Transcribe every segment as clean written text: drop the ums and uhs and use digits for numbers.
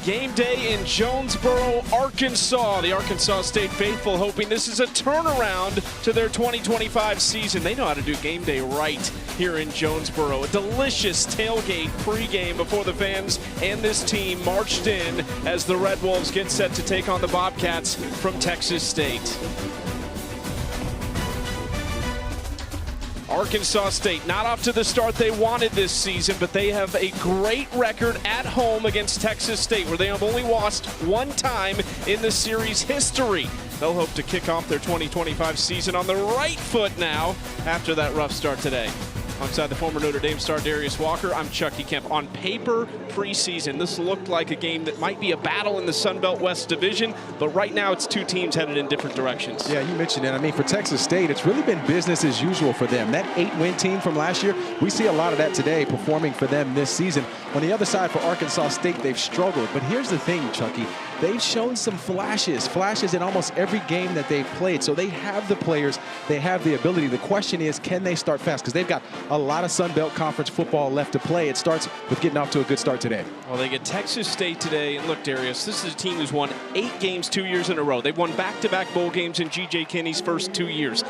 Game day in Jonesboro, Arkansas. The Arkansas State faithful hoping this is a turnaround to their 2025 season. They know how to do game day right here in Jonesboro. A delicious tailgate pregame before the fans and this team marched in as the Red Wolves get set to take on the Bobcats from Texas State. Arkansas State not off to the start they wanted this season, but they have a great record at home against Texas State, where they have only lost one time in the series history. They'll hope to kick off their 2025 season on the right foot now after that rough start today. Alongside the former Notre Dame star Darius Walker, I'm Chucky Kemp. On paper, preseason, this looked like a game that might be a battle in the Sun Belt West Division, but right now it's two teams headed in different directions. Yeah, you mentioned it. I mean, for Texas State, it's really been business as usual for them. That 8-win team from last year, we see a lot of that today performing for them this season. On the other side, for Arkansas State, they've struggled. But here's the thing, Chucky. They've shown some flashes in almost every game that they've played. So they have the players, they have the ability. The question is, can they start fast? Because they've got a lot of Sun Belt Conference football left to play. It starts with getting off to a good start today. Well, they get Texas State today. And look, Darius, this is a team who's won 8 games 2 years in a row. They've won back-to-back bowl games in G.J. Kinney's first 2 years.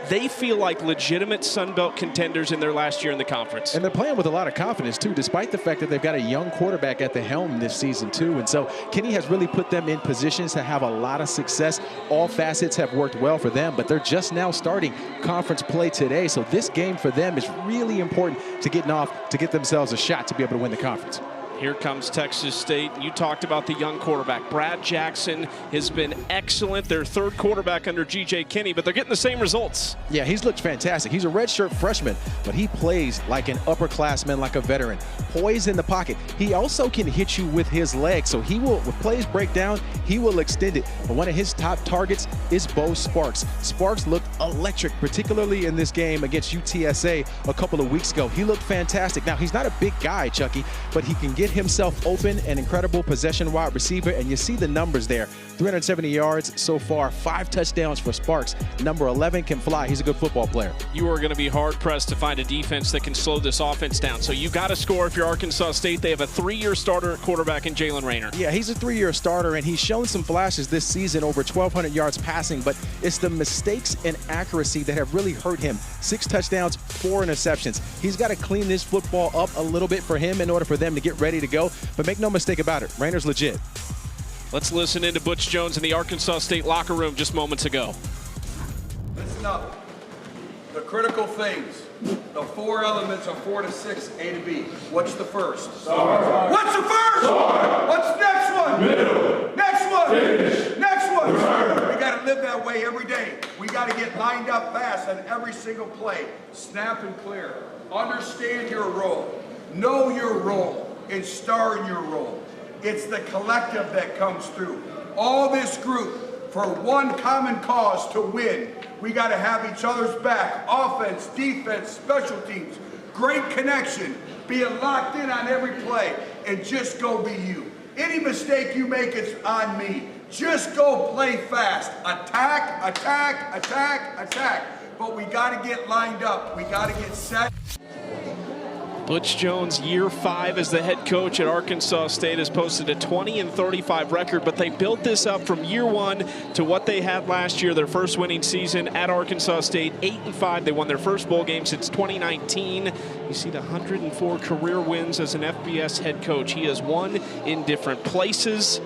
They feel like legitimate Sun Belt contenders in their last year in the conference. And they're playing with a lot of confidence, too, despite the fact that they've got a young quarterback at the helm this season, too. And so Kenny has really put them in positions to have a lot of success. All facets have worked well for them, but they're just now starting conference play today. So this game for them is really important to getting off, to get themselves a shot to be able to win the conference. Here comes Texas State. You talked about the young quarterback. Brad Jackson has been excellent. Their third quarterback under G.J. Kinney, but they're getting the same results. Yeah, he's looked fantastic. He's a redshirt freshman, but he plays like an upperclassman, like a veteran. Poise in the pocket. He also can hit you with his legs, so he will, when plays break down, he will extend it. But one of his top targets is Bo Sparks. Sparks looked electric, particularly in this game against UTSA a couple of weeks ago. He looked fantastic. Now, he's not a big guy, Chucky, but he can get himself open, an incredible possession wide receiver, and you see the numbers there. 370 yards so far, 5 touchdowns for Sparks. Number 11 can fly. He's a good football player. You are going to be hard-pressed to find a defense that can slow this offense down. So you got to score if you're Arkansas State. They have a 3-year starter at quarterback in Jalen Rayner. Yeah, he's a 3-year starter, and he's shown some flashes this season, over 1,200 yards passing, but it's the mistakes and accuracy that have really hurt him. 6 touchdowns, 4 interceptions. He's got to clean this football up a little bit for him in order for them to get ready to go. But make no mistake about it, Rayner's legit. Let's listen into Butch Jones in the Arkansas State locker room just moments ago. Listen up. The critical things, the 4 elements of 4 to 6, A to B. What's the first? Start. What's the first? Start. What's the next one? Middle. Next one. Finish. Next one. Return. We got to live that way every day. We got to get lined up fast on every single play. Snap and clear. Understand your role. Know your role. And star in your role. It's the collective that comes through. All this group for one common cause to win. We got to have each other's back. Offense, defense, special teams. Great connection. Being locked in on every play. And just go be you. Any mistake you make, it's on me. Just go play fast. Attack, attack, attack, attack. But we got to get lined up. We got to get set. Butch Jones, year 5 as the head coach at Arkansas State, has posted a 20-35 record, but they built this up from year 1 to what they had last year, their first winning season at Arkansas State, 8-5. They won their first bowl game since 2019. You see the 104 career wins as an FBS head coach. He has won in different places,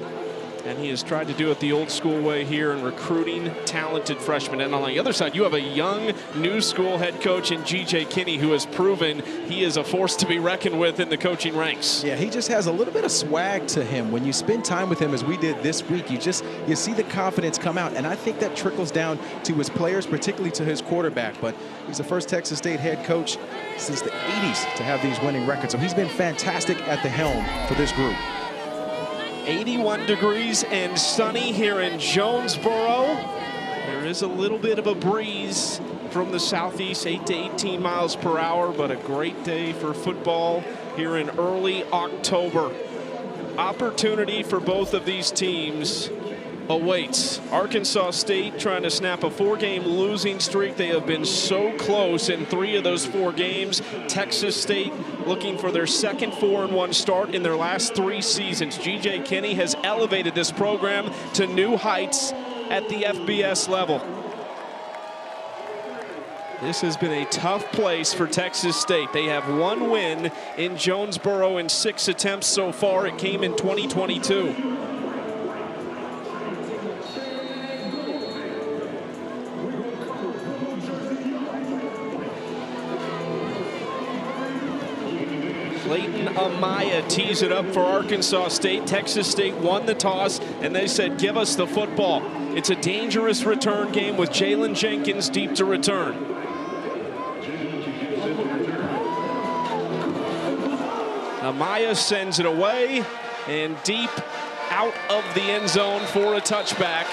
and he has tried to do it the old school way here in recruiting talented freshmen. And on the other side, you have a young, new school head coach in G.J. Kinney, who has proven he is a force to be reckoned with in the coaching ranks. Yeah, he just has a little bit of swag to him. When you spend time with him, as we did this week, you see the confidence come out. And I think that trickles down to his players, particularly to his quarterback. But he's the first Texas State head coach since the 80s to have these winning records. So he's been fantastic at the helm for this group. 81 degrees and sunny here in Jonesboro. There is a little bit of a breeze from the southeast, 8 to 18 miles per hour, but a great day for football here in early October. Opportunity for both of these teams awaits. Arkansas State trying to snap a 4-game losing streak. They have been so close in 3 of those 4 games. Texas State looking for their second 4-1 start in their last 3 seasons. G.J. Kinney has elevated this program to new heights at the FBS level. This has been a tough place for Texas State. They have 1 win in Jonesboro in 6 attempts so far. It came in 2022. Clayton Amaya tees it up for Arkansas State. Texas State won the toss, and they said, give us the football. It's a dangerous return game with Jalen Jenkins deep to return. Amaya sends it away and deep out of the end zone for a touchback.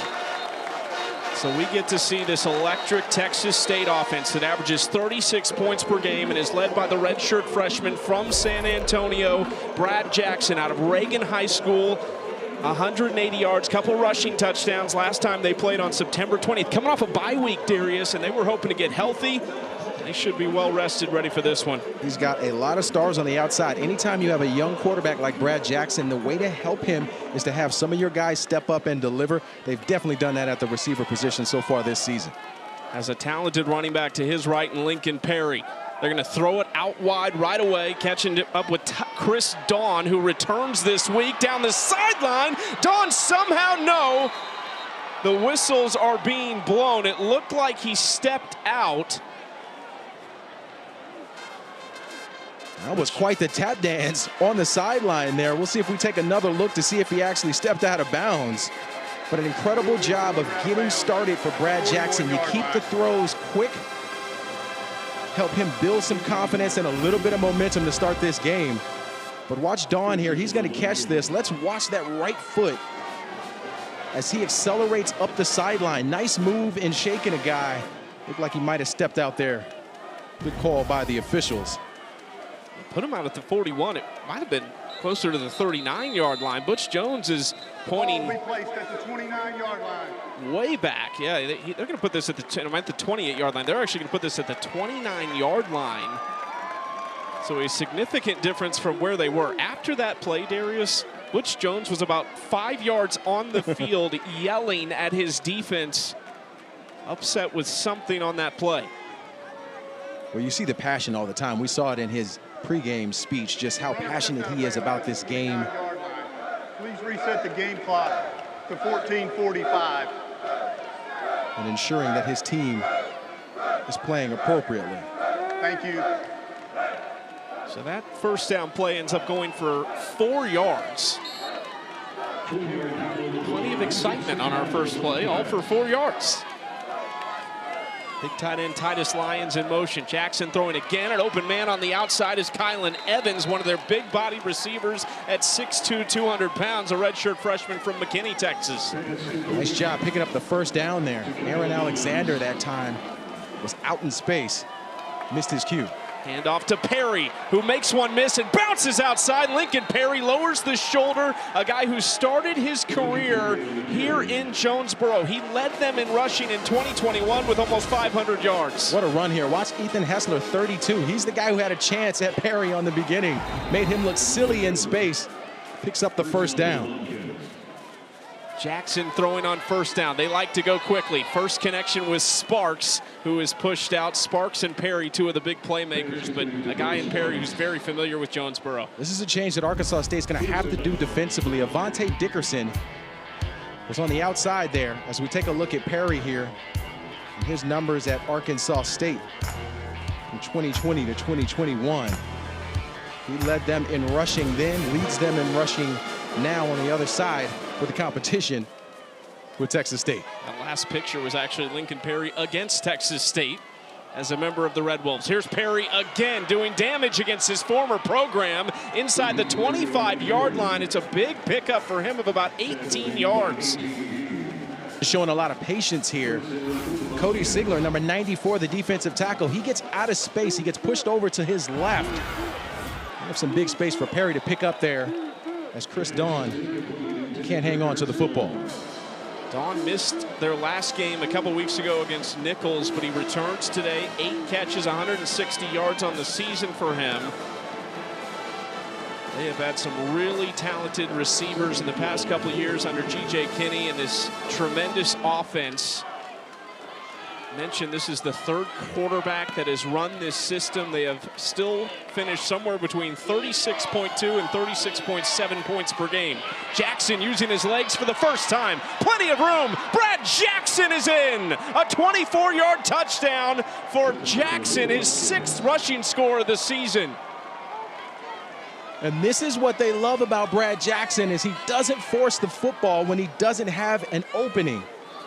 So we get to see this electric Texas State offense that averages 36 points per game and is led by the redshirt freshman from San Antonio, Brad Jackson, out of Reagan High School. 180 yards, couple rushing touchdowns last time they played on September 20th. Coming off a bye week, Darius, and they were hoping to get healthy. They should be well rested, ready for this one. He's got a lot of stars on the outside. Anytime you have a young quarterback like Brad Jackson, the way to help him is to have some of your guys step up and deliver. They've definitely done that at the receiver position so far this season. Has a talented running back to his right in Lincoln Perry. They're going to throw it out wide right away, catching it up with Chris Dawn, who returns this week down the sideline. Dawn somehow no. The whistles are being blown. It looked like he stepped out. That was quite the tap dance on the sideline there. We'll see if we take another look to see if he actually stepped out of bounds. But an incredible job of getting started for Brad Jackson. You keep the throws quick, help him build some confidence and a little bit of momentum to start this game. But watch Dawn here. He's going to catch this. Let's watch that right foot as he accelerates up the sideline. Nice move in shaking a guy. Looked like he might have stepped out there. Good call by the officials. Put him out at the 41. It might have been closer to the 39-yard line. Butch Jones is pointing placed at the 29-yard line. Way back. Yeah, they're going to put this at the 28-yard line. They're actually going to put this at the 29-yard line. So a significant difference from where they were. After that play, Darius, Butch Jones was about 5 yards on the field yelling at his defense, upset with something on that play. Well, you see the passion all the time. We saw it in his pregame speech, just how passionate he is about this game. Please reset the game clock to 14:45. And ensuring that his team is playing appropriately. Thank you. So that first down play ends up going for 4 yards. Plenty of excitement on our first play, all for 4 yards. Big tight end Titus Lyons in motion. Jackson throwing again. An open man on the outside is Kylan Evans, one of their big body receivers at 6'2", 200 pounds, a redshirt freshman from McKinney, Texas. Nice job picking up the first down there. Aaron Alexander that time was out in space. Missed his cue. Hand off to Perry, who makes one miss and bounces outside. Lincoln Perry lowers the shoulder, a guy who started his career here in Jonesboro. He led them in rushing in 2021 with almost 500 yards. What a run here. Watch Ethan Hessler, 32. He's the guy who had a chance at Perry on the beginning. Made him look silly in space. Picks up the first down. Jackson throwing on first down. They like to go quickly. First connection with Sparks, who is pushed out. Sparks and Perry, two of the big playmakers, but a guy in Perry who's very familiar with Jonesboro. This is a change that Arkansas State's going to have to do defensively. Avante Dickerson was on the outside there. As we take a look at Perry here, and his numbers at Arkansas State from 2020 to 2021. He led them in rushing then, leads them in rushing now on the other side for the competition with Texas State. That last picture was actually Lincoln Perry against Texas State as a member of the Red Wolves. Here's Perry again doing damage against his former program inside the 25-yard line. It's a big pickup for him of about 18 yards. Showing a lot of patience here. Cody Sigler, number 94, the defensive tackle. He gets out of space. He gets pushed over to his left. We have some big space for Perry to pick up there as Chris Dawn can't hang on to the football. Dawn missed their last game a couple weeks ago against Nichols, but he returns today. 8 catches, 160 yards on the season for him. They have had some really talented receivers in the past couple of years under G.J. Kinney and this tremendous offense. Mentioned this is the third quarterback that has run this system. They have still finished somewhere between 36.2 and 36.7 points per game. Jackson using his legs for the first time. Plenty of room. Brad Jackson is in. A 24-yard touchdown for Jackson, his 6th rushing score of the season. And this is what they love about Brad Jackson, is he doesn't force the football when he doesn't have an opening.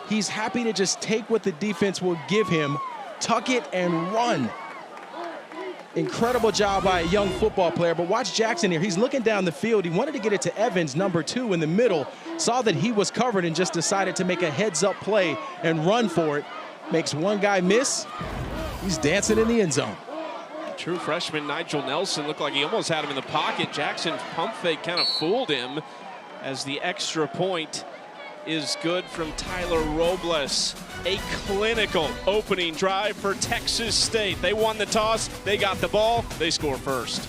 He's happy to just take what the defense will give him, tuck it, and run. Incredible job by a young football player, but watch Jackson here. He's looking down the field. He wanted to get it to Evans, number 2 in the middle, saw that he was covered and just decided to make a heads-up play and run for it. Makes one guy miss. He's dancing in the end zone. True freshman Nigel Nelson looked like he almost had him in the pocket. Jackson's pump fake kind of fooled him, as the extra point is good from Tyler Robles. A clinical opening drive for Texas State. They won the toss, they got the ball, they score first.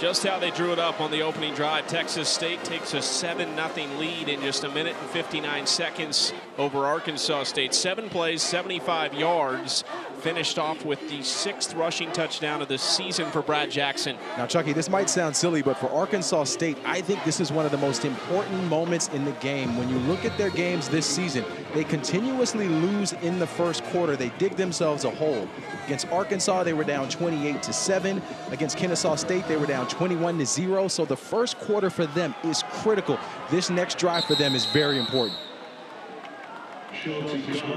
Just how they drew it up on the opening drive. Texas State takes a 7-0 lead in just 1 minute and 59 seconds over Arkansas State. 7 plays, 75 yards. Finished off with the 6th rushing touchdown of the season for Brad Jackson. Now, Chucky, this might sound silly, but for Arkansas State, I think this is one of the most important moments in the game. When you look at their games this season, they continuously lose in the first quarter. They dig themselves a hole. Against Arkansas, they were down 28-7. Against Kennesaw State, they were down 21-0. So the first quarter for them is critical. This next drive for them is very important.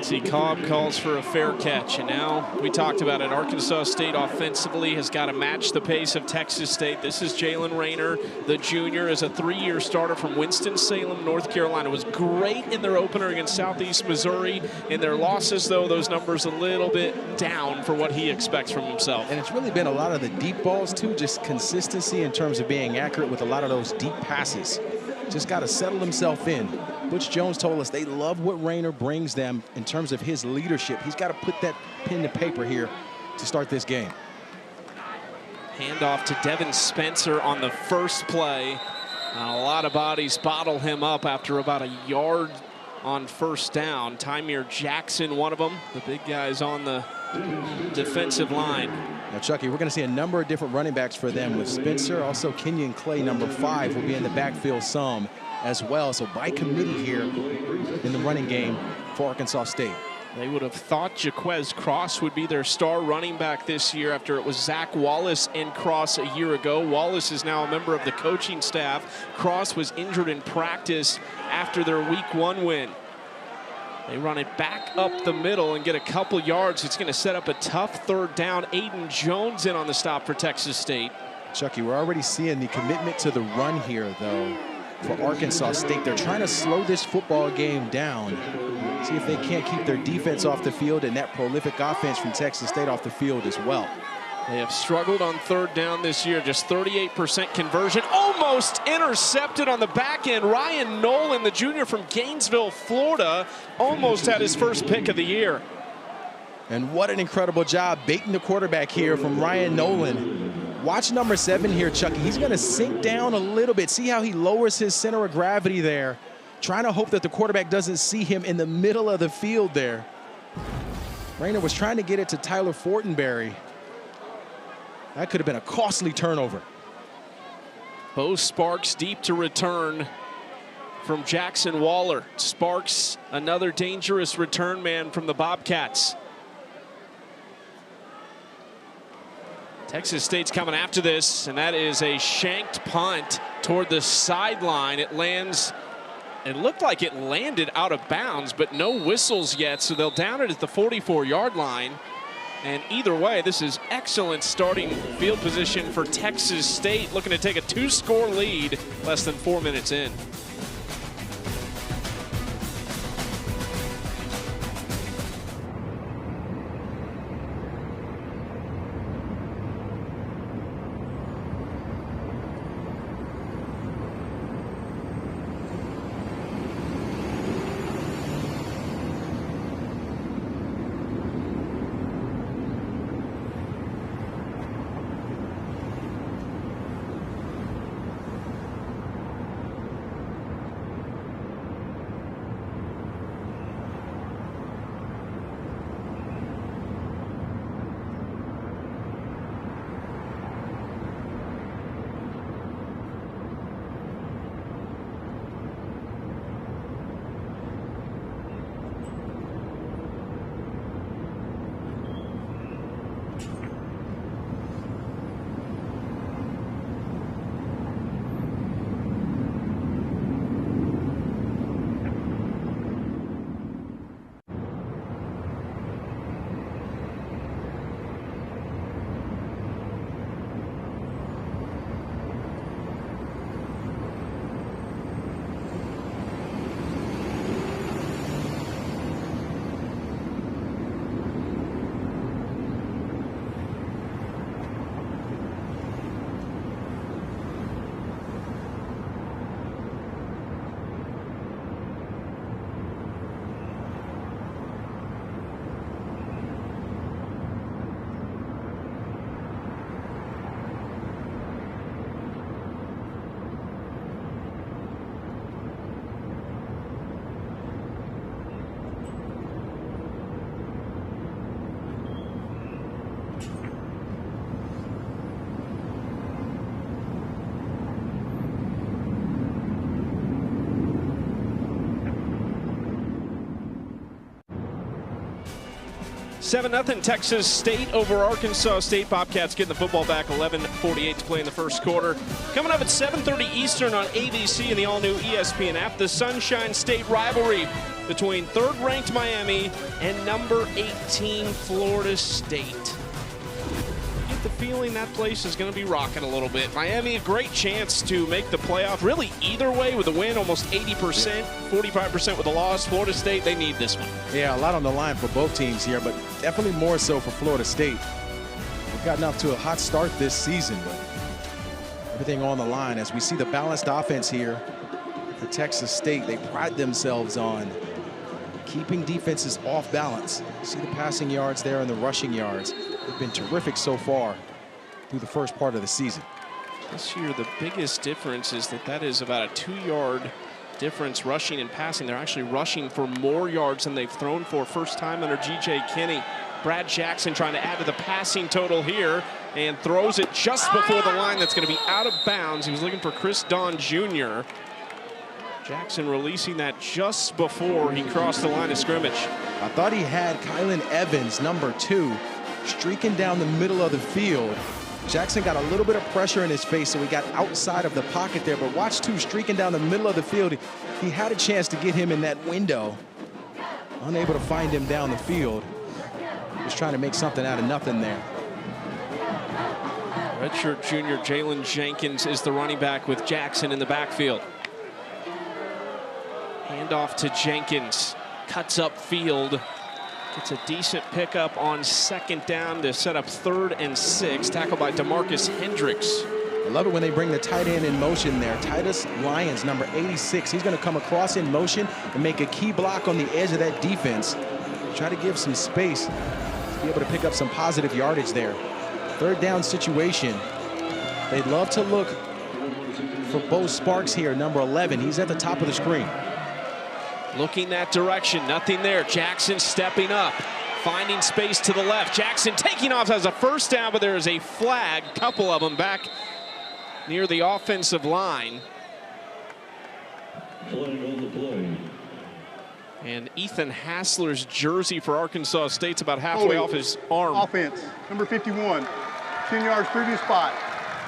See, Cobb calls for a fair catch, and now we talked about it. Arkansas State offensively has got to match the pace of Texas State. This is Jalen Rayner, the junior, is a 3-year starter from Winston-Salem, North Carolina. Was great in their opener against Southeast Missouri. In their losses, though, those numbers a little bit down for what he expects from himself. And it's really been a lot of the deep balls, too, just consistency in terms of being accurate with a lot of those deep passes. Just got to settle himself in. Butch Jones told us they love what Rayner brings them in terms of his leadership. He's got to put that pen to paper here to start this game. Handoff to Devin Spencer on the first play. A lot of bodies bottle him up after about a yard on first down. Tymir Jackson, one of them. The big guys on the defensive line. Now, Chucky, we're going to see a number of different running backs for them with Spencer. Also, Kenyon Clay, number 5, will be in the backfield some as well. So by committee here in the running game for Arkansas State. They would have thought Jaquez Cross would be their star running back this year after it was Zach Wallace and Cross a year ago. Wallace is now a member of the coaching staff. Cross was injured in practice after their Week 1 win. They run it back up the middle and get a couple yards. It's going to set up a tough third down. Aiden Jones in on the stop for Texas State. Chucky, we're already seeing the commitment to the run here, though, for Arkansas State. They're trying to slow this football game down, see if they can't keep their defense off the field and that prolific offense from Texas State off the field as well. They have struggled on third down this year, just 38% conversion. Almost intercepted on the back end. Ryan Nolan, the junior from Gainesville, Florida, almost had his first pick of the year. And what an incredible job baiting the quarterback here from Ryan Nolan. Watch number 7 here, Chucky. He's going to sink down a little bit. See how he lowers his center of gravity there, trying to hope that the quarterback doesn't see him in the middle of the field there. Rayner was trying to get it to Tyler Fortenberry. That could have been a costly turnover. Bo Sparks deep to return from Jackson Waller. Sparks, another dangerous return man from the Bobcats. Texas State's coming after this, and that is a shanked punt toward the sideline. It lands, it looked like it landed out of bounds, but no whistles yet, so they'll down it at the 44-yard line. And either way, this is excellent starting field position for Texas State, looking to take a 2-score lead less than 4 minutes in. Seven 0 Texas State over Arkansas State. Bobcats getting the football back. 11:48 to play in the first quarter. Coming up at 7:30 Eastern on ABC and the all-new ESPN app, the Sunshine State rivalry between third-ranked Miami and number 18 Florida State. Get the feeling that place is going to be rocking a little bit. Miami, a great chance to make the playoff. Really, either way with a win, almost 80%, 45% with a loss. Florida State, they need this one. Yeah, a lot on the line for both teams here, but definitely more so for Florida State. We've gotten off to a hot start this season, but everything on the line as we see the balanced offense here for Texas State. They pride themselves on keeping defenses off balance. See the passing yards there and the rushing yards. They've been terrific so far through the first part of the season. This year, the biggest difference is that is about a 2-yard difference rushing and passing. They're actually rushing for more yards than they've thrown for. First time under G.J. Kinney. Brad Jackson trying to add to the passing total here and throws it just before the line. That's going to be out of bounds. He was looking for Chris Don Jr. Jackson releasing that just before he crossed the line of scrimmage. I thought he had Kylan Evans, number 2, streaking down the middle of the field. Jackson got a little bit of pressure in his face, so he got outside of the pocket there. But watch 2 streaking down the middle of the field. He had a chance to get him in that window. Unable to find him down the field. Just trying to make something out of nothing there. Redshirt junior Jalen Jenkins is the running back with Jackson in the backfield. Handoff to Jenkins. Cuts up field. Gets a decent pickup on second down to set up 3rd and 6. Tackled by DeMarcus Hendricks. I love it when they bring the tight end in motion there. Titus Lyons, number 86. He's going to come across in motion and make a key block on the edge of that defense. Try to give some space to be able to pick up some positive yardage there. 3rd down situation. They'd love to look for Bo Sparks here, number 11. He's at the top of the screen. Looking that direction, nothing there. Jackson stepping up, finding space to the left. Jackson taking off as a first down, but there is a flag, couple of them back near the offensive line. And Ethan Hassler's jersey for Arkansas State's about halfway off his arm. Offense, number 51, 10 yards previous spot.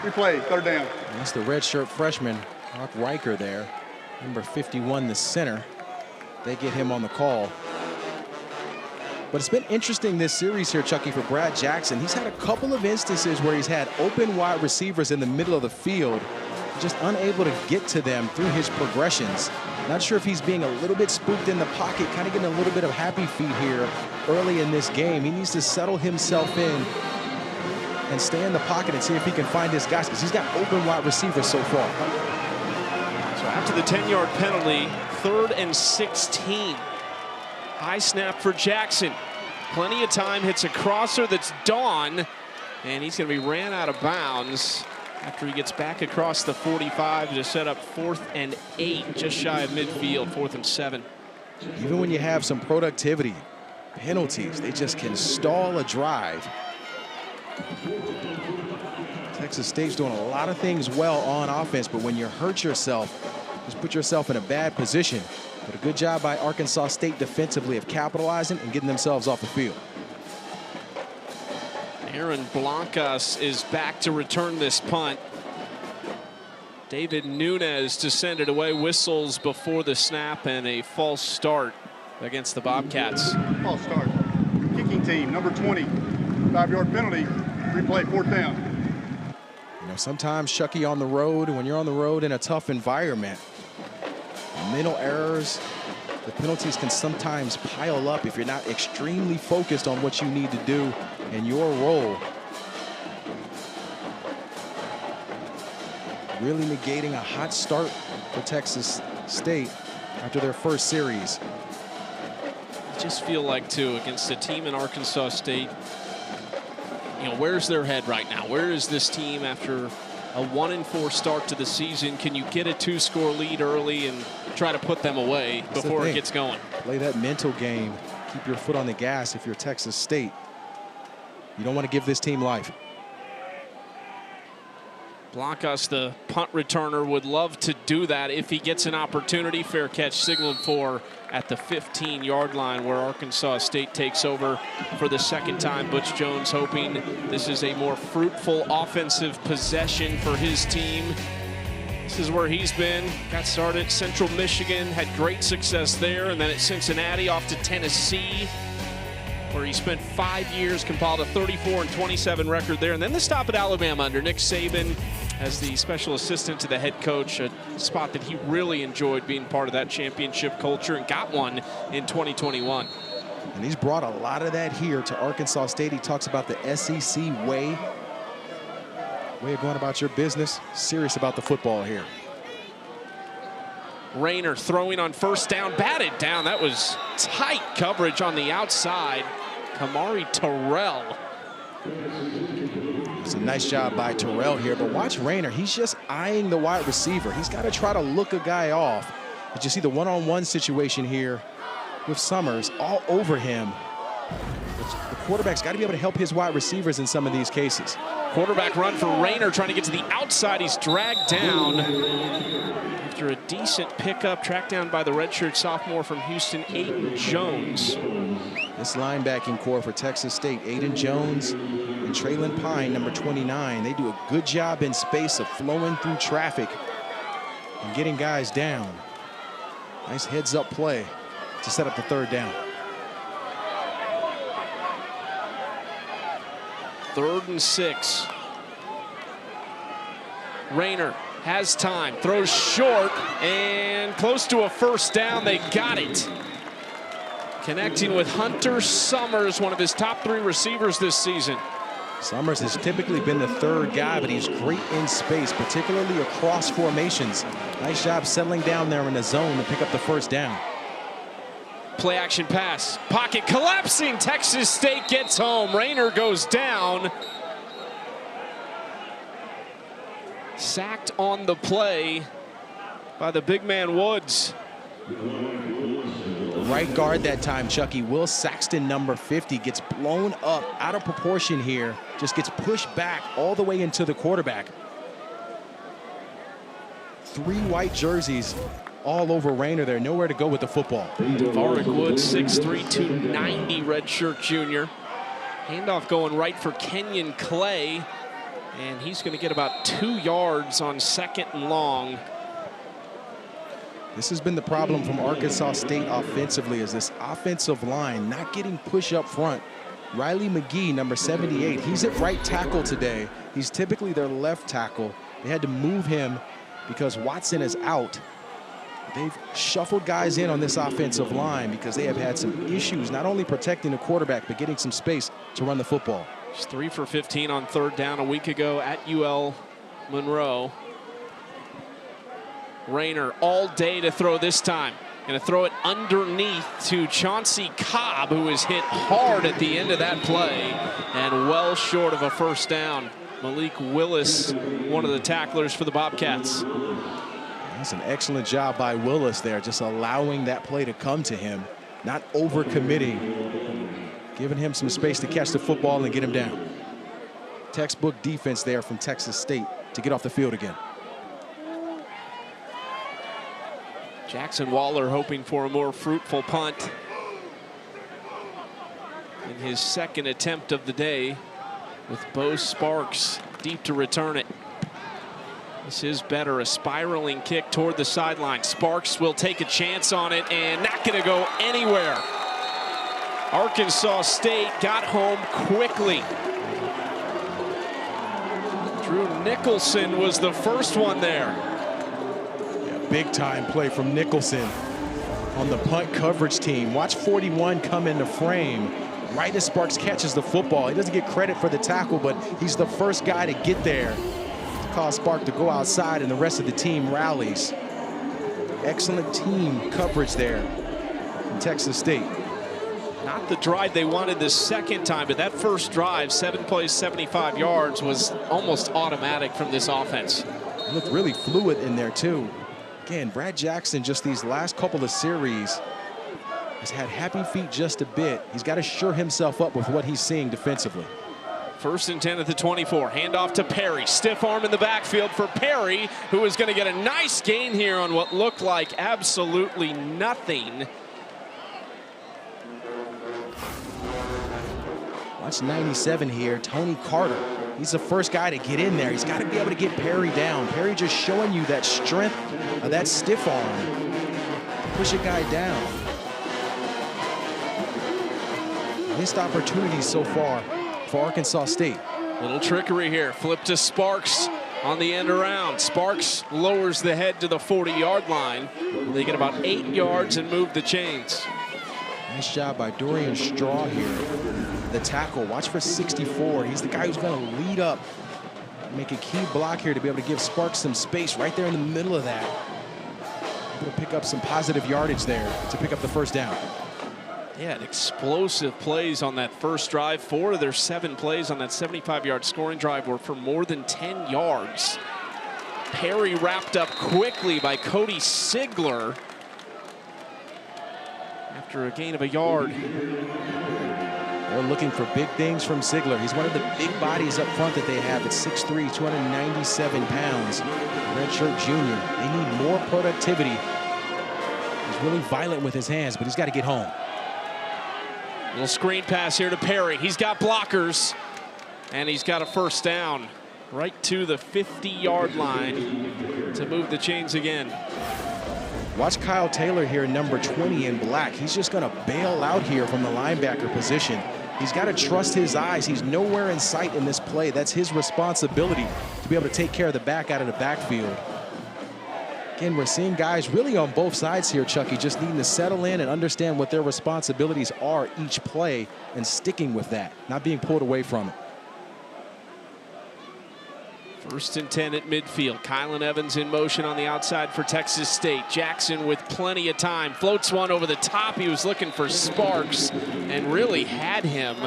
Replay, 3rd down. And that's the redshirt freshman, Mark Riker there. Number 51, the center. They get him on the call. But it's been interesting this series here, Chucky, for Brad Jackson. He's had a couple of instances where he's had open wide receivers in the middle of the field, just unable to get to them through his progressions. Not sure if he's being a little bit spooked in the pocket, kind of getting a little bit of happy feet here early in this game. He needs to settle himself in and stay in the pocket and see if he can find his guys, because he's got open wide receivers so far. So after the 10-yard penalty, 3rd and 16. High snap for Jackson. Plenty of time, hits a crosser that's Dawn, and he's going to be ran out of bounds after he gets back across the 45 to set up 4th and 8, just shy of midfield, 4th and 7. Even when you have some productivity, penalties, they just can stall a drive. Texas State's doing a lot of things well on offense, but when you hurt yourself, just put yourself in a bad position. But a good job by Arkansas State defensively of capitalizing and getting themselves off the field. Aaron Blancas is back to return this punt. David Nunez to send it away. Whistles before the snap and a false start against the Bobcats. False start. Kicking team, number 20. 5-yard penalty. Replay, 4th down. You know, sometimes, Chucky, on the road, when you're on the road in a tough environment, mental errors, the penalties can sometimes pile up if you're not extremely focused on what you need to do in your role. Really negating a hot start for Texas State after their first series. I just feel like, too, against a team in Arkansas State, you know, where's their head right now? Where is this team after a 1-4 start to the season? Can you get a 2-score lead early and try to put them away before it gets going? Play that mental game. Keep your foot on the gas if you're Texas State. You don't want to give this team life. Blancas, the punt returner, would love to do that if he gets an opportunity. Fair catch signaled for at the 15-yard line, where Arkansas State takes over for the second time. Butch Jones hoping this is a more fruitful offensive possession for his team. This is where he's been. Got started at Central Michigan, had great success there, and then at Cincinnati, off to Tennessee, where he spent 5 years, compiled a 34-27 record there, and then the stop at Alabama under Nick Saban as the special assistant to the head coach, a spot that he really enjoyed being part of that championship culture and got one in 2021. And he's brought a lot of that here to Arkansas State. He talks about the SEC way of going about your business, serious about the football here. Rayner throwing on first down, batted down. That was tight coverage on the outside. Kamari Terrell. It's a nice job by Terrell here, but watch Rayner. He's just eyeing the wide receiver. He's got to try to look a guy off. But you see the one-on-one situation here with Summers all over him. The quarterback's got to be able to help his wide receivers in some of these cases. Quarterback run for Rayner, trying to get to the outside. He's dragged down after a decent pickup, tracked down by the redshirt sophomore from Houston, Aiden Jones. This linebacking core for Texas State, Aiden Jones and Traylon Pine, number 29. They do a good job in space of flowing through traffic and getting guys down. Nice heads-up play to set up the third down. 3rd and 6. Rayner has time, throws short and close to a first down. They got it. Connecting with Hunter Summers, one of his top 3 receivers this season. Summers has typically been the third guy, but he's great in space, particularly across formations. Nice job settling down there in the zone to pick up the first down. Play action pass, pocket collapsing. Texas State gets home. Rayner goes down. Sacked on the play by the big man Woods. Right guard that time, Chucky. Will Saxton, number 50, gets blown up out of proportion here. Just gets pushed back all the way into the quarterback. 3 white jerseys all over Rayner there. Nowhere to go with the football. Devarick Woods, 6'3", 290, redshirt junior. Handoff going right for Kenyon Clay. And he's going to get about 2 yards on 2nd and long. This has been the problem from Arkansas State offensively, is this offensive line not getting push up front. Riley McGee, number 78, he's at right tackle today. He's typically their left tackle. They had to move him because Watson is out. They've shuffled guys in on this offensive line because they have had some issues, not only protecting the quarterback, but getting some space to run the football. He's 3 for 15 on 3rd down a week ago at UL Monroe. Rayner all day to throw this time. Going to throw it underneath to Chauncey Cobb, who is hit hard at the end of that play and well short of a first down. Malik Willis, one of the tacklers for the Bobcats. That's an excellent job by Willis there, just allowing that play to come to him, not overcommitting, giving him some space to catch the football and get him down. Textbook defense there from Texas State to get off the field again. Jackson Waller hoping for a more fruitful punt in his 2nd attempt of the day, with Bo Sparks deep to return it. This is better, a spiraling kick toward the sideline. Sparks will take a chance on it and not going to go anywhere. Arkansas State got home quickly. Drew Nicholson was the first one there. Big time play from Nicholson on the punt coverage team. Watch 41 come into frame right as Sparks catches the football. He doesn't get credit for the tackle, but he's the first guy to get there to cause Spark to go outside, and the rest of the team rallies. Excellent team coverage there from Texas State. Not the drive they wanted the second time, but that first drive, 7 plays, 75 yards, was almost automatic from this offense. It looked really fluid in there too. Again, Brad Jackson, just these last couple of series, has had happy feet just a bit. He's got to sure himself up with what he's seeing defensively. 1st and 10 at the 24. Handoff to Perry. Stiff arm in the backfield for Perry, who is going to get a nice gain here on what looked like absolutely nothing. Watch 97 here, Tony Carter. He's the first guy to get in there. He's got to be able to get Perry down. Perry just showing you that strength, that stiff arm. Push a guy down. Missed opportunities so far for Arkansas State. Little trickery here. Flip to Sparks on the end around. Sparks lowers the head to the 40-yard line. They get about 8 yards and move the chains. Nice job by Dorian Straw here. The tackle, watch for 64. He's the guy who's going to lead up, make a key block here to be able to give Sparks some space right there in the middle of that. Able to pick up some positive yardage there to pick up the first down. Yeah, explosive plays on that first drive. 4 of their 7 plays on that 75-yard scoring drive were for more than 10 yards. Perry wrapped up quickly by Cody Sigler after a gain of a yard. They're looking for big things from Sigler. He's one of the big bodies up front that they have at 6'3", 297 pounds. Redshirt junior. They need more productivity. He's really violent with his hands, but he's got to get home. Little screen pass here to Perry. He's got blockers, and he's got a first down right to the 50-yard line to move the chains again. Watch Kyle Taylor here, number 20 in black. He's just going to bail out here from the linebacker position. He's got to trust his eyes. He's nowhere in sight in this play. That's his responsibility to be able to take care of the back out of the backfield. Again, we're seeing guys really on both sides here, Chucky, just needing to settle in and understand what their responsibilities are each play and sticking with that, not being pulled away from it. 1st and 10 at midfield. Kylan Evans in motion on the outside for Texas State. Jackson with plenty of time. Floats one over the top. He was looking for Sparks and really had him,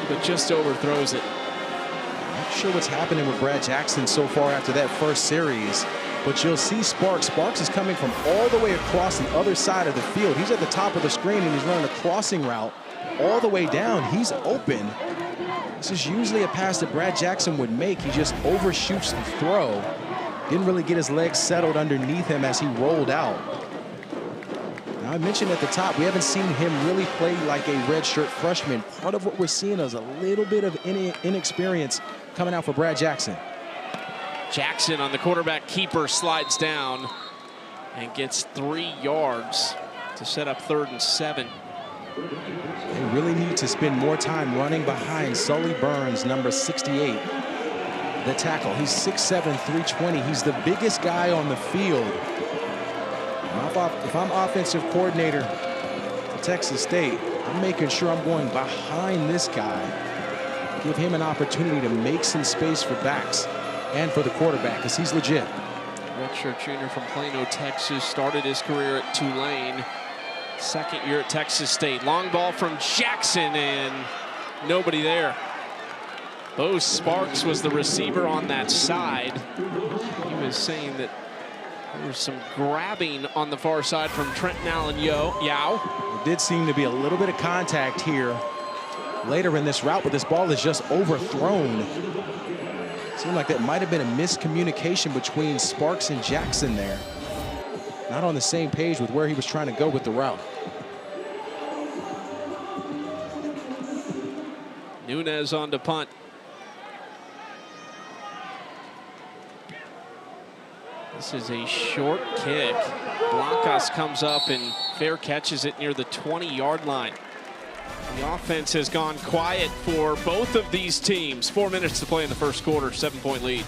but just overthrows it. Not sure what's happening with Brad Jackson so far after that first series, but you'll see Sparks. Sparks is coming from all the way across the other side of the field. He's at the top of the screen and he's running a crossing route all the way down. He's open. This is usually a pass that Brad Jackson would make. He just overshoots the throw. Didn't really get his legs settled underneath him as he rolled out. Now, I mentioned at the top, we haven't seen him really play like a redshirt freshman. Part of what we're seeing is a little bit of inexperience coming out for Brad Jackson. Jackson on the quarterback keeper slides down and gets 3 yards to set up 3rd and 7. They really need to spend more time running behind Sully Burns, number 68. The tackle, he's 6'7", 320. He's the biggest guy on the field. If I'm offensive coordinator for Texas State, I'm making sure I'm going behind this guy. Give him an opportunity to make some space for backs and for the quarterback, because he's legit. Redshirt junior from Plano, Texas, started his career at Tulane. 2nd year at Texas State. Long ball from Jackson and nobody there. Bo Sparks was the receiver on that side. He was saying that there was some grabbing on the far side from Trenton Allen Yao. There did seem to be a little bit of contact here later in this route, but this ball is just overthrown. Seemed like that might have been a miscommunication between Sparks and Jackson there. Not on the same page with where he was trying to go with the route. Nunez on to punt. This is a short kick. Blancas comes up and fair catches it near the 20-yard line. The offense has gone quiet for both of these teams. 4 minutes to play in the first quarter, 7-point lead.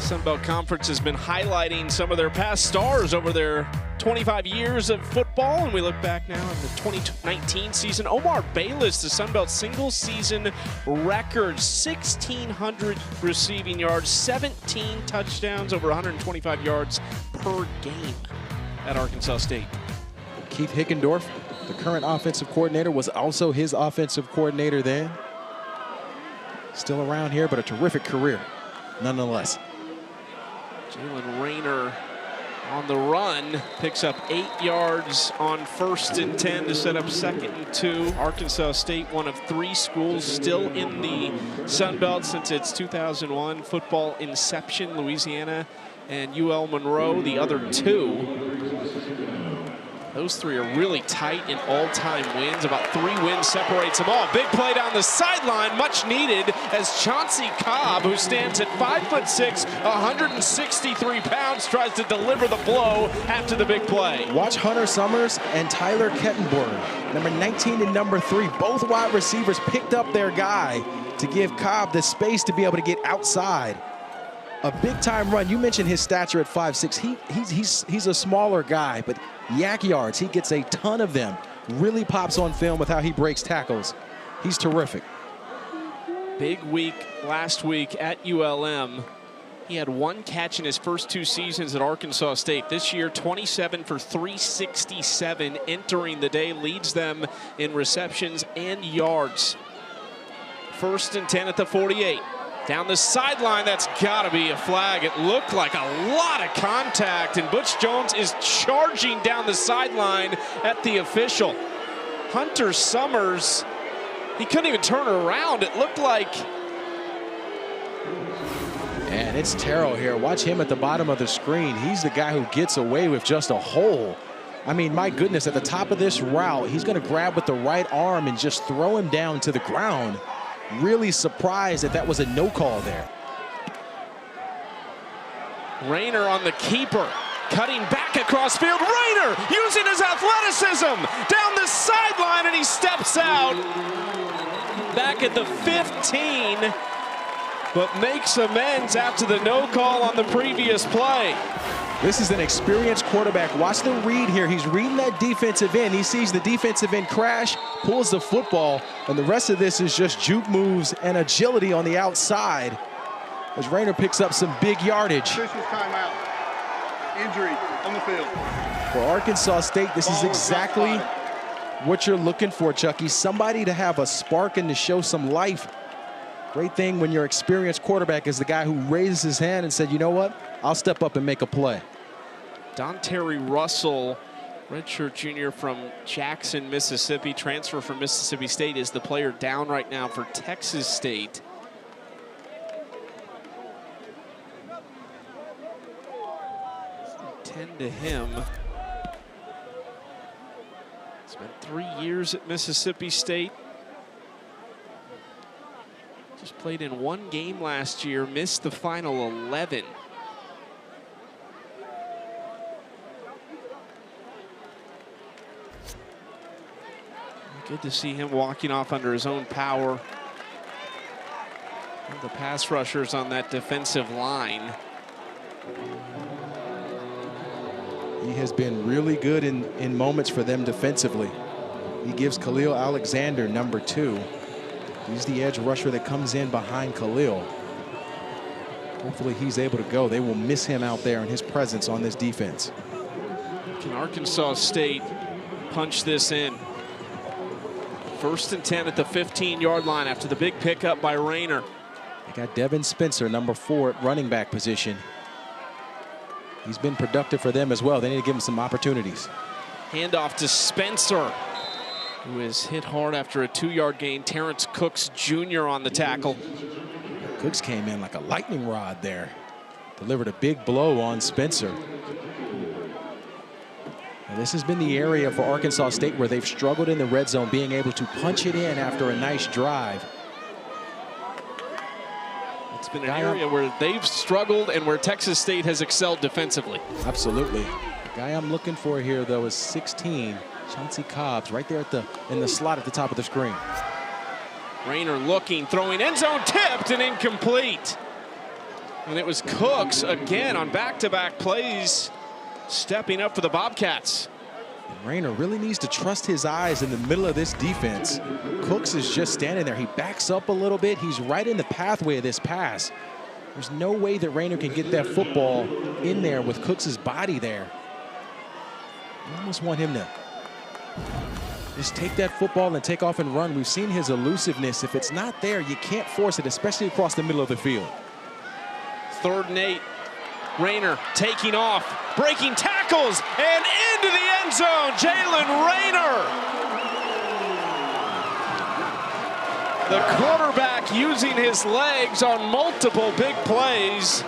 The Sun Belt Conference has been highlighting some of their past stars over their 25 years of football, and we look back now in the 2019 season. Omar Bayless, the Sun Belt single season record, 1,600 receiving yards, 17 touchdowns, over 125 yards per game at Arkansas State. Keith Hickendorf, the current offensive coordinator, was also his offensive coordinator then. Still around here, but a terrific career nonetheless. Jalen Rayner on the run, picks up 8 yards on 1st and 10 to set up 2nd and 2. Arkansas State, one of 3 schools still in the Sun Belt since its 2001 football inception. Louisiana and UL Monroe, the other 2. Those 3 are really tight in all-time wins. About 3 wins separates them all. Big play down the sideline, much needed, as Chauncey Cobb, who stands at 5'6", 163 pounds, tries to deliver the blow after the big play. Watch Hunter Summers and Tyler Kettenborn, number 19 and number 3. Both wide receivers picked up their guy to give Cobb the space to be able to get outside. A big-time run. You mentioned his stature at 5'6". He's a smaller guy, but yak yards, he gets a ton of them. Really pops on film with how he breaks tackles. He's terrific. Big week last week at ULM. He had 1 catch in his first 2 seasons at Arkansas State. This year, 27 for 367 entering the day, leads them in receptions and yards. 1st and 10 at the 48. Down the sideline, that's got to be a flag. It looked like a lot of contact, and Butch Jones is charging down the sideline at the official. Hunter Summers, he couldn't even turn around. It looked like. And it's Terrell here. Watch him at the bottom of the screen. He's the guy who gets away with just a hole. I mean, my goodness, at the top of this route, he's going to grab with the right arm and just throw him down to the ground. Really surprised that was a no call there. Rayner on the keeper, cutting back across field. Rayner using his athleticism down the sideline, and he steps out back at the 15, but makes amends after the no call on the previous play. This is an experienced quarterback. Watch the read here. He's reading that defensive end. He sees the defensive end crash, pulls the football, and the rest of this is just juke moves and agility on the outside as Rayner picks up some big yardage. Officials timeout. Injury on the field. For Arkansas State, this is exactly what you're looking for, Chucky. Somebody to have a spark and to show some life. Great thing when your experienced quarterback is the guy who raises his hand and said, you know what, I'll step up and make a play. Don Terry Russell, redshirt junior from Jackson, Mississippi, transfer from Mississippi State, is the player down right now for Texas State. Tend to him. Spent 3 years at Mississippi State. Just played in 1 game last year, missed the final 11. Good to see him walking off under his own power. One of the pass rushers on that defensive line. He has been really good in moments for them defensively. He gives Khalil Alexander number 2. He's the edge rusher that comes in behind Khalil. Hopefully he's able to go. They will miss him out there and his presence on this defense. Can Arkansas State punch this in? 1st and 10 at the 15-yard line after the big pickup by Rayner. They got Devin Spencer, number 4 at running back position. He's been productive for them as well. They need to give him some opportunities. Handoff to Spencer, who is hit hard after a 2-yard gain. Terrence Cooks Jr. on the tackle. Cooks came in like a lightning rod there. Delivered a big blow on Spencer. And this has been the area for Arkansas State where they've struggled in the red zone, being able to punch it in after a nice drive. It's been an area where they've struggled and where Texas State has excelled defensively. Absolutely. The guy I'm looking for here, though, is 16. Chauncey Cobbs right there in the slot at the top of the screen. Rayner looking, throwing, end zone tipped and incomplete. And it was Cooks again on back-to-back plays, stepping up for the Bobcats. Rayner really needs to trust his eyes in the middle of this defense. Cooks is just standing there. He backs up a little bit. He's right in the pathway of this pass. There's no way that Rayner can get that football in there with Cooks' body there. I almost want him to just take that football and take off and run. We've seen his elusiveness. If it's not there, you can't force it, especially across the middle of the field. 3rd and 8. Rayner taking off, breaking tackles, and into the end zone. Jalen Rayner. The quarterback using his legs on multiple big plays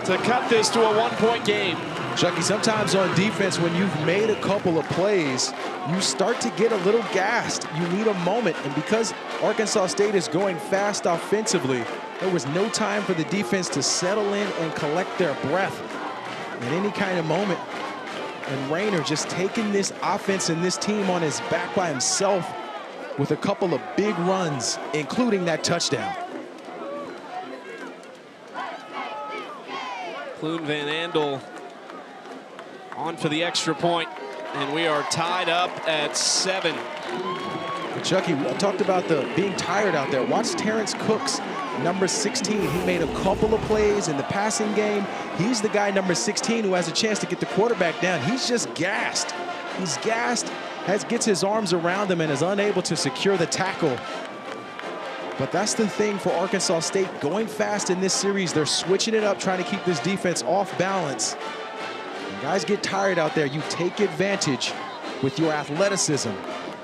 to cut this to a 1-point game. Chucky, sometimes on defense, when you've made a couple of plays, you start to get a little gassed. You need a moment, and because Arkansas State is going fast offensively, there was no time for the defense to settle in and collect their breath at any kind of moment. And Rayner just taking this offense and this team on his back by himself with a couple of big runs, including that touchdown. Clune Van Andel on for the extra point, and we are tied up at 7. Chucky, I talked about the being tired out there. Watch Terrence Cooks, number 16. He made a couple of plays in the passing game. He's the guy, number 16, who has a chance to get the quarterback down. He's just gassed. He's gassed, gets his arms around him and is unable to secure the tackle. But that's the thing for Arkansas State, going fast in this series. They're switching it up, trying to keep this defense off balance. When guys get tired out there, you take advantage with your athleticism.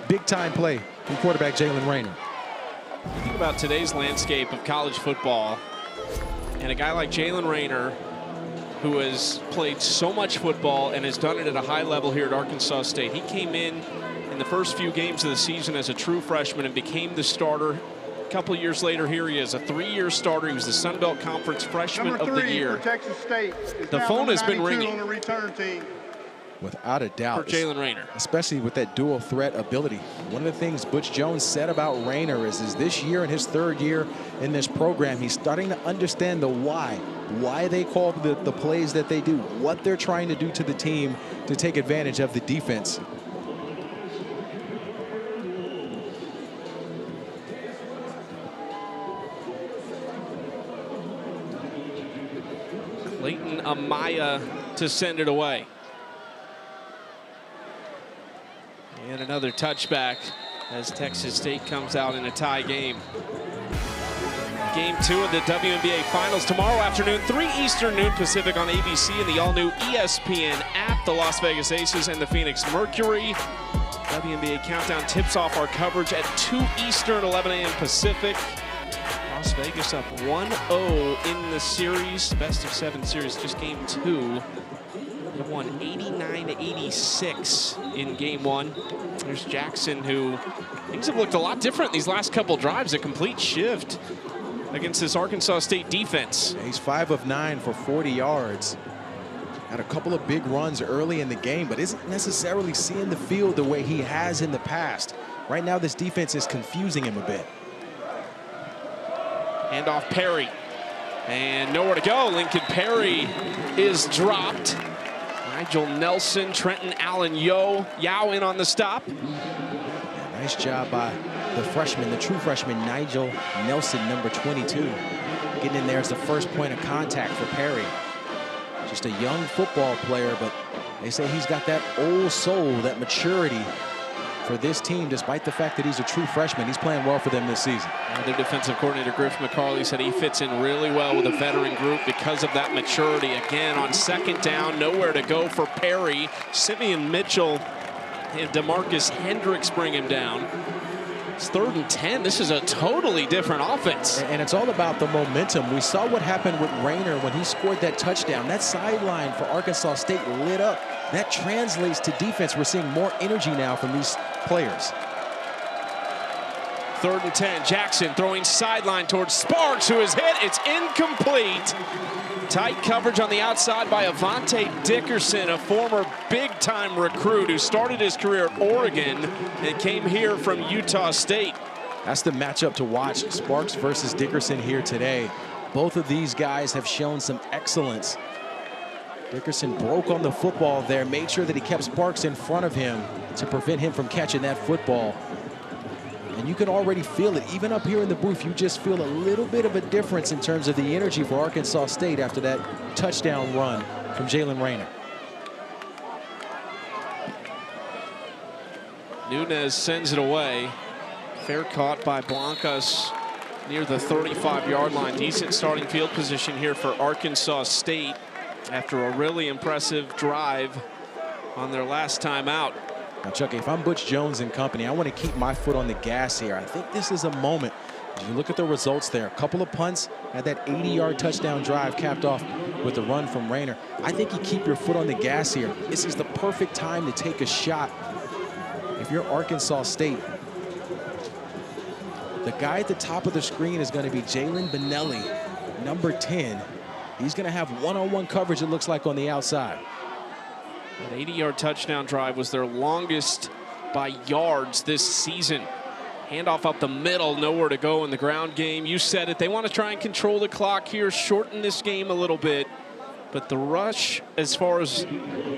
Big time play from quarterback Jalen Rayner. Think about today's landscape of college football, and a guy like Jalen Rayner, who has played so much football and has done it at a high level here at Arkansas State. He came in the first few games of the season as a true freshman and became the starter. A couple of years later, here he is, a 3-year starter. He was the Sun Belt Conference Freshman of the Year. For Texas State the phone has been ringing. On the return team. Without a doubt. For Jalen Rayner. Especially with that dual threat ability. One of the things Butch Jones said about Rayner is this year, in his 3rd year in this program, he's starting to understand the why they call the plays that they do, what they're trying to do to the team to take advantage of the defense. Clayton Amaya to send it away. And another touchback as Texas State comes out in a tie game. Game 2 of the WNBA Finals tomorrow afternoon, 3 Eastern, noon Pacific on ABC and the all-new ESPN app. The Las Vegas Aces and the Phoenix Mercury. WNBA Countdown tips off our coverage at 2 Eastern, 11 a.m. Pacific. Las Vegas up 1-0 in the series. Best of 7 series, just game 2. They won 89-86 in game 1. There's Jackson, who things have looked a lot different these last couple drives. A complete shift against this Arkansas State defense. He's 5 of 9 for 40 yards. Had a couple of big runs early in the game, but isn't necessarily seeing the field the way he has in the past. Right now, this defense is confusing him a bit. Hand off Perry. And nowhere to go. Lincoln Perry is dropped. Nigel Nelson, Trenton Allen Yao in on the stop. Yeah, nice job by the freshman, the true freshman, Nigel Nelson, number 22. Getting in there as the first point of contact for Perry. Just a young football player, but they say he's got that old soul, that maturity for this team, despite the fact that he's a true freshman. He's playing well for them this season. Their defensive coordinator, Griff McCarley, said he fits in really well with a veteran group because of that maturity. Again, on 2nd down, nowhere to go for Perry. Simeon Mitchell and DeMarcus Hendricks bring him down. It's 3rd and 10. This is a totally different offense. And it's all about the momentum. We saw what happened with Rayner when he scored that touchdown. That sideline for Arkansas State lit up. That translates to defense. We're seeing more energy now from these players. 3rd and 10. Jackson throwing sideline towards Sparks, who is hit. It's incomplete. Tight coverage on the outside by Avante Dickerson, a former big-time recruit who started his career at Oregon and came here from Utah State. That's the matchup to watch. Sparks versus Dickerson here today. Both of these guys have shown some excellence. Dickerson broke on the football there, made sure that he kept Sparks in front of him to prevent him from catching that football. And you can already feel it. Even up here in the booth, you just feel a little bit of a difference in terms of the energy for Arkansas State after that touchdown run from Jalen Rayner. Nunez sends it away. Fair caught by Blancas near the 35-yard line. Decent starting field position here for Arkansas State after a really impressive drive on their last time out. Now, Chuck, if I'm Butch Jones and company, I want to keep my foot on the gas here. I think this is a moment. As you look at the results there, a couple of punts, had that 80-yard touchdown drive capped off with the run from Rayner. I think you keep your foot on the gas here. This is the perfect time to take a shot. If you're Arkansas State, the guy at the top of the screen is going to be Jalen Benelli, number 10. He's going to have one-on-one coverage, it looks like, on the outside. An 80-yard touchdown drive was their longest by yards this season. Handoff up the middle, nowhere to go in the ground game. You said it, they want to try and control the clock here, shorten this game a little bit. But the rush, as far as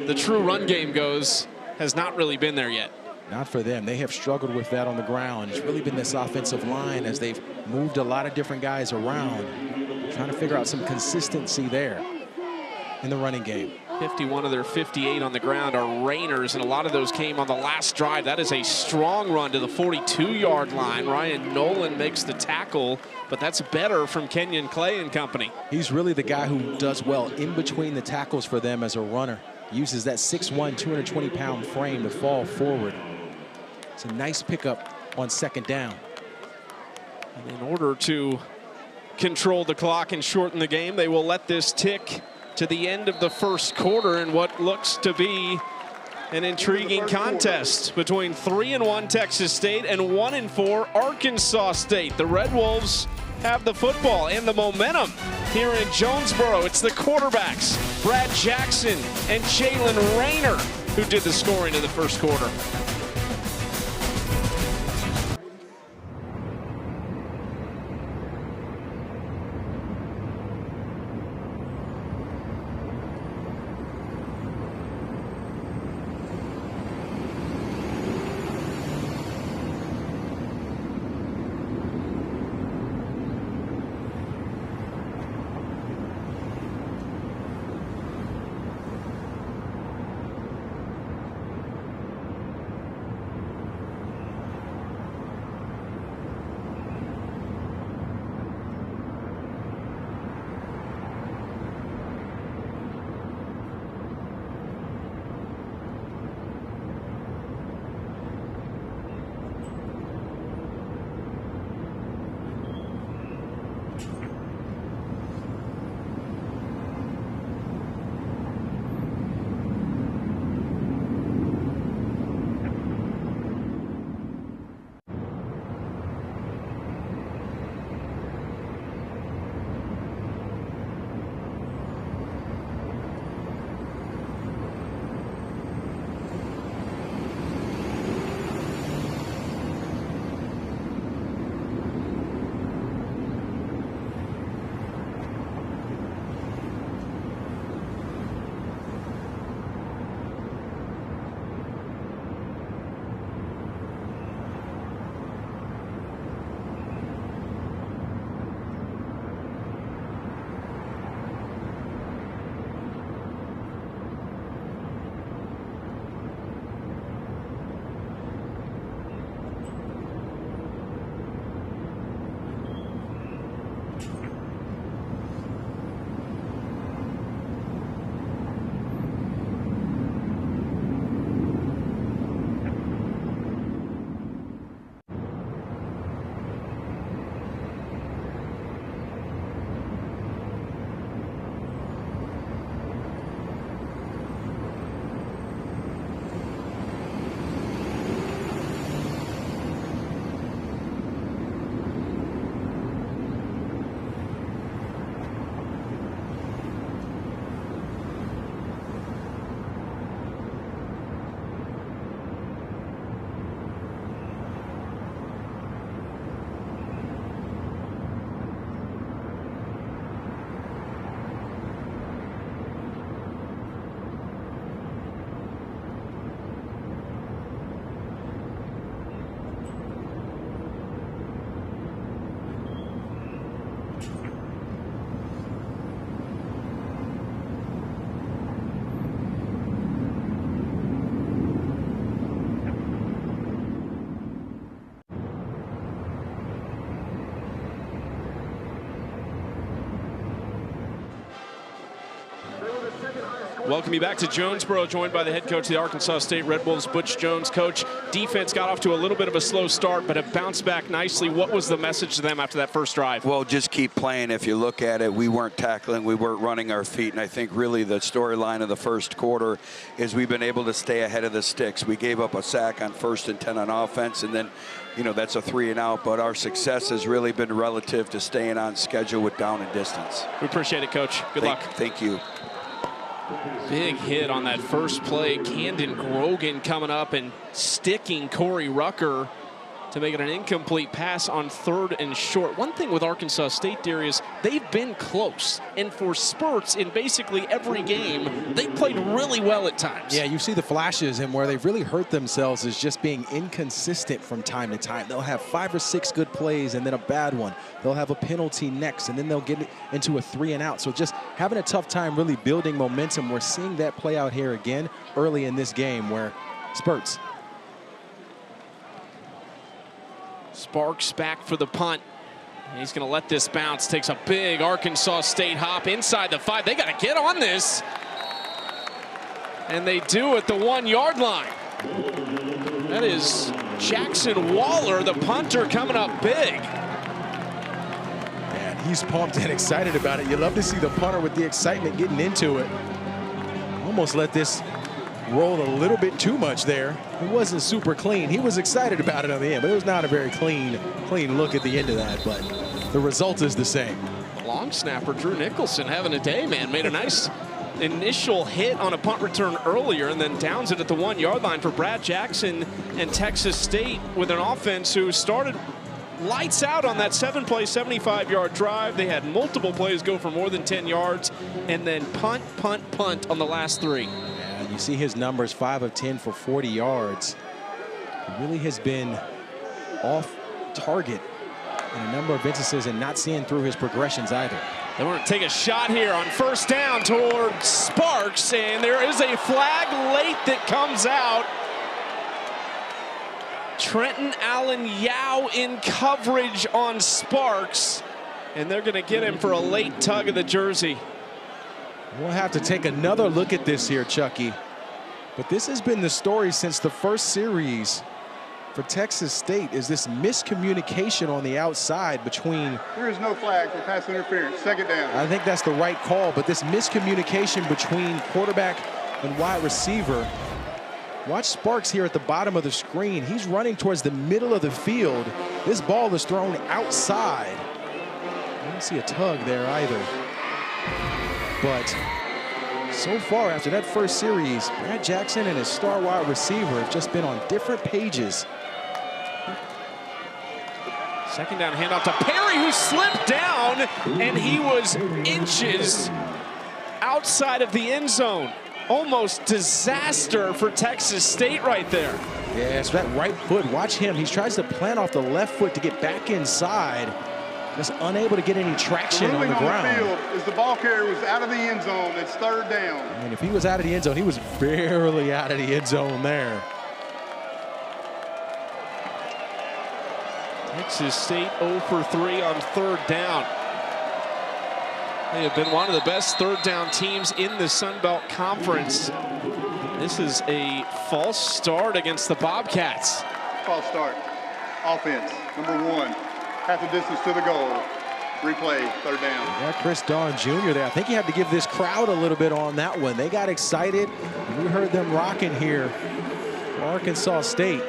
the true run game goes, has not really been there yet. Not for them. They have struggled with that on the ground. It's really been this offensive line as they've moved a lot of different guys around, trying to figure out some consistency there in the running game. 51 of their 58 on the ground are Rayners, and a lot of those came on the last drive. That is a strong run to the 42-yard line. Ryan Nolan makes the tackle, but that's better from Kenyon Clay and company. He's really the guy who does well in between the tackles for them as a runner. Uses that 6'1", 220-pound frame to fall forward. It's a nice pickup on second down. And in order to control the clock and shorten the game, they will let this tick to the end of the first quarter in what looks to be an intriguing contest between 3-1 Texas State and 1-4 Arkansas State. The Red Wolves have the football and the momentum here in Jonesboro. It's the quarterbacks, Brad Jackson and Jalen Rayner, who did the scoring in the first quarter. Welcome you back to Jonesboro, joined by the head coach of the Arkansas State Red Wolves, Butch Jones. Coach, defense got off to a little bit of a slow start, but have bounced back nicely. What was the message to them after that first drive? Well, just keep playing. If you look at it, we weren't tackling, we weren't running our feet, and I think really the storyline of the first quarter is we've been able to stay ahead of the sticks. We gave up a sack on 1st and 10 on offense, and then, you know, that's a 3 and out, but our success has really been relative to staying on schedule with down and distance. We appreciate it, Coach. Good luck. Thank you. Big hit on that first play. Camden Grogan coming up and sticking Corey Rucker to make it an incomplete pass on 3rd and short. One thing with Arkansas State, Darius, they've been close. And for spurts in basically every game, they played really well at times. Yeah, you see the flashes, and where they've really hurt themselves is just being inconsistent from time to time. They'll have 5 or 6 good plays and then a bad one. They'll have a penalty next, and then they'll get into a 3 and out. So just having a tough time really building momentum. We're seeing that play out here again early in this game where spurts. Sparks back for the punt. He's going to let this bounce. Takes a big Arkansas State hop inside the 5. They got to get on this. And they do at the 1-yard line. That is Jackson Waller, the punter, coming up big. Man, he's pumped and excited about it. You love to see the punter with the excitement getting into it. Almost let this roll a little bit too much there. It wasn't super clean. He was excited about it on the end, but it was not a very clean look at the end of that, but the result is the same. Long snapper Drew Nicholson having a day, man. Made a nice initial hit on a punt return earlier and then downs it at the 1-yard line for Brad Jackson and Texas State with an offense who started lights out on that 7-play, 75-yard drive. They had multiple plays go for more than 10 yards and then punt, punt, punt on the last 3. You see his numbers, 5 of 10 for 40 yards. He really has been off target in a number of instances and not seeing through his progressions either. They want to take a shot here on 1st down toward Sparks, and there is a flag late that comes out. Trenton Allen Yao in coverage on Sparks, and they're going to get him for a late tug of the jersey. We'll have to take another look at this here, Chucky. But this has been the story since the first series for Texas State, is this miscommunication on the outside between... There is no flag for pass interference. 2nd down. I think that's the right call, but this miscommunication between quarterback and wide receiver. Watch Sparks here at the bottom of the screen. He's running towards the middle of the field. This ball is thrown outside. I don't see a tug there either. But so far after that first series, Brad Jackson and his star wide receiver have just been on different pages. 2nd down handoff to Perry, who slipped down, and he was inches outside of the end zone. Almost disaster for Texas State right there. Yeah, so that right foot, watch him. He tries to plant off the left foot to get back inside. Just unable to get any traction on the ground. The field is the ball carrier was out of the end zone. It's 3rd down. And if he was out of the end zone, he was barely out of the end zone there. Texas State 0 for 3 on 3rd down. They have been one of the best 3rd down teams in the Sun Belt Conference. This is a false start against the Bobcats. False start. Offense, number 1. Half the distance to the goal. Replay, 3rd down. Yeah, Chris Don Jr. there. I think you have to give this crowd a little bit on that one. They got excited. We heard them rocking here for Arkansas State.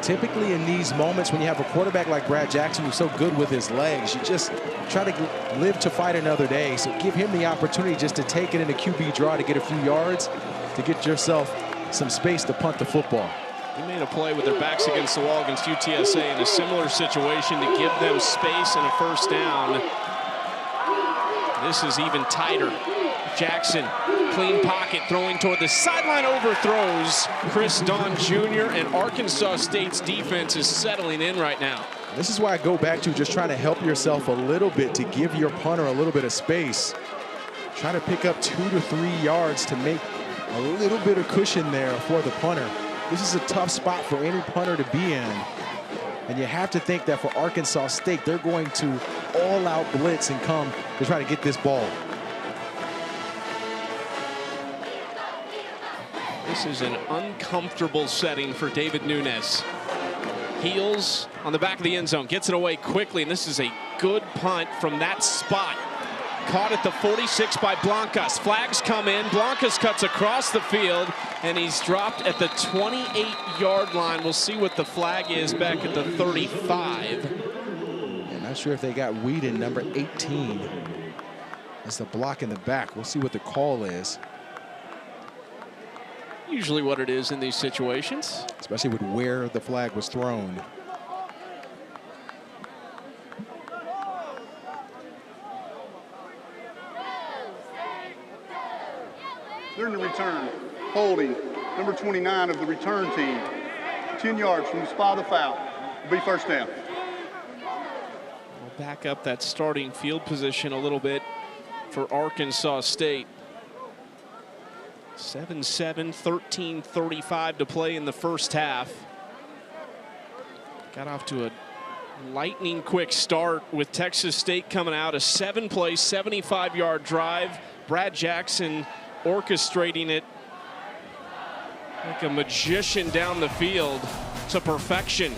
Typically in these moments when you have a quarterback like Brad Jackson who's so good with his legs, you just try to live to fight another day. So give him the opportunity just to take it in a QB draw to get a few yards, to get yourself some space to punt the football. He made a play with their backs against the wall against UTSA in a similar situation to give them space and a 1st down. This is even tighter. Jackson, clean pocket, throwing toward the sideline, overthrows Chris Don Jr., and Arkansas State's defense is settling in right now. This is why I go back to just trying to help yourself a little bit to give your punter a little bit of space. Try to pick up 2 to 3 yards to make a little bit of cushion there for the punter. This is a tough spot for any punter to be in. And you have to think that for Arkansas State, they're going to all-out blitz and come to try to get this ball. This is an uncomfortable setting for David Nunes. Heels on the back of the end zone, gets it away quickly, and this is a good punt from that spot. Caught at the 46 by Blancas. Flags come in. Blancas cuts across the field, and he's dropped at the 28-yard line. We'll see what the flag is back at the 35. Yeah, not sure if they got Whedon, number 18. That's the block in the back. We'll see what the call is. Usually what it is in these situations. Especially with where the flag was thrown. During the return, holding number 29 of the return team, 10 yards from the spot of the foul. It'll be first down. We'll back up that starting field position a little bit for Arkansas State. 7-7, 13:35 to play in the first half. Got off to a lightning quick start with Texas State coming out. A 7-play, 75-yard drive. Brad Jackson orchestrating it like a magician down the field to perfection.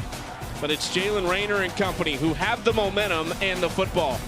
But it's Jalen Rayner and company who have the momentum and the football.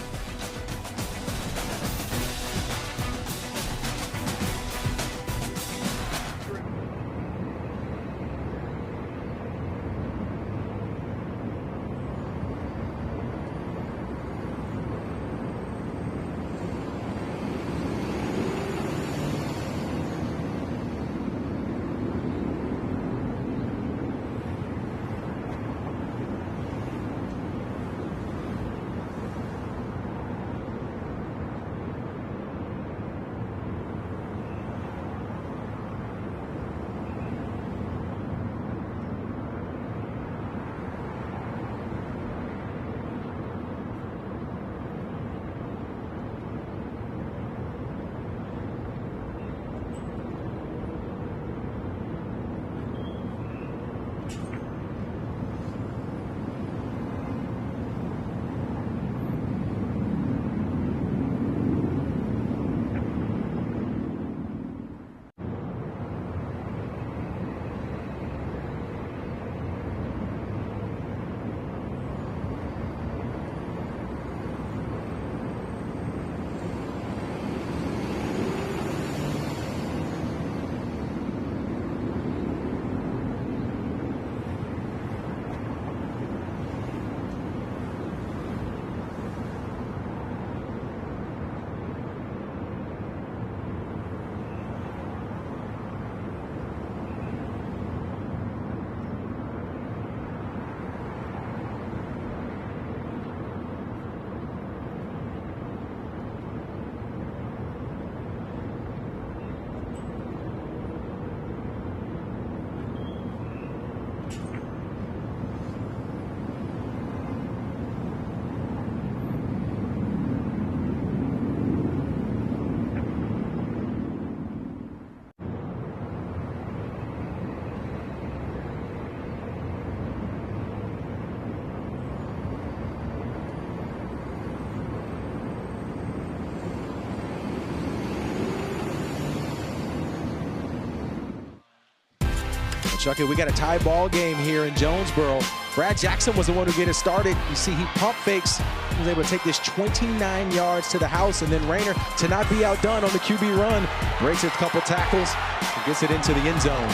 Chucky, we got a tie ball game here in Jonesboro. Brad Jackson was the one who get it started. You see he pump fakes. He was able to take this 29 yards to the house, and then Rayner, to not be outdone on the QB run, breaks a couple tackles and gets it into the end zone.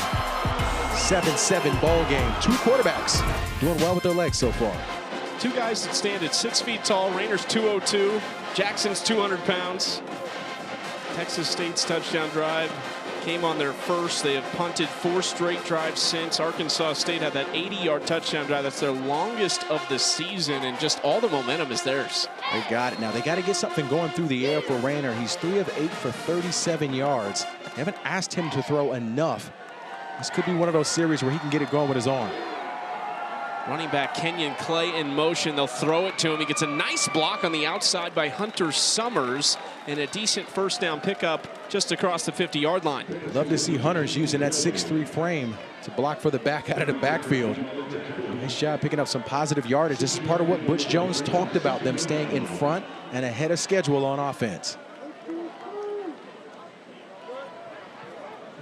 7-7 ball game. Two quarterbacks doing well with their legs so far. Two guys that stand at 6 feet tall. Rayner's 202. Jackson's 200 pounds. Texas State's touchdown drive came on their first. They have punted 4 straight drives since. Arkansas State had that 80-yard touchdown drive. That's their longest of the season, and just all the momentum is theirs. They got it. Now they got to get something going through the air for Rayner. He's 3 of 8 for 37 yards. They haven't asked him to throw enough. This could be one of those series where he can get it going with his arm. Running back Kenyon Clay in motion. They'll throw it to him. He gets a nice block on the outside by Hunter Summers, and a decent first down pickup just across the 50-yard line. Love to see Hunters using that 6'3" frame to block for the back out of the backfield. Nice job picking up some positive yardage. This is part of what Butch Jones talked about, them staying in front and ahead of schedule on offense.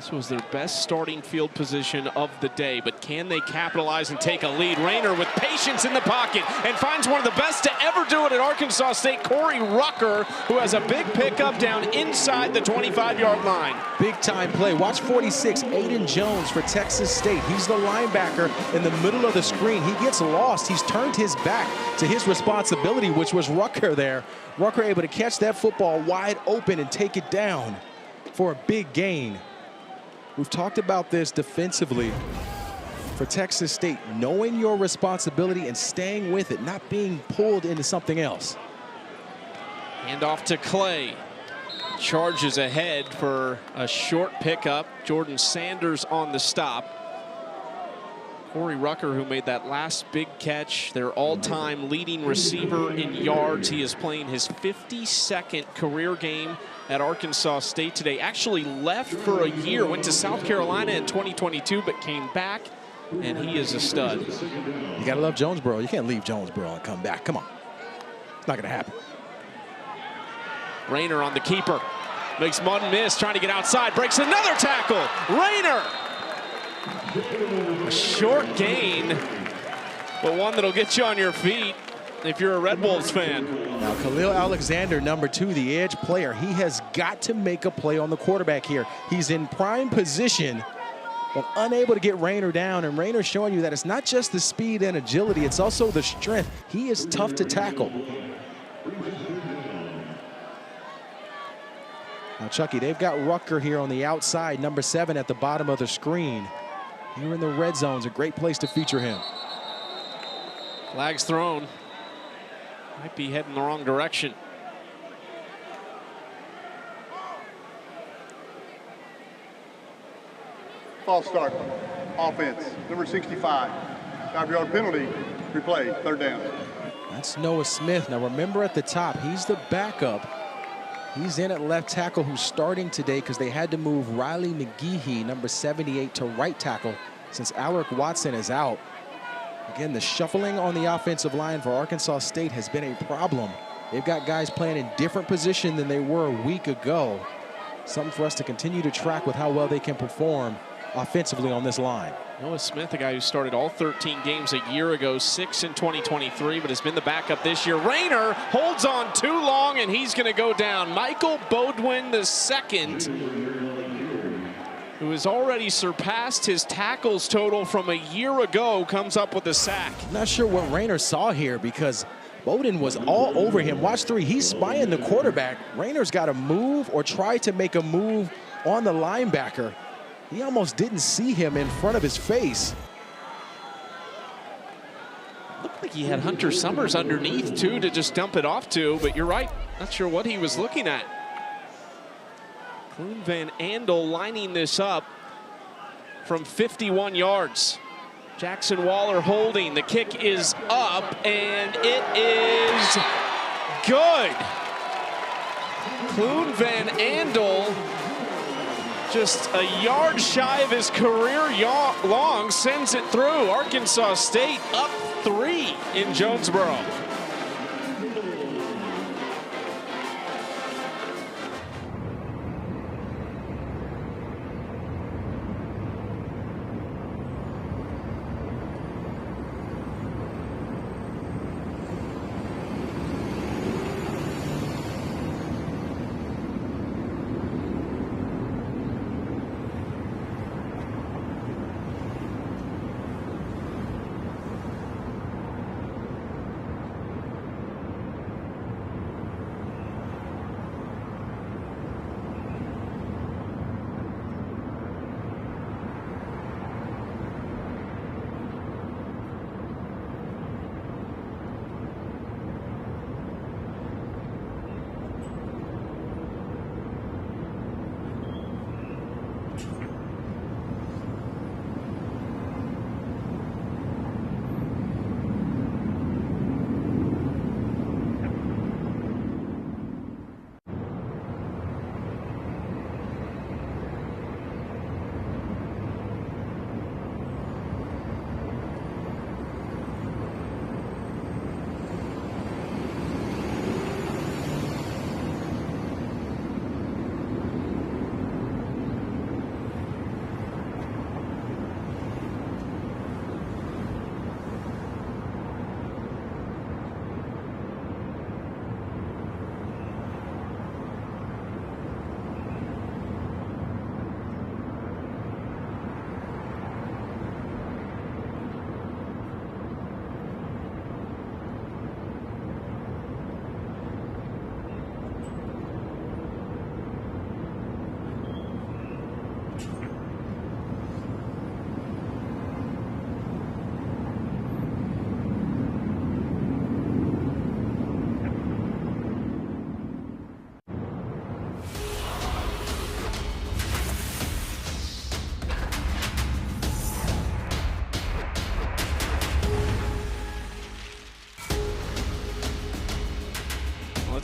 This was their best starting field position of the day, but can they capitalize and take a lead? Rayner with patience in the pocket and finds one of the best to ever do it at Arkansas State, Corey Rucker, who has a big pickup down inside the 25-yard line. Big time play. Watch 46, Aiden Jones for Texas State. He's the linebacker in the middle of the screen. He gets lost. He's turned his back to his responsibility, which was Rucker there. Rucker able to catch that football wide open and take it down for a big gain. We've talked about this defensively for Texas State, knowing your responsibility and staying with it, not being pulled into something else. Hand off to Clay. Charges ahead for a short pickup. Jordan Sanders on the stop. Corey Rucker, who made that last big catch, their all-time leading receiver in yards. He is playing his 52nd career game at Arkansas State today. Actually left for a year, went to South Carolina in 2022, but came back, and he is a stud. You gotta love Jonesboro. You can't leave Jonesboro and come back. Come on. It's not gonna happen. Rayner on the keeper. Makes one miss, trying to get outside. Breaks another tackle. Rayner! A short gain, but one that'll get you on your feet if you're a Red Bulls fan. Now, Khalil Alexander, number 2, the edge player, he has got to make a play on the quarterback here. He's in prime position, but unable to get Rayner down, and Rayner showing you that it's not just the speed and agility, it's also the strength. He is tough to tackle. Now, Chucky, they've got Rucker here on the outside, number 7 at the bottom of the screen. Here in the red zone is a great place to feature him. Flags thrown. Might be heading the wrong direction. False start. Offense. Number 65. 5-yard penalty. Replay. 3rd down. That's Noah Smith. Now remember at the top, he's the backup. He's in at left tackle, who's starting today because they had to move Riley McGehee, number 78, to right tackle since Alaric Watson is out. Again, the shuffling on the offensive line for Arkansas State has been a problem. They've got guys playing in different position than they were a week ago. Something for us to continue to track with how well they can perform offensively on this line. Noah Smith, the guy who started all 13 games a year ago, 6 in 2023, but has been the backup this year. Rayner holds on too long, and he's going to go down. Michael Bodwin II, who has already surpassed his tackles total from a year ago, comes up with a sack. Not sure what Rayner saw here because Bowden was all over him. Watch 3, he's spying the quarterback. Rayner's got to move or try to make a move on the linebacker. He almost didn't see him in front of his face. Looked like he had Hunter Summers underneath, too, to just dump it off to, but you're right. Not sure what he was looking at. Clune Van Andel lining this up from 51 yards. Jackson Waller holding. The kick is up, and it is good. Clune Van Andel, just a yard shy of his career long, sends it through. Arkansas State up 3 in Jonesboro.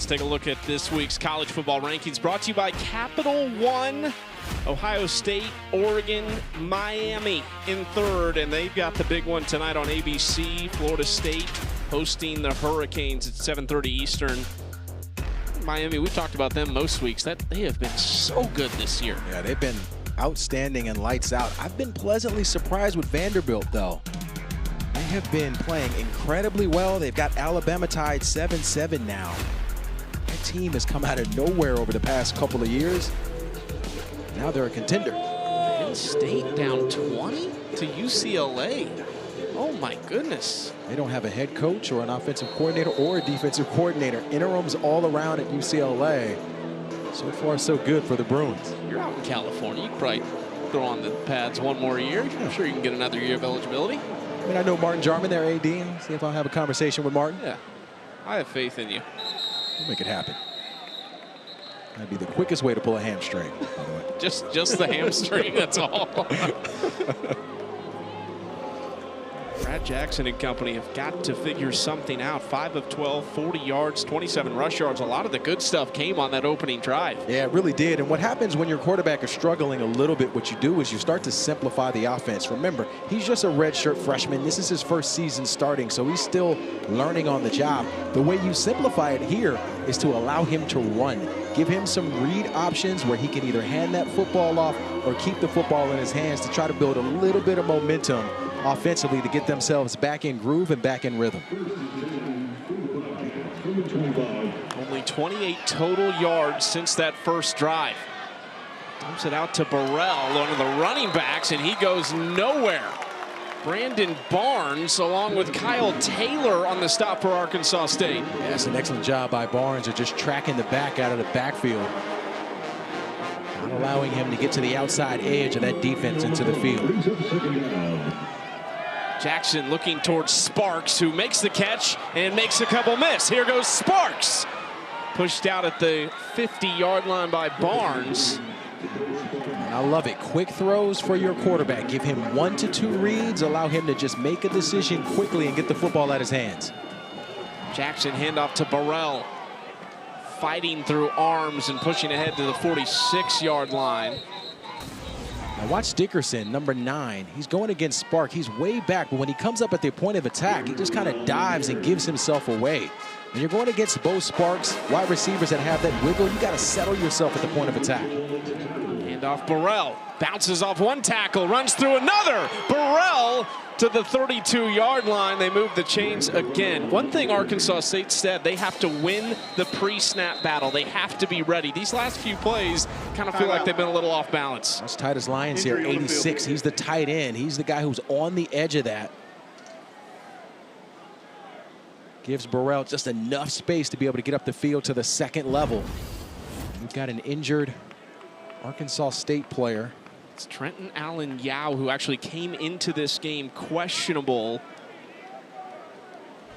Let's take a look at this week's college football rankings, brought to you by Capital One. Ohio State, Oregon, Miami in third, and they've got the big one tonight on ABC. Florida State hosting the Hurricanes at 7:30 Eastern. Miami, we've talked about them most weeks. They have been so good this year. Yeah, they've been outstanding and lights out. I've been pleasantly surprised with Vanderbilt, though. They have been playing incredibly well. They've got Alabama tied 7-7 now. That team has come out of nowhere over the past couple of years. Now they're a contender. Penn State down 20 to UCLA. Oh my goodness. They don't have a head coach or an offensive coordinator or a defensive coordinator. Interims all around at UCLA. So far, so good for the Bruins. You're out in California. You could probably throw on the pads one more year. I'm sure you can get another year of eligibility. I mean, I know Martin Jarman, their AD. See if I'll have a conversation with Martin. Yeah, I have faith in you. We'll make it happen. That'd be the quickest way to pull a hamstring, by the way. Just the hamstring, that's all. Brad Jackson and company have got to figure something out. 5 of 12, 40 yards, 27 rush yards. A lot of the good stuff came on that opening drive. Yeah, it really did. And what happens when your quarterback is struggling a little bit, what you do is you start to simplify the offense. Remember, he's just a redshirt freshman. This is his first season starting, so he's still learning on the job. The way you simplify it here is to allow him to run. Give him some read options where he can either hand that football off or keep the football in his hands to try to build a little bit of momentum offensively to get themselves back in groove and back in rhythm. Only 28 total yards since that first drive. Dumps it out to Burrell, one of the running backs, and he goes nowhere. Brandon Barnes along with Kyle Taylor on the stop for Arkansas State. Yeah, that's an excellent job by Barnes of just tracking the back out of the backfield. Not allowing him to get to the outside edge of that defense into the field. Jackson looking towards Sparks, who makes the catch and makes a couple miss. Here goes Sparks. Pushed out at the 50-yard line by Barnes. And I love it. Quick throws for your quarterback. Give him 1 to 2 reads. Allow him to just make a decision quickly and get the football out of his hands. Jackson handoff to Burrell. Fighting through arms and pushing ahead to the 46-yard line. Now watch Dickerson, number 9. He's going against Spark. He's way back, but when he comes up at the point of attack, he just kind of dives and gives himself away. When you're going against both Sparks, wide receivers that have that wiggle, you got to settle yourself at the point of attack. Handoff Burrell. Bounces off one tackle, runs through another. Burrell to the 32-yard line. They move the chains again. One thing Arkansas State said, they have to win the pre-snap battle. They have to be ready. These last few plays kind of feel like they've been a little off balance. That's Titus Lyons here, 86. He's the tight end. He's the guy who's on the edge of that. Gives Burrell just enough space to be able to get up the field to the second level. We've got an injured Arkansas State player. It's Trenton Allen Yao, who actually came into this game questionable.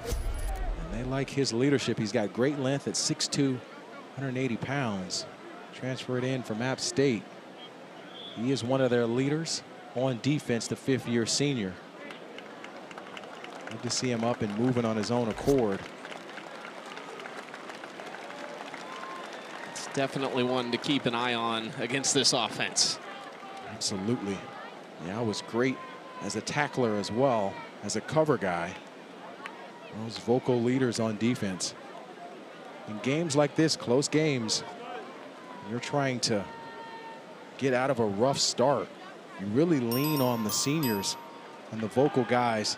And they like his leadership. He's got great length at 6'2", 180 pounds. Transferred in from App State. He is one of their leaders on defense, the 5th-year senior. Good to see him up and moving on his own accord. It's definitely one to keep an eye on against this offense. Absolutely. Yeah, was great as a tackler as well, as a cover guy. Those vocal leaders on defense. In games like this, close games, you're trying to get out of a rough start. You really lean on the seniors and the vocal guys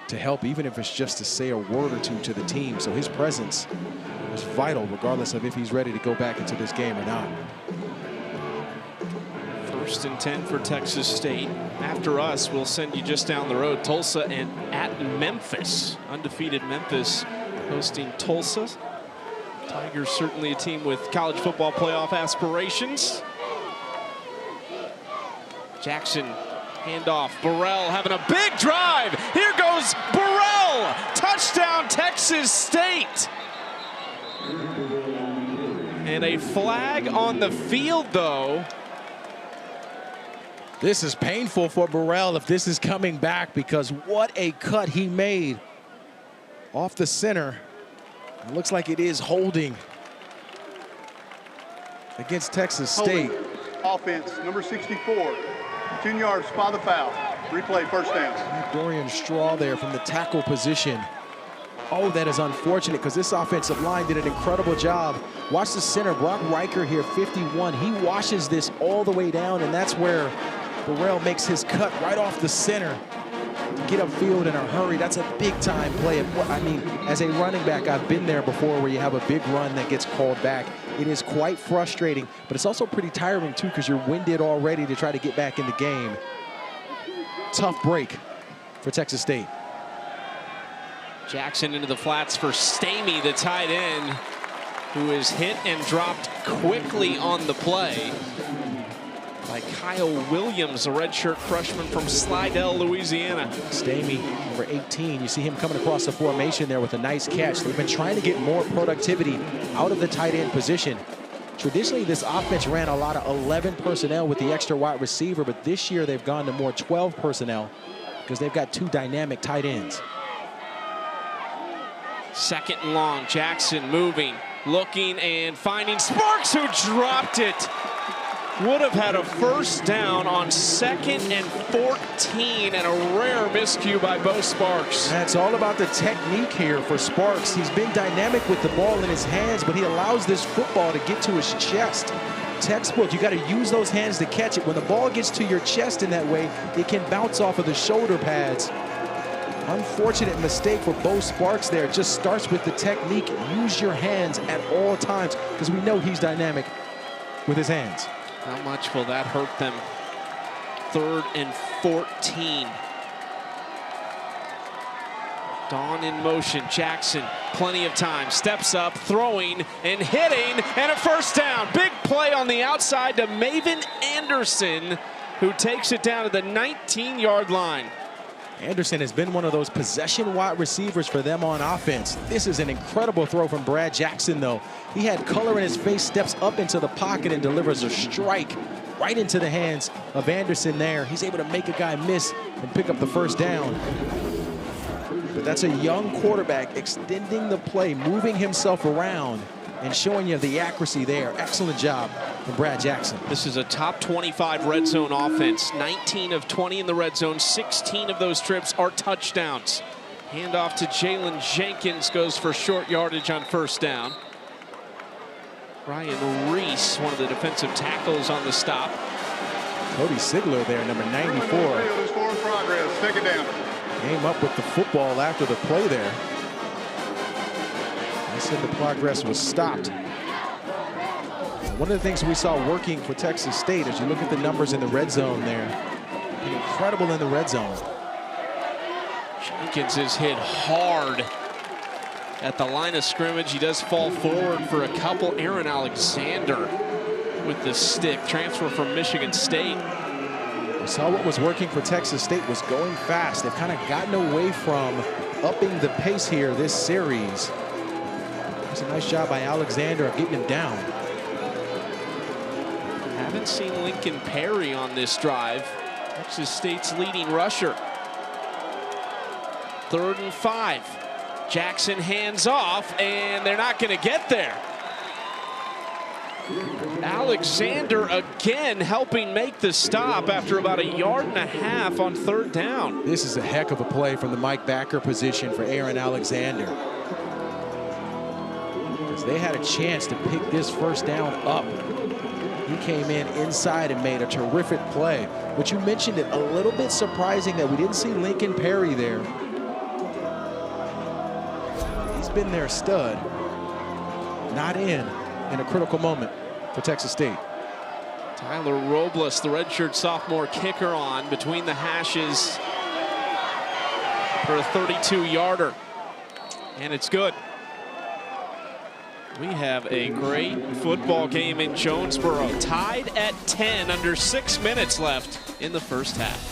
to help, even if it's just to say a word or two to the team. So his presence is vital, regardless of if he's ready to go back into this game or not. 1st and 10 for Texas State. After us, we'll send you just down the road. Tulsa and at Memphis. Undefeated Memphis hosting Tulsa. Tigers certainly a team with college football playoff aspirations. Jackson, handoff. Burrell having a big drive. Here goes Burrell. Touchdown, Texas State. And a flag on the field, though. This is painful for Burrell if this is coming back, because what a cut he made off the center. It looks like it is holding against Texas State. Offense, number 64. 10 yards, spot the foul. Replay, first down. Dorian Straw there from the tackle position. Oh, that is unfortunate because this offensive line did an incredible job. Watch the center, Brock Riker here, 51. He washes this all the way down, and that's where Burrell makes his cut right off the center to get upfield in a hurry. That's a big-time play. I mean, as a running back, I've been there before where you have a big run that gets called back. It is quite frustrating, but it's also pretty tiring, too, because you're winded already to try to get back in the game. Tough break for Texas State. Jackson into the flats for Stamey, the tight end, who is hit and dropped quickly on the play by Kyle Williams, a redshirt freshman from Slidell, Louisiana. Stamey, number 18. You see him coming across the formation there with a nice catch. They've been trying to get more productivity out of the tight end position. Traditionally, this offense ran a lot of 11 personnel with the extra wide receiver, but this year they've gone to more 12 personnel because they've got 2 dynamic tight ends. Second and long, Jackson moving, looking and finding Sparks, who dropped it. Would have had a first down on 2nd and 14, and a rare miscue by Bo Sparks. That's all about the technique here for Sparks. He's been dynamic with the ball in his hands, but he allows this football to get to his chest. Textbook, you got to use those hands to catch it. When the ball gets to your chest in that way, it can bounce off of the shoulder pads. Unfortunate mistake for Bo Sparks there. It just starts with the technique. Use your hands at all times because we know he's dynamic with his hands. How much will that hurt them? 3rd and 14. Dawn in motion. Jackson, plenty of time. Steps up, throwing and hitting, and a first down. Big play on the outside to Maven Anderson, who takes it down to the 19-yard line. Anderson has been one of those possession wide receivers for them on offense. This is an incredible throw from Brad Jackson, though. He had color in his face, steps up into the pocket and delivers a strike right into the hands of Anderson there. He's able to make a guy miss and pick up the first down. But that's a young quarterback extending the play, moving himself around and showing you the accuracy there. Excellent job from Brad Jackson. This is a top 25 red zone offense. 19 of 20 in the red zone. 16 of those trips are touchdowns. Handoff to Jalen Jenkins, goes for short yardage on first down. Ryan Reese, one of the defensive tackles on the stop. Cody Sigler there, number 94. Field is forward progress. Take it down. Came up with the football after the play there. I said the progress was stopped. One of the things we saw working for Texas State, as you look at the numbers in the red zone there, incredible in the red zone. Jenkins is hit hard at the line of scrimmage. He does fall forward for a couple. Aaron Alexander with the stick, transfer from Michigan State. We saw what was working for Texas State was going fast. They've kind of gotten away from upping the pace here this series. It's a nice job by Alexander of getting him down. Haven't seen Lincoln Perry on this drive. Texas State's leading rusher. 3rd and 5. Jackson hands off, and they're not going to get there. Alexander again helping make the stop after about 1.5 yards on 3rd down. This is a heck of a play from the Mike backer position for Aaron Alexander. Because they had a chance to pick this first down up. He came in inside and made a terrific play. But you mentioned it, a little bit surprising that we didn't see Lincoln Perry there. He's been their stud. Not in a critical moment for Texas State. Tyler Robles, the redshirt sophomore kicker, on between the hashes for a 32-yarder. And it's good. We have a great football game in Jonesboro. Tied at 10, under 6 minutes left in the first half.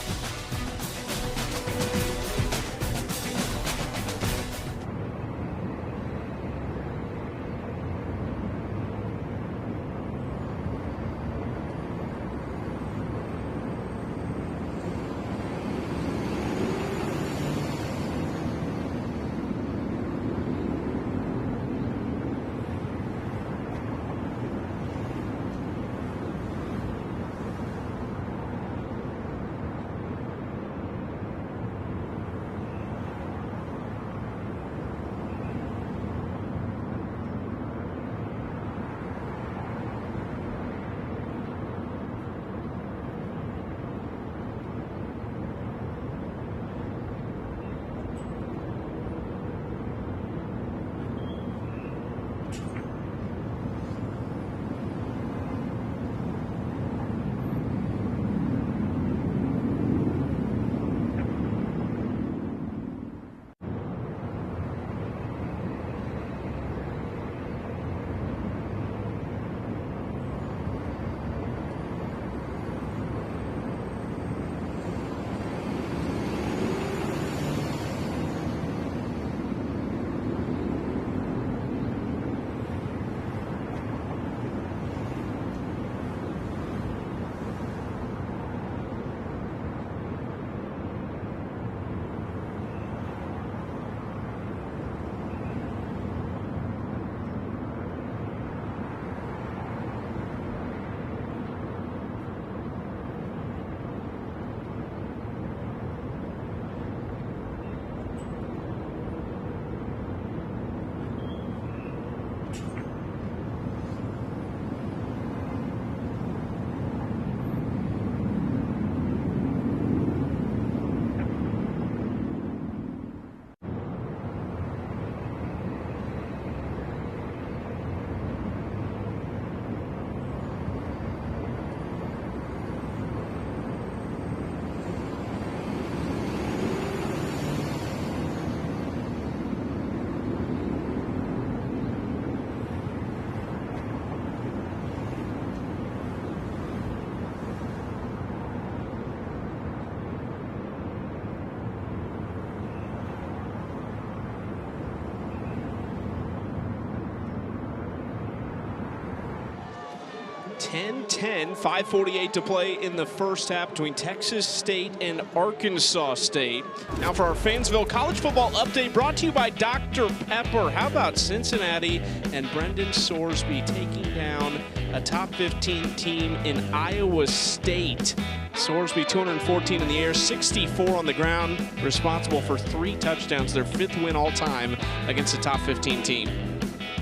10-10, 5:48 to play in the first half between Texas State and Arkansas State. Now for our Fansville College Football Update, brought to you by Dr. Pepper. How about Cincinnati and Brendan Sorsby taking down a top 15 team in Iowa State? Sorsby 214 in the air, 64 on the ground, responsible for 3 touchdowns, their 5th win all time against a top 15 team.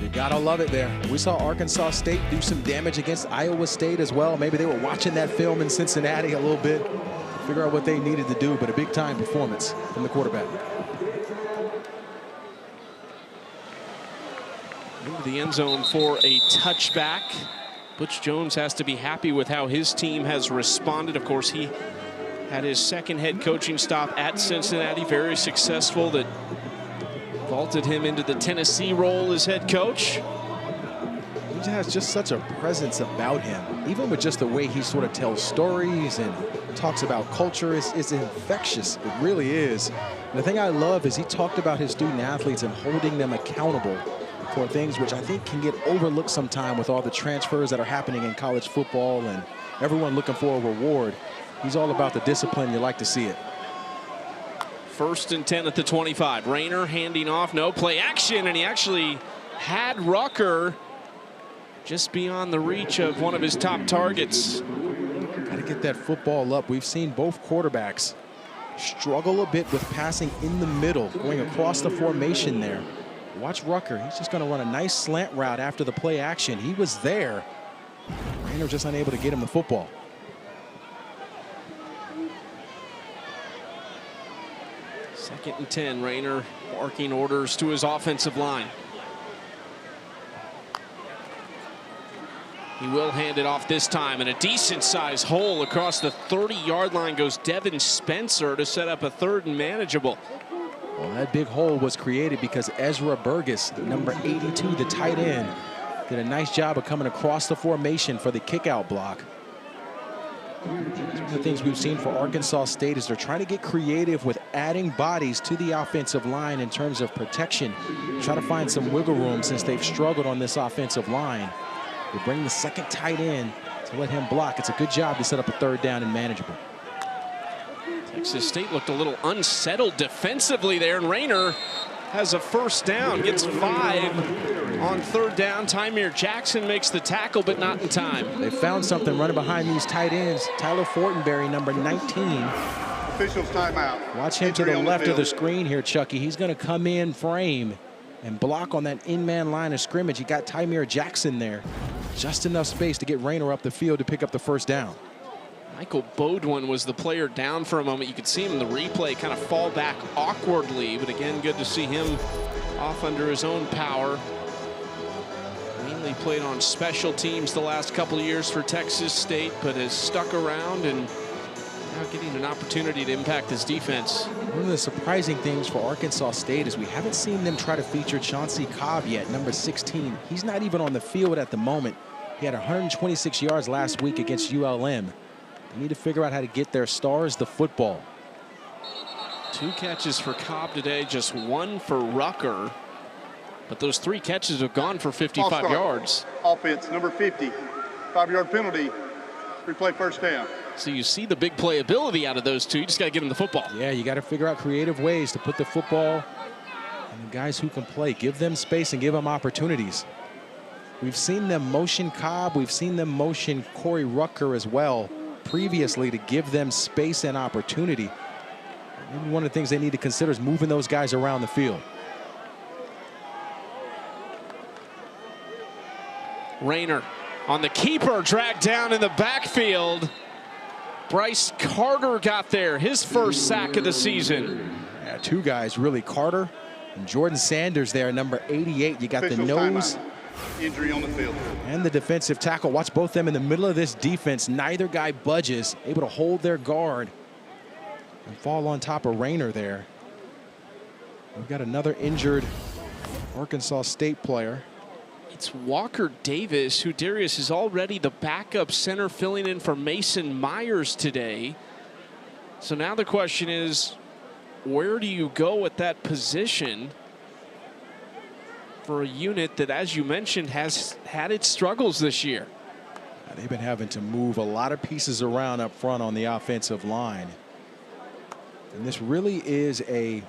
You gotta love it there. We saw Arkansas State do some damage against Iowa State as well. Maybe they were watching that film in Cincinnati a little bit, figure out what they needed to do, but a big time performance from the quarterback. Into the end zone for a touchback. Butch Jones has to be happy with how his team has responded. Of course, he had his second head coaching stop at Cincinnati, very successful, that vaulted him into the Tennessee role as head coach. He has just such a presence about him, even with just the way he sort of tells stories and talks about culture. It's infectious. It really is. And the thing I love is he talked about his student athletes and holding them accountable for things which I think can get overlooked sometime with all the transfers that are happening in college football and everyone looking for a reward. He's all about the discipline. You like to see it. 1st and 10 at the 25. Rayner handing off, no play action, and he actually had Rucker just beyond the reach of one of his top targets. Got to get that football up. We've seen both quarterbacks struggle a bit with passing in the middle, going across the formation there. Watch Rucker. He's just going to run a nice slant route after the play action. He was there. Rayner just unable to get him the football. 2nd and 10. Rayner barking orders to his offensive line. He will hand it off this time, and a decent-sized hole across the 30-yard line goes Devin Spencer to set up a 3rd and manageable. Well, that big hole was created because Ezra Burgess, number 82, the tight end, did a nice job of coming across the formation for the kickout block. One of the things we've seen for Arkansas State is they're trying to get creative with adding bodies to the offensive line in terms of protection. Try to find some wiggle room since they've struggled on this offensive line. They bring the 2nd tight end to let him block. It's a good job to set up a 3rd down and manageable. Texas State looked a little unsettled defensively there, and Rayner has a 1st down, gets 5 on 3rd down. Tymir Jackson makes the tackle, but not in time. They found something running behind these tight ends. Tyler Fortenberry, number 19. Officials timeout. Watch him to the left of the screen here, Chucky. He's going to come in frame and block on that in-man line of scrimmage. You got Tymir Jackson there. Just enough space to get Rayner up the field to pick up the 1st down. Michael Bodwin was the player down for a moment. You could see him in the replay kind of fall back awkwardly, but again, good to see him off under his own power. Mainly played on special teams the last couple of years for Texas State, but has stuck around and now getting an opportunity to impact his defense. One of the surprising things for Arkansas State is we haven't seen them try to feature Chauncey Cobb yet, number 16. He's not even on the field at the moment. He had 126 yards last week against ULM. They need to figure out how to get their stars the football. 2 catches for Cobb today, just 1 for Rucker. But those 3 catches have gone for 55 yards. Offense, number 50. 5-yard penalty. Replay 1st down. So you see the big playability out of those 2. You just got to get them the football. Yeah, you got to figure out creative ways to put the football and the guys who can play. Give them space and give them opportunities. We've seen them motion Cobb. We've seen them motion Corey Rucker as well previously to give them space and opportunity. Maybe one of the things they need to consider is moving those guys around the field. Rayner on the keeper, dragged down in the backfield. Bryce Carter got there, his 1st sack of the season. Yeah, 2 guys, really, Carter and Jordan Sanders there, number 88. You got the nose. Injury on the field. And the defensive tackle. Watch both them in the middle of this defense. Neither guy budges, able to hold their guard and fall on top of Rayner there. We've got another injured Arkansas State player. It's Walker Davis, who, Darius, is already the backup center filling in for Mason Myers today. So now the question is, where do you go at that position for a unit that, as you mentioned, has had its struggles this year? They've been having to move a lot of pieces around up front on the offensive line. And this really is a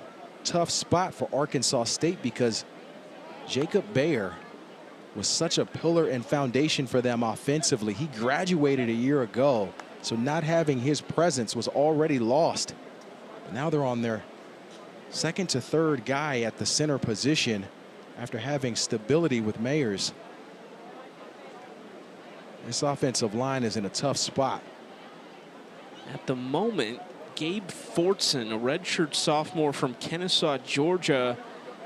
tough spot for Arkansas State because Jacob Bayer was such a pillar and foundation for them offensively. He graduated a year ago, so not having his presence was already lost. But now they're on their second to third guy at the center position after having stability with Mayers. This offensive line is in a tough spot. At the moment, Gabe Fortson, a redshirt sophomore from Kennesaw, Georgia,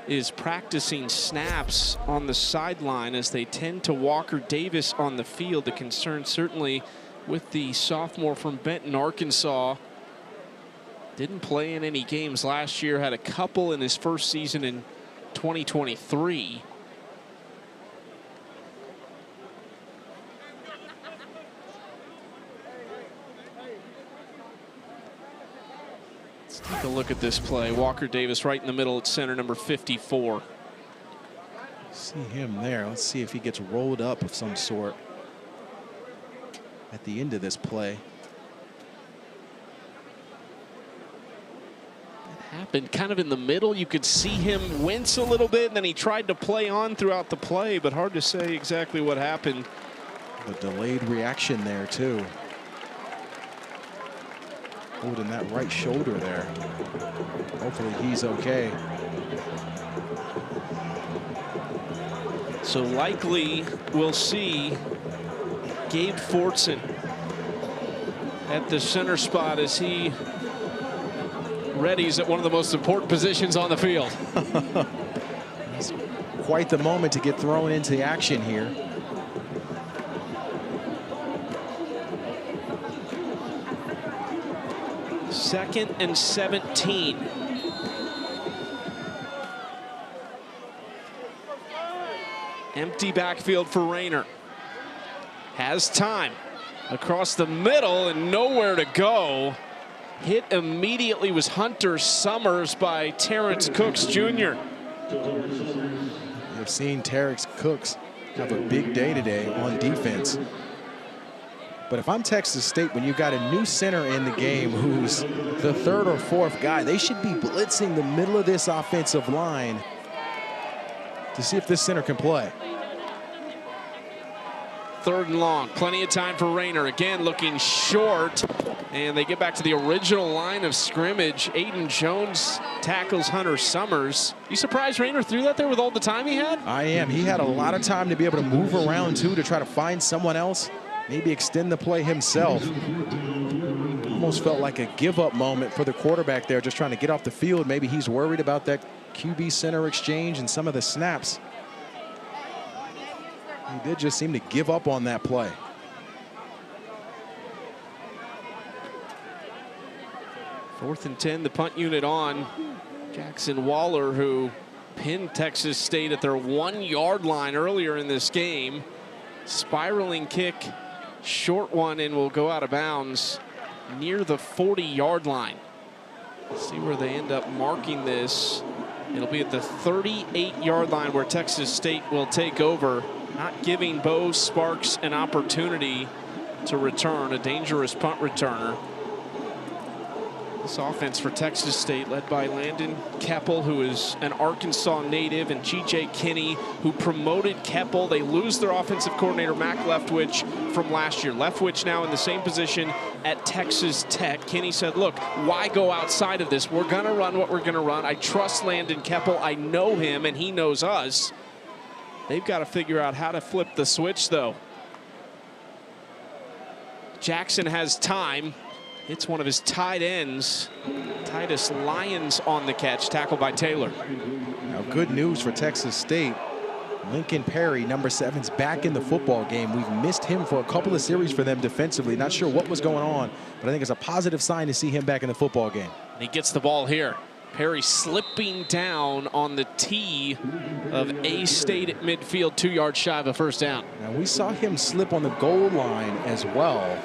is practicing snaps on the sideline as they tend to Walker Davis on the field. The concern certainly with the sophomore from Benton, Arkansas. Didn't play in any games last year, had a couple in his first season in 2023. Let's take a look at this play. Walker Davis right in the middle at center, number 54. See him there. Let's see if he gets rolled up of some sort at the end of this play. It happened kind of in the middle. You could see him wince a little bit, and then he tried to play on throughout the play, but hard to say exactly what happened. The delayed reaction there, too. Holding that right shoulder there. Hopefully he's okay. So likely we'll see Gabe Fortson at the center spot as he readies at one of the most important positions on the field. It's quite the moment to get thrown into action here. Second and 17. Empty backfield for Rayner. Has time. Across the middle and nowhere to go. Hit immediately was Hunter Summers by Terrence Cooks Jr. You've seen Terrence Cooks have a big day today on defense. But if I'm Texas State, when you've got a new center in the game who's the third or fourth guy, they should be blitzing the middle of this offensive line to see if this center can play. Third and long, plenty of time for Rayner. Again, looking short, and they get back to the original line of scrimmage. Aiden Jones tackles Hunter Summers. You surprised Rayner threw that there with all the time he had? I am. He had a lot of time to be able to move around, too, to try to find someone else. Maybe extend the play himself. Almost felt like a give-up moment for the quarterback there, just trying to get off the field. Maybe he's worried about that QB center exchange and some of the snaps. He did just seem to give up on that play. Fourth and 10, the punt unit on. Jackson Waller, who pinned Texas State at their 1 yard line earlier in this game. Spiraling kick. Short one, and will go out of bounds near the 40-yard line. Let's see where they end up marking this. It'll be at the 38-yard line where Texas State will take over, not giving Bo Sparks an opportunity to return, a dangerous punt returner. This offense for Texas State led by Landon Keppel, who is an Arkansas native, and G.J. Kinney, who promoted Keppel. They lose their offensive coordinator, Mac Leftwich, from last year. Leftwich now in the same position at Texas Tech. Kinney said, look, why go outside of this? We're going to run what we're going to run. I trust Landon Keppel. I know him, and he knows us. They've got to figure out how to flip the switch, though. Jackson has time. It's one of his tight ends. Titus Lyons on the catch, tackled by Taylor. Now, good news for Texas State. Lincoln Perry, number 7's back in the football game. We've missed him for a couple of series for them defensively. Not sure what was going on, but I think it's a positive sign to see him back in the football game. And he gets the ball here. Perry slipping down on the tee of A-State at midfield, 2 yards shy of a first down. Now, we saw him slip on the goal line as well.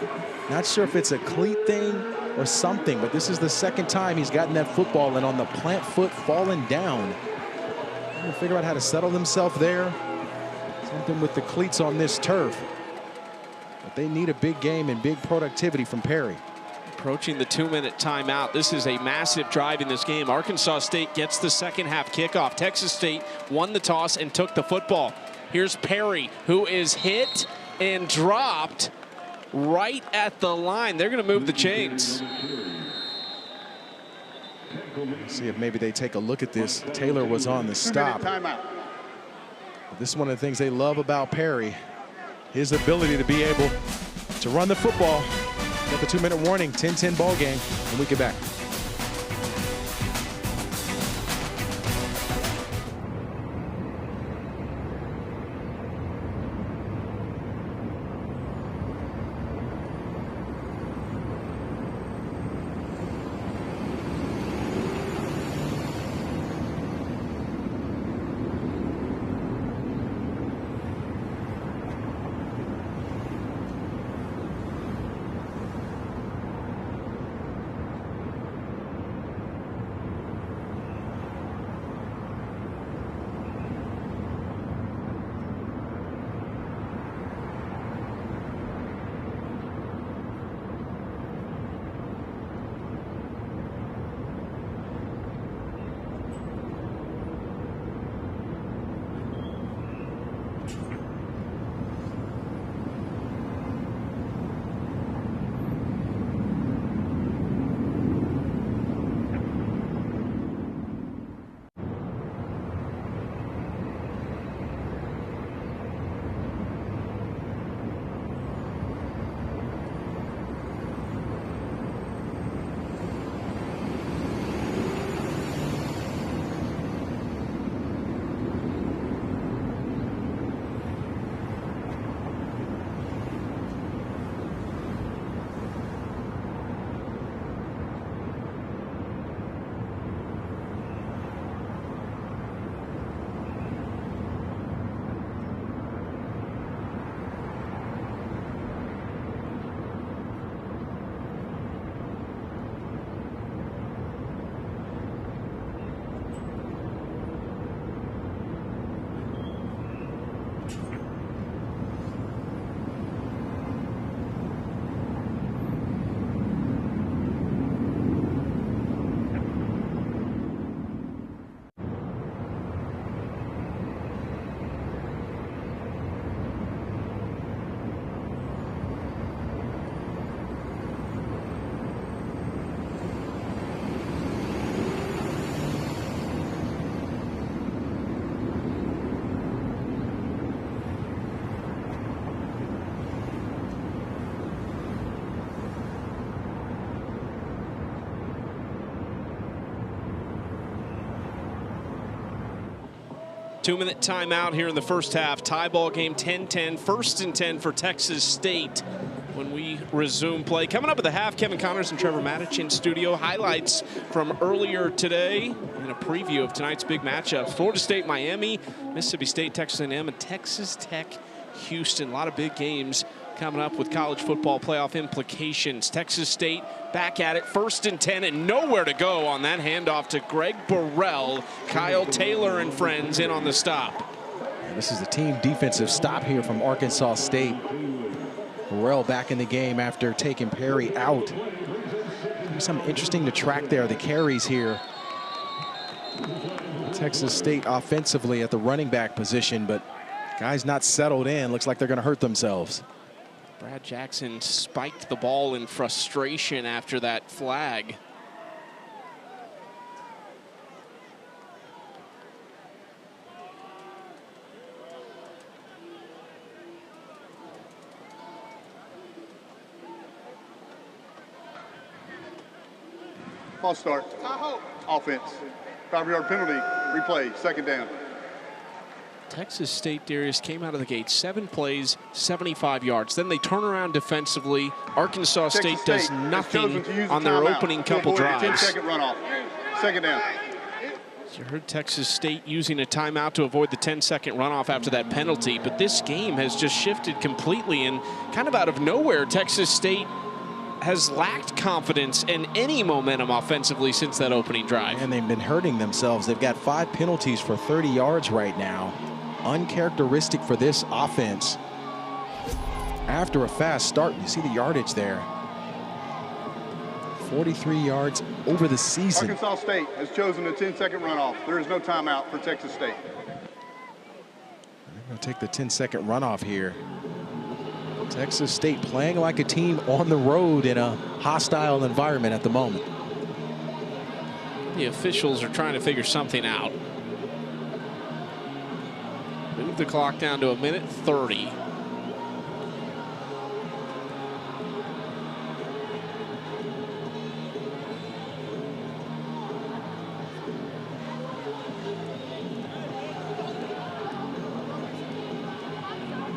Not sure if it's a cleat thing or something, but this is the second time he's gotten that football and on the plant foot falling down. Trying to figure out how to settle himself there. Something with the cleats on this turf. But they need a big game and big productivity from Perry. Approaching the 2-minute timeout. This is a massive drive in this game. Arkansas State gets the second half kickoff. Texas State won the toss and took the football. Here's Perry, who is hit and dropped right at the line. They're going to move the chains. See if maybe they take a look at this. Taylor was on the stop. Timeout. But this is one of the things they love about Perry, his ability to be able to run the football. Got the 2-minute warning, 10-10 ball game, and we get back. Two-minute timeout here in the first half. Tie ball game, 10-10. 1st and 10 for Texas State when we resume play. Coming up at the half, Kevin Connors and Trevor Matich in studio. Highlights from earlier today and a preview of tonight's big matchups. Florida State, Miami, Mississippi State, Texas A&M, and Texas Tech, Houston. A lot of big games coming up with college football playoff implications. Texas State back at it, 1st and 10, and nowhere to go on that handoff to Greg Burrell. Kyle Taylor and friends in on the stop. And this is a team defensive stop here from Arkansas State. Burrell back in the game after taking Perry out. Something interesting to track there, the carries here. Texas State offensively at the running back position, but guys not settled in. Looks like they're going to hurt themselves. Brad Jackson spiked the ball in frustration after that flag. False start. Offense. 5-yard penalty. Replay. 2nd down. Texas State, Darius, came out of the gate 7 plays, 75 yards. Then they turn around defensively. Arkansas State does nothing on their opening couple drives. 10-second runoff. 2nd down. You heard Texas State using a timeout to avoid the 10-second runoff after that penalty, but this game has just shifted completely, and kind of out of nowhere, Texas State has lacked confidence and any momentum offensively since that opening drive. And they've been hurting themselves. They've got 5 penalties for 30 yards right now. Uncharacteristic for this offense. after a fast start. You see the yardage there. 43 yards over the season. Arkansas State has chosen a 10-second runoff. There is no timeout for Texas State. They're going to take the 10-second runoff here. Texas State playing like a team on the road in a hostile environment at the moment. The officials are trying to figure something out. Move the clock down to 1:30.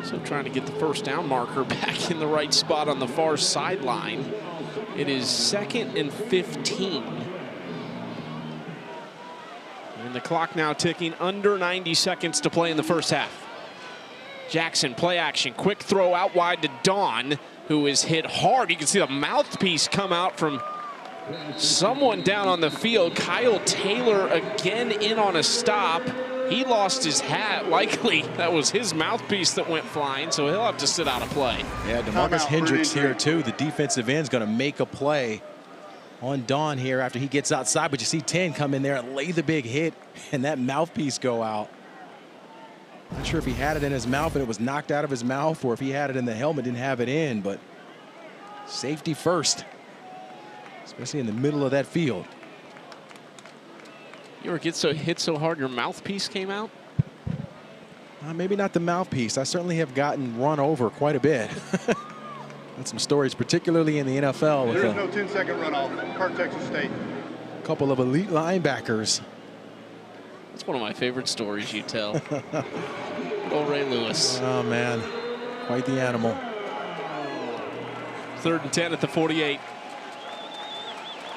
So trying to get the first down marker back in the right spot on the far sideline. It is 2nd and 15. And the clock now ticking, under 90 seconds to play in the first half. Jackson, play action, quick throw out wide to Dawn, who is hit hard. You can see the mouthpiece come out from someone down on the field. Kyle Taylor again in on a stop. He lost his hat. Likely that was his mouthpiece that went flying, so he'll have to sit out of play. Yeah, DeMarcus Hendricks here too. The defensive end's going to make a play on Dawn here after he gets outside, but you see 10 come in there and lay the big hit and that mouthpiece go out. Not sure if he had it in his mouth and it was knocked out of his mouth, or if he had it in the helmet, didn't have it in, but safety first, especially in the middle of that field. You ever get hit so hard your mouthpiece came out? Maybe not the mouthpiece. I certainly have gotten run over quite a bit. And some stories, particularly in the NFL. There is no 10-second runoff for Texas State. A couple of elite linebackers. That's one of my favorite stories you tell. Oh, Ray Lewis. Oh, man. Quite the animal. 3rd and 10 at the 48.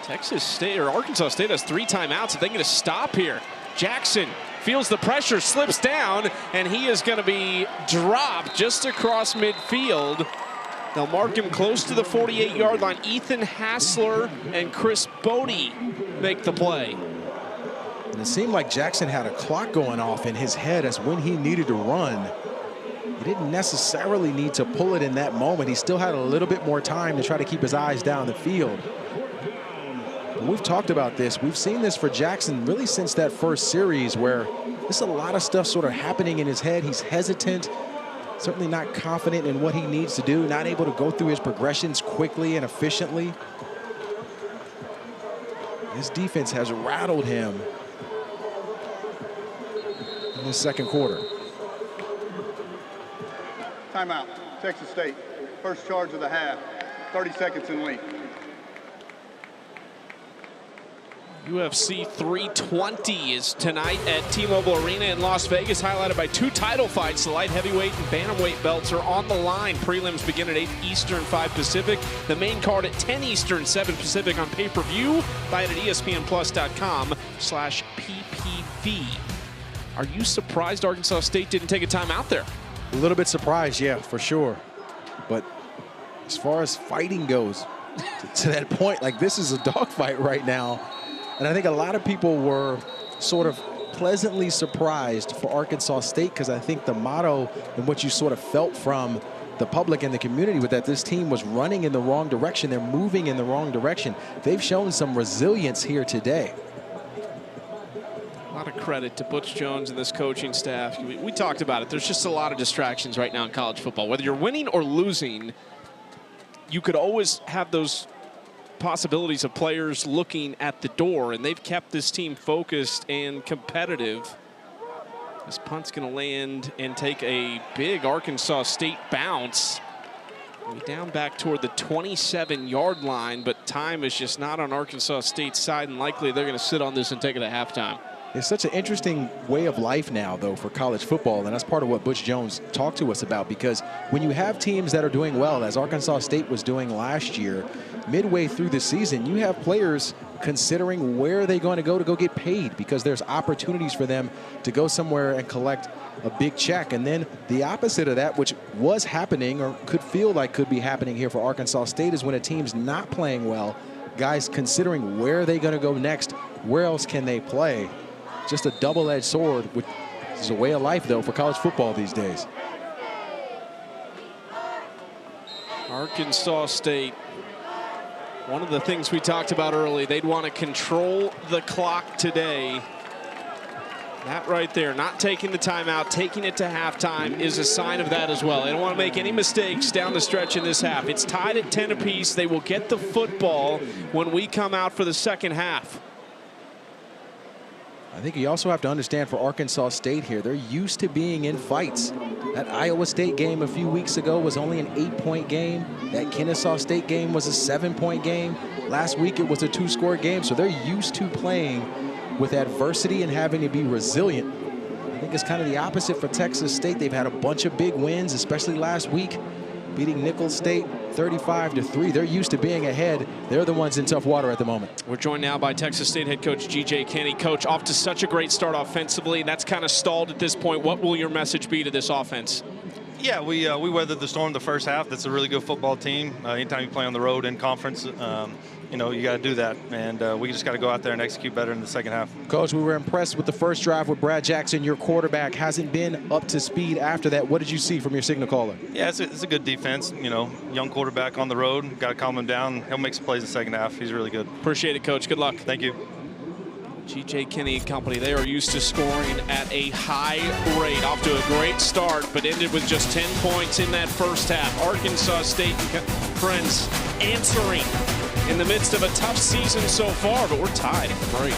Texas State, or Arkansas State, has 3 timeouts. If they get a stop here, Jackson feels the pressure, slips down, and he is going to be dropped just across midfield. They'll mark him close to the 48-yard line. Ethan Hassler and Chris Bodie make the play. And it seemed like Jackson had a clock going off in his head as when he needed to run. He didn't necessarily need to pull it in that moment. He still had a little bit more time to try to keep his eyes down the field. We've talked about this. We've seen this for Jackson really since that first series, where there's a lot of stuff sort of happening in his head. He's hesitant, certainly not confident in what he needs to do, not able to go through his progressions quickly and efficiently. His defense has rattled him in the second quarter. Timeout, Texas State. First charge of the half, 30 seconds in length. UFC 320 is tonight at T-Mobile Arena in Las Vegas, highlighted by 2 title fights. The light heavyweight and bantamweight belts are on the line. Prelims begin at 8 Eastern, 5 Pacific. The main card at 10 Eastern, 7 Pacific on pay-per-view. Buy it at ESPNplus.com/PPV. Are you surprised Arkansas State didn't take a timeout there? A little bit surprised, yeah, for sure. But as far as fighting goes, to that point, like, this is a dogfight right now. And I think a lot of people were sort of pleasantly surprised for Arkansas State, because I think the motto and what you sort of felt from the public and the community was that this team was running in the wrong direction. They're moving in the wrong direction. They've shown some resilience here today. A lot of credit to Butch Jones and this coaching staff. We talked about it. There's just a lot of distractions right now in college football. Whether you're winning or losing, you could always have those possibilities of players looking at the door, and they've kept this team focused and competitive. This punt's going to land and take a big Arkansas State bounce. Down back toward the 27-yard line, but time is just not on Arkansas State's side, and likely they're going to sit on this and take it at halftime. It's such an interesting way of life now, though, for college football, and that's part of what Butch Jones talked to us about, because when you have teams that are doing well, as Arkansas State was doing last year, midway through the season, you have players considering where they're going to go get paid, because there's opportunities for them to go somewhere and collect a big check. And then the opposite of that, which was happening or could feel like could be happening here for Arkansas State, is when a team's not playing well, guys considering where they're going to go next, where else can they play. Just a double-edged sword, which is a way of life, though, for college football these days. Arkansas State, one of the things we talked about early, they'd want to control the clock today. That right there, not taking the timeout, taking it to halftime is a sign of that as well. They don't want to make any mistakes down the stretch in this half. It's tied at 10 apiece. They will get the football when we come out for the second half. I think you also have to understand for Arkansas State here, they're used to being in fights. That Iowa State game a few weeks ago was only an 8-point game. That Kennesaw State game was a 7-point game. Last week it was a 2-score game, so they're used to playing with adversity and having to be resilient. I think it's kind of the opposite for Texas State. They've had a bunch of big wins, especially last week, beating Nicholls State 35-3. They're used to being ahead. They're the ones in tough water at the moment. We're joined now by Texas State head coach G.J. Kinney. Coach, off to such a great start offensively, and that's kind of stalled at this point. What will your message be to this offense? Yeah, we weathered the storm the first half. That's a really good football team. Anytime you play on the road in conference, you know, you got to do that. And we just got to go out there and execute better in the second half. Coach, we were impressed with the first drive with Brad Jackson. Your quarterback hasn't been up to speed after that. What did you see from your signal caller? Yeah, it's a good defense. You know, young quarterback on the road. Got to calm him down. He'll make some plays in the second half. He's really good. Appreciate it, Coach. Good luck. Thank you. G.J. Kinney and company, they are used to scoring at a high rate. Off to a great start, but ended with just 10 points in that first half. Arkansas State and friends answering in the midst of a tough season so far, but we're tied at 3.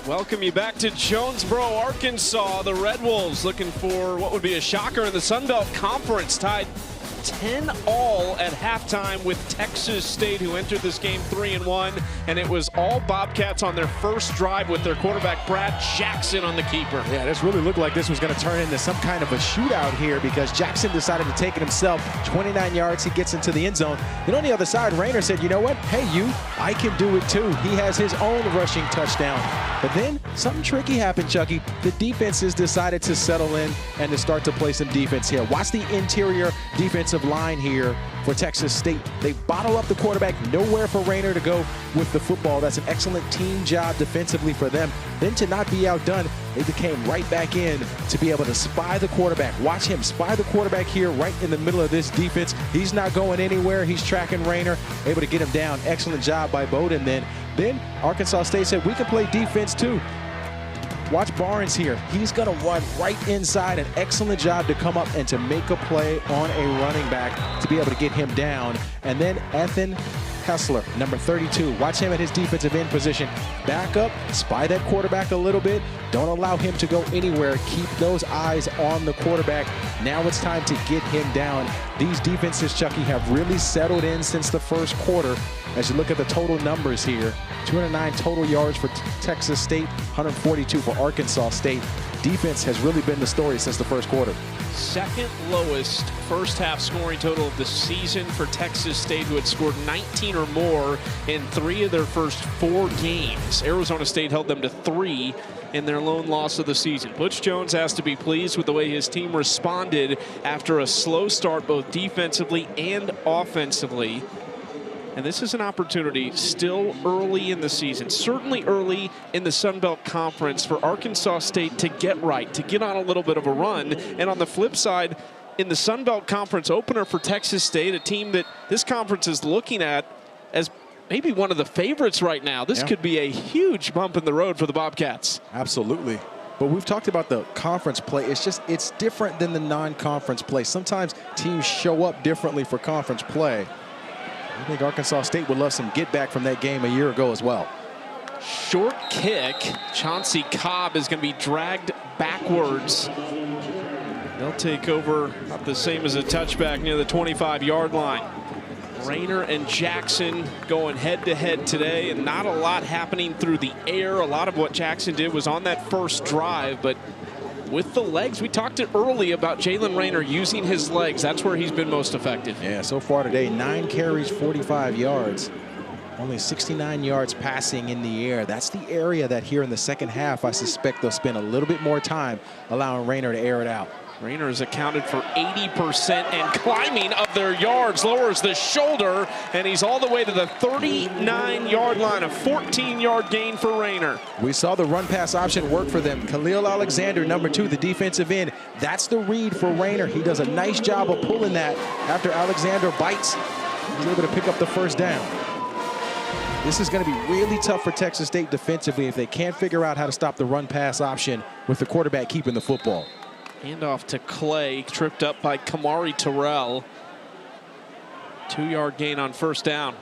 Welcome you back to Jonesboro, Arkansas. The Red Wolves looking for what would be a shocker in the Sun Belt Conference, tied 10-all at halftime with Texas State, who entered this game 3-1, and it was all Bobcats on their first drive with their quarterback Brad Jackson on the keeper. Yeah, this really looked like this was going to turn into some kind of a shootout here because Jackson decided to take it himself. 29 yards, he gets into the end zone. Then on the other side, Rayner said, you know what? Hey, I can do it too. He has his own rushing touchdown. But then something tricky happened, Chucky. The defenses decided to settle in and to start to play some defense here. Watch the interior defensive line here for Texas State. They bottle up the quarterback, nowhere for Rayner to go with the football. That's an excellent team job defensively for them. Then to not be outdone, they came right back in to be able to spy the quarterback. Watch him spy the quarterback here right in the middle of this defense. He's not going anywhere. He's tracking Rayner, able to get him down. Excellent job by Bowden. Then Arkansas State said, we can play defense too. Watch Barnes here. He's going to run right inside. An excellent job to come up and to make a play on a running back to be able to get him down. And then Ethan Hessler, number 32. Watch him at his defensive end position. Back up, spy that quarterback a little bit. Don't allow him to go anywhere. Keep those eyes on the quarterback. Now it's time to get him down. These defenses, Chucky, have really settled in since the first quarter. As you look at the total numbers here, 209 total yards for Texas State, 142 for Arkansas State. Defense has really been the story since the first quarter. Second lowest first half scoring total of the season for Texas State, who had scored 19 or more in 3 of their first 4 games. Arizona State held them to 3 in their lone loss of the season. Butch Jones has to be pleased with the way his team responded after a slow start both defensively and offensively. And this is an opportunity still early in the season, certainly early in the Sun Belt Conference, for Arkansas State to get right, to get on a little bit of a run. And on the flip side, in the Sun Belt Conference opener for Texas State, a team that this conference is looking at as maybe one of the favorites right now. This could be a huge bump in the road for the Bobcats. Absolutely. But we've talked about the conference play. It's different than the non-conference play. Sometimes teams show up differently for conference play. I think Arkansas State would love some get back from that game a year ago as well. Short kick. Chauncey Cobb is going to be dragged backwards. They'll take over about the same as a touchback near the 25-yard line. Rayner and Jackson going head-to-head today, and not a lot happening through the air. A lot of what Jackson did was on that first drive, but with the legs, we talked early about Jalen Rayner using his legs. That's where he's been most effective. Yeah, so far today, 9 carries, 45 yards. Only 69 yards passing in the air. That's the area that here in the second half, I suspect they'll spend a little bit more time allowing Rayner to air it out. Rayner has accounted for 80% and climbing of their yards, lowers the shoulder, and he's all the way to the 39-yard line, a 14-yard gain for Rayner. We saw the run-pass option work for them. Khalil Alexander, number 2, the defensive end. That's the read for Rayner. He does a nice job of pulling that after Alexander bites. He's able to pick up the first down. This is going to be really tough for Texas State defensively if they can't figure out how to stop the run-pass option with the quarterback keeping the football. Handoff to Clay, tripped up by Kamari Terrell. 2-yard gain on first down.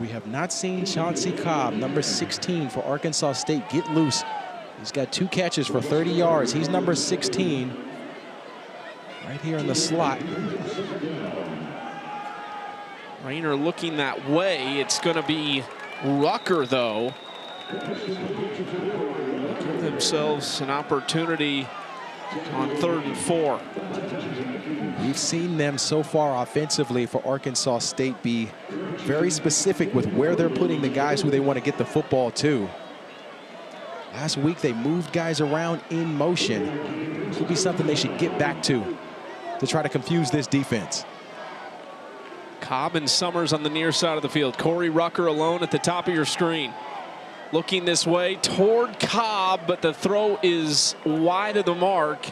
We have not seen Chauncey Cobb, number 16 for Arkansas State, get loose. He's got 2 catches for 30 yards. He's number 16 right here in the slot. Rayner looking that way. It's going to be Rucker, though. Give themselves an opportunity on 3rd and 4. We've seen them so far offensively for Arkansas State be very specific with where they're putting the guys who they want to get the football to. Last week they moved guys around in motion. Could be something they should get back to try to confuse this defense. Cobb and Summers on the near side of the field. Corey Rucker alone at the top of your screen. Looking this way toward Cobb, but the throw is wide of the mark,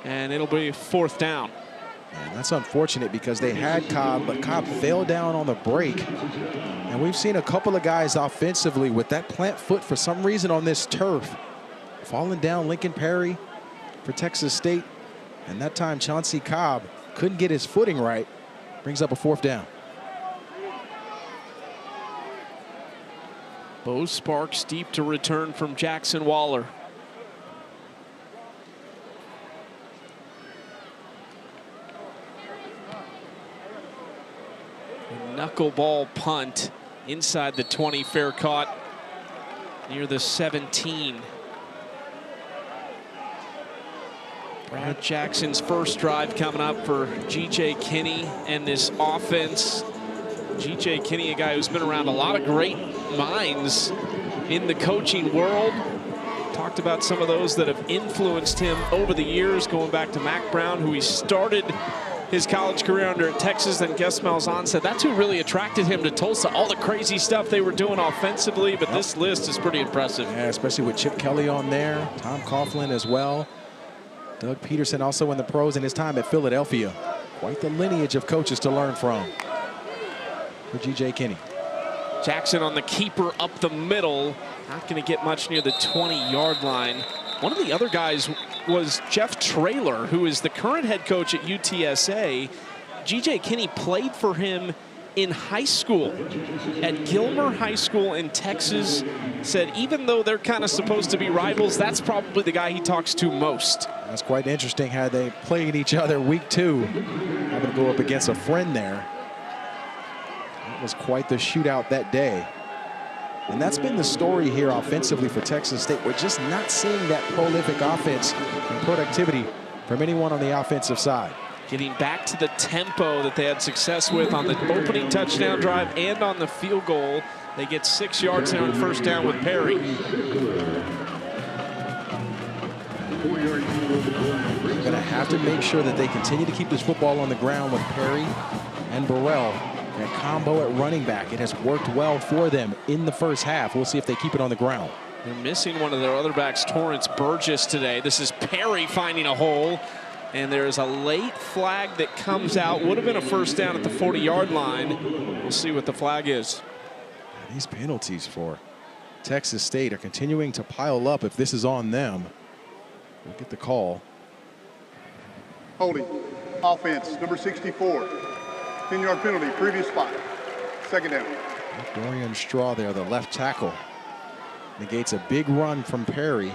and it'll be 4th down. And that's unfortunate because they had Cobb, but Cobb fell down on the break. And we've seen a couple of guys offensively with that plant foot for some reason on this turf. Falling down, Lincoln Perry for Texas State. And that time Chauncey Cobb couldn't get his footing right. Brings up a 4th down. Bo Sparks deep to return from Jackson Waller. A knuckleball punt inside the 20, fair caught near the 17. Brad Jackson's first drive coming up for G.J. Kinney and this offense. G.J. Kinney, a guy who's been around a lot of great minds in the coaching world. Talked about some of those that have influenced him over the years, going back to Mac Brown, who he started his college career under at Texas. Then Gus Malzahn said that's who really attracted him to Tulsa. All the crazy stuff they were doing offensively, but this list is pretty impressive. Yeah, especially with Chip Kelly on there, Tom Coughlin as well. Doug Peterson also in the pros in his time at Philadelphia. Quite the lineage of coaches to learn from for G.J. Kinney. Jackson on the keeper up the middle. Not going to get much near the 20-yard line. One of the other guys was Jeff Traylor, who is the current head coach at UTSA. G.J. Kinney played for him in high school at Gilmer High School in Texas. Said even though they're kind of supposed to be rivals, that's probably the guy he talks to most. That's quite interesting how they played each other week 2. Having to go up against a friend there. It was quite the shootout that day. And that's been the story here offensively for Texas State. We're just not seeing that prolific offense and productivity from anyone on the offensive side. Getting back to the tempo that they had success with on the opening touchdown drive and on the field goal. They get 6 yards there on first down with Perry. They're going to have to make sure that they continue to keep this football on the ground with Perry and Burrell. That combo at running back, it has worked well for them in the first half. We'll see if they keep it on the ground. They're missing one of their other backs, Torrance Burgess, today. This is Perry finding a hole. And there's a late flag that comes out. Would have been a first down at the 40-yard line. We'll see what the flag is. These penalties for Texas State are continuing to pile up. If this is on them, we'll get the call. Holding. Offense, number 64. 10-yard penalty, previous spot. Second down. Dorian Straw there, the left tackle. Negates a big run from Perry.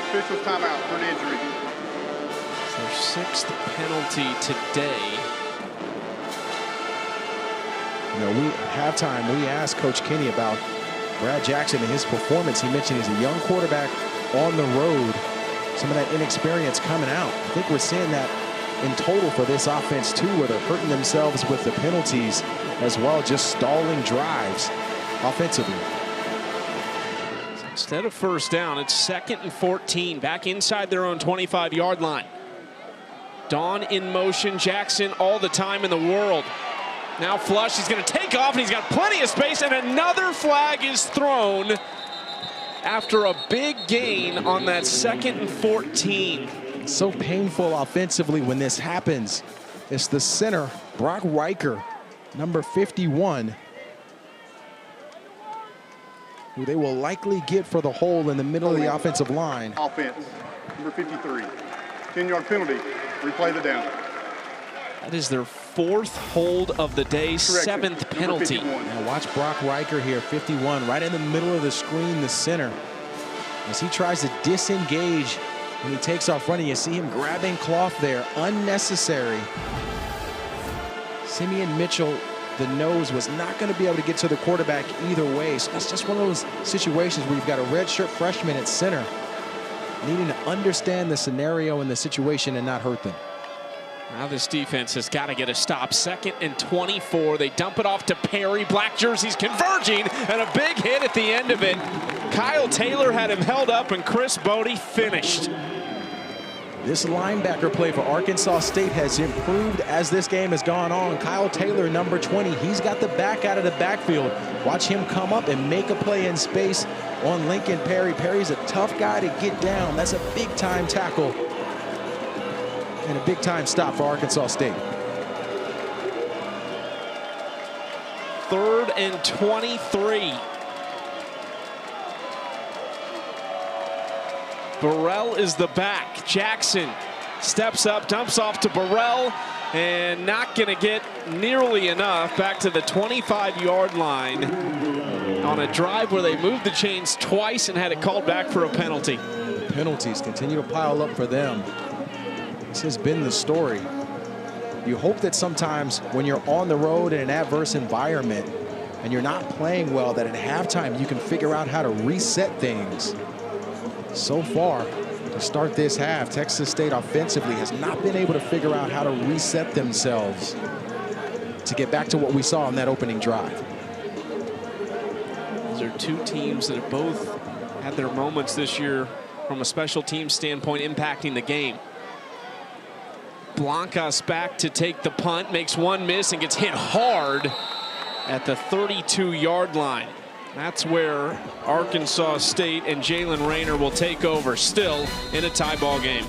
Officials timeout for an injury. It's their 6th penalty today. You know, at halftime, we asked Coach Kinney about Brad Jackson and his performance. He mentioned he's a young quarterback on the road. Some of that inexperience coming out. I think we're seeing that in total for this offense too, where they're hurting themselves with the penalties as well, just stalling drives offensively. Instead of first down, it's 2nd and 14, back inside their own 25-yard line. Dawn in motion, Jackson all the time in the world. Now flush, he's going to take off, and he's got plenty of space, and another flag is thrown after a big gain on that 2nd and 14. It's so painful offensively when this happens. It's the center, Brock Riker, number 51, who they will likely get for the hole in the middle of the offensive line. Offense, number 53. 10-yard penalty, replay the down. That is their 4th hold of the day, 7th penalty. Now watch Brock Riker here, 51, right in the middle of the screen, the center. As he tries to disengage when he takes off running, you see him grabbing cloth there, unnecessary. Simeon Mitchell, the nose, was not going to be able to get to the quarterback either way. So that's just one of those situations where you've got a redshirt freshman at center needing to understand the scenario and the situation and not hurt them. Now this defense has got to get a stop. 2nd and 24. They dump it off to Perry. Black jerseys converging, and a big hit at the end of it. Kyle Taylor had him held up, and Chris Bodie finished. This linebacker play for Arkansas State has improved as this game has gone on. Kyle Taylor, number 20, he's got the back out of the backfield. Watch him come up and make a play in space on Lincoln Perry. Perry's a tough guy to get down. That's a big-time tackle and a big-time stop for Arkansas State. 3rd and 23. Burrell is the back. Jackson steps up, dumps off to Burrell. And not going to get nearly enough. Back to the 25-yard line on a drive where they moved the chains twice and had it called back for a penalty. Penalties continue to pile up for them. This has been the story. You hope that sometimes when you're on the road in an adverse environment and you're not playing well, that at halftime you can figure out how to reset things. So far, to start this half, Texas State offensively has not been able to figure out how to reset themselves to get back to what we saw on that opening drive. These are two teams that have both had their moments this year from a special team standpoint impacting the game. Blancas back to take the punt, makes one miss and gets hit hard at the 32-yard line. That's where Arkansas State and Jalen Rayner will take over, still in a tie ball game.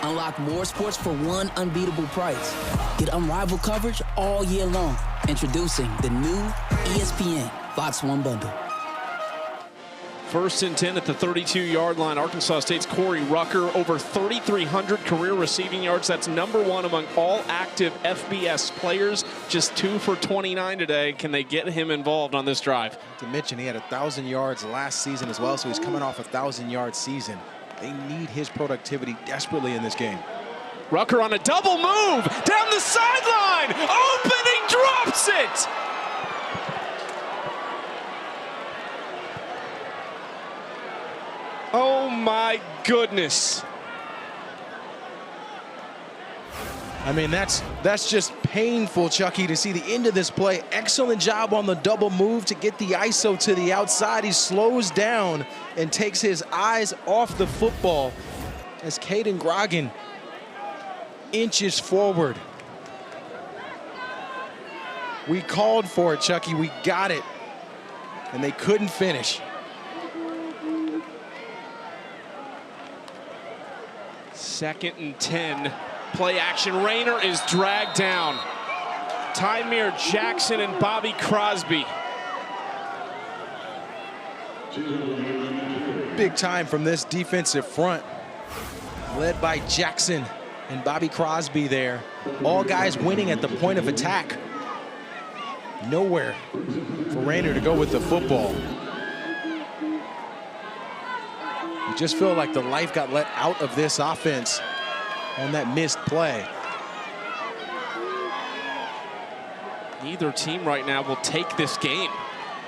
Unlock more sports for one unbeatable price. Get unrivaled coverage all year long. Introducing the new ESPN Fox One Bundle. First and 10 at the 32-yard line. Arkansas State's Corey Rucker, over 3,300 career receiving yards. That's #1 among all active FBS players. Just 2 for 29 today. Can they get him involved on this drive? To mention, he had 1,000 yards last season as well, so he's coming off a 1,000-yard season. They need his productivity desperately in this game. Rucker on a double move, down the sideline, opening, drops it. Oh my goodness. I mean, that's just painful, Chucky, to see the end of this play. Excellent job on the double move to get the ISO to the outside. He slows down and takes his eyes off the football as Caden Grogan inches forward. We called for it, Chucky. We got it. and they couldn't finish. Second and 10. Play action. Rayner is dragged down. Tymir Jackson and Bobby Crosby. Big time from this defensive front, led by Jackson and Bobby Crosby there. All guys winning at the point of attack. Nowhere for Rayner to go with the football. You just feel like the life got let out of this offense on that missed play. Neither team right now will take this game.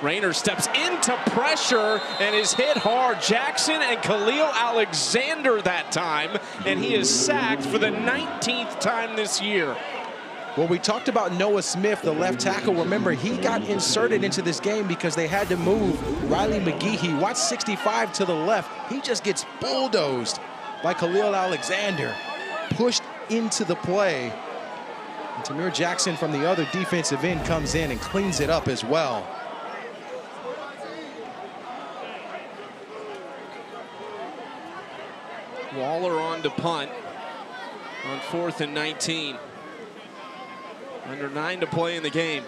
Rayner steps into pressure and is hit hard. Jackson and Khalil Alexander that time, and he is sacked for the 19th time this year. Well, we talked about Noah Smith, the left tackle. Remember, he got inserted into this game because they had to move Riley McGehee. Watch 65 to the left. He just gets bulldozed by Khalil Alexander, pushed into the play. And Tymir Jackson from the other defensive end comes in and cleans it up as well. Waller on to punt on 4th and 19. Under 9 to play in the game.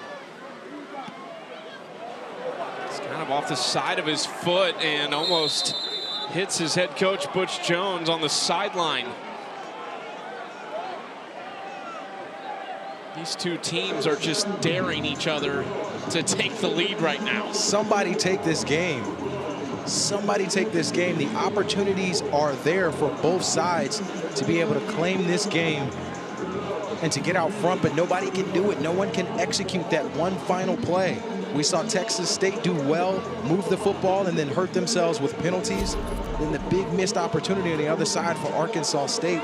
It's kind of off the side of his foot and almost hits his head coach, Butch Jones, on the sideline. These two teams are just daring each other to take the lead right now. Somebody take this game. Somebody take this game. The opportunities are there for both sides to be able to claim this game and to get out front, but nobody can do it. No one can execute that one final play. We saw Texas State do well, move the football, and then hurt themselves with penalties. Then the big missed opportunity on the other side for Arkansas State.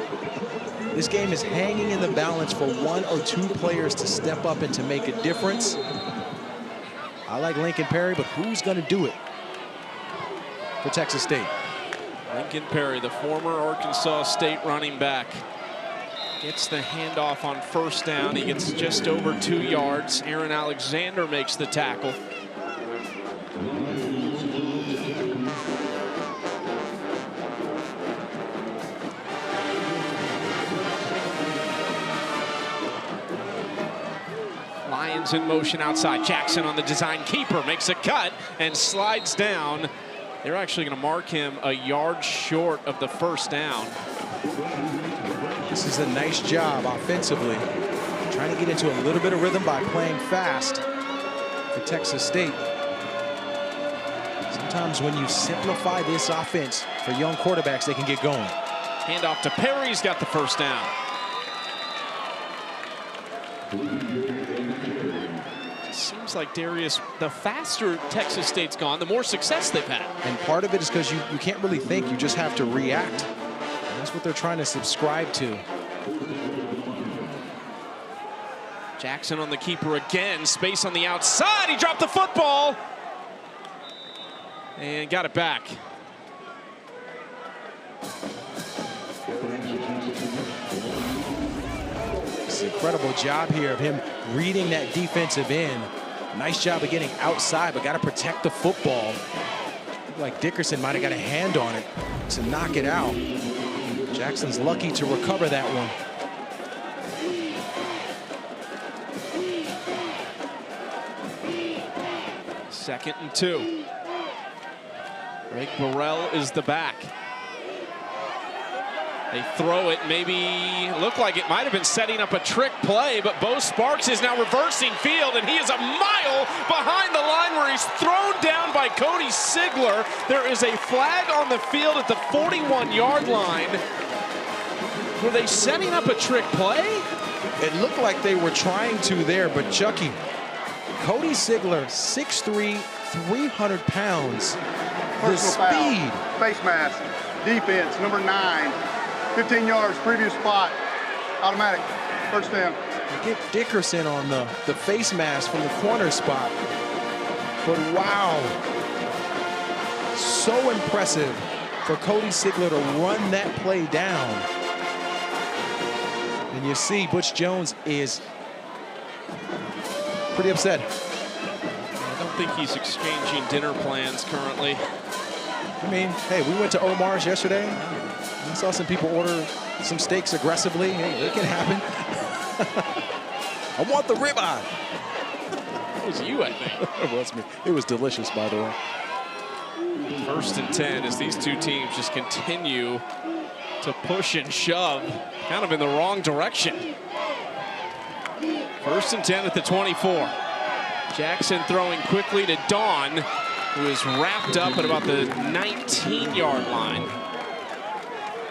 This game is hanging in the balance for one or two players to step up and to make a difference. I like Lincoln Perry, but who's going to do it for Texas State? Lincoln Perry, the former Arkansas State running back, gets the handoff on 1st down. He gets just over 2 yards. Aaron Alexander makes the tackle. Lions in motion outside. Jackson on the design keeper makes a cut and slides down. They're actually going to mark him a yard short of the 1st down. This is a nice job offensively. Trying to get into a little bit of rhythm by playing fast for Texas State. Sometimes when you simplify this offense for young quarterbacks, they can get going. Handoff to Perry. He's got the 1st down. It seems like, Darius, the faster Texas State's gone, the more success they've had. And part of it is because you can't really think. You just have to react. That's what they're trying to subscribe to. Jackson on the keeper again. Space on the outside. He dropped the football. And got it back. It's an incredible job here of him reading that defensive end. Nice job of getting outside, but got to protect the football. Like Dickerson might have got a hand on it to knock it out. Jackson's lucky to recover that one. 2nd and 2. Greg Burrell is the back. They throw it, maybe looked like it might have been setting up a trick play, but Bo Sparks is now reversing field, and he is a mile behind the line where he's thrown down by Cody Sigler. There is a flag on the field at the 41-yard line. Were they setting up a trick play? It looked like they were trying to there, but Chucky, Cody Sigler, 6'3", 300 pounds. The speed. Face mask. Defense, number 9. 15 yards, previous spot. Automatic. 1st down. Get Dickerson on the face mask from the corner spot. But wow. So impressive for Cody Sigler to run that play down. And you see Butch Jones is pretty upset. think he's exchanging dinner plans currently. I mean, hey, we went to Omar's yesterday. We saw some people order some steaks aggressively. Hey, it can happen. I want the ribeye. It was you, I think. It was me. It was delicious, by the way. 1st and 10 as these two teams just continue to push and shove kind of in the wrong direction. 1st and 10 at the 24. Jackson throwing quickly to Dawn, who is wrapped up at about the 19-yard line.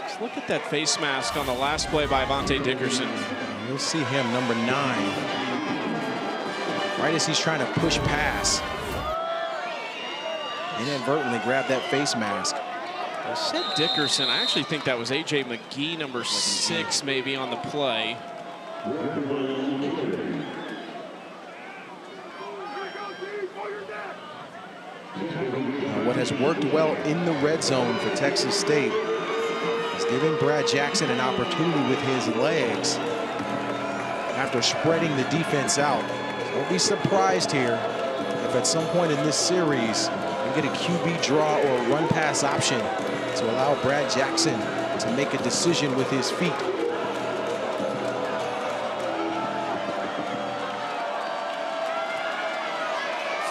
Let's look at that face mask on the last play by Avante Dickerson. You'll see him, number 9. Right as he's trying to push pass. Inadvertently grab that face mask. I said Dickerson. I actually think that was A.J. McGee, number 6, maybe on the play. What has worked well in the red zone for Texas State is giving Brad Jackson an opportunity with his legs after spreading the defense out. Don't be surprised here if at some point in this series you get a QB draw or a run pass option to allow Brad Jackson to make a decision with his feet.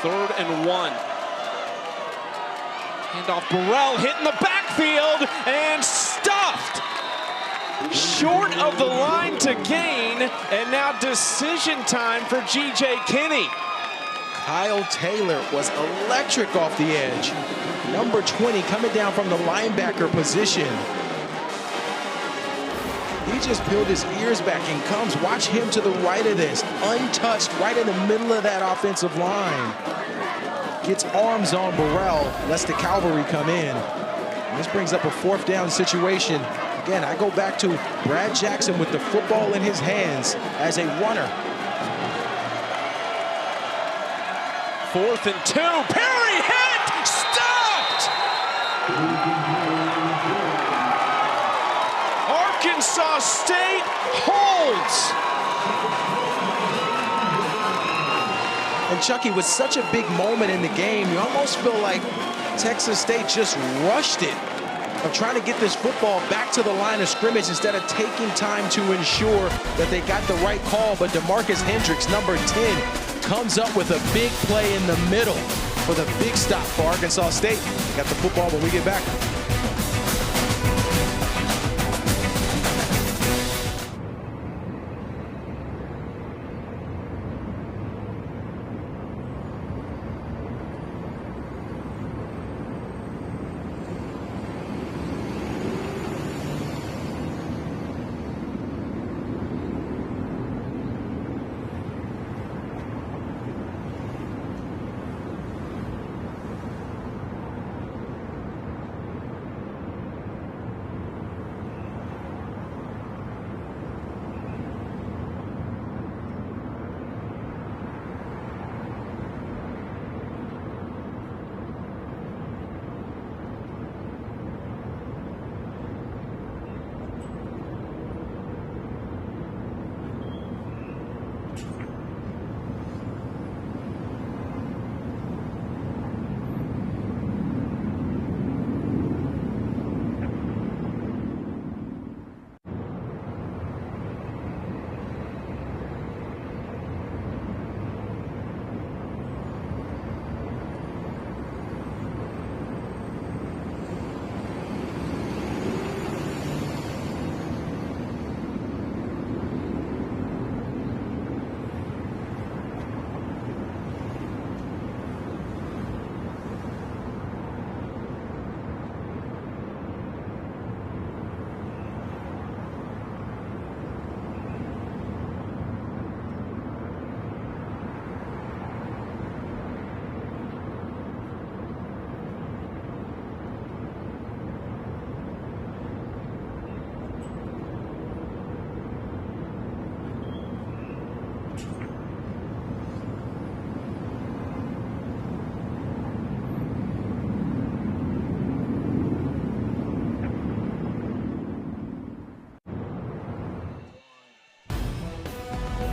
Third and 1. Handoff, Burrell hitting the backfield and stuffed. Short of the line to gain, and now decision time for G.J. Kinney. Kyle Taylor was electric off the edge. Number 20 coming down from the linebacker position. He just peeled his ears back and comes. Watch him to the right of this, untouched, right in the middle of that offensive line. Gets arms on Burrell, lets the cavalry come in. And this brings up a 4th down situation. Again, I go back to Brad Jackson with the football in his hands as a runner. 4th and 2. Perry hit! Stopped! Arkansas State holds. And Chucky, with such a big moment in the game, you almost feel like Texas State just rushed it of trying to get this football back to the line of scrimmage instead of taking time to ensure that they got the right call. But DeMarcus Hendricks, number 10, comes up with a big play in the middle for the big stop for Arkansas State. Got the football when we get back.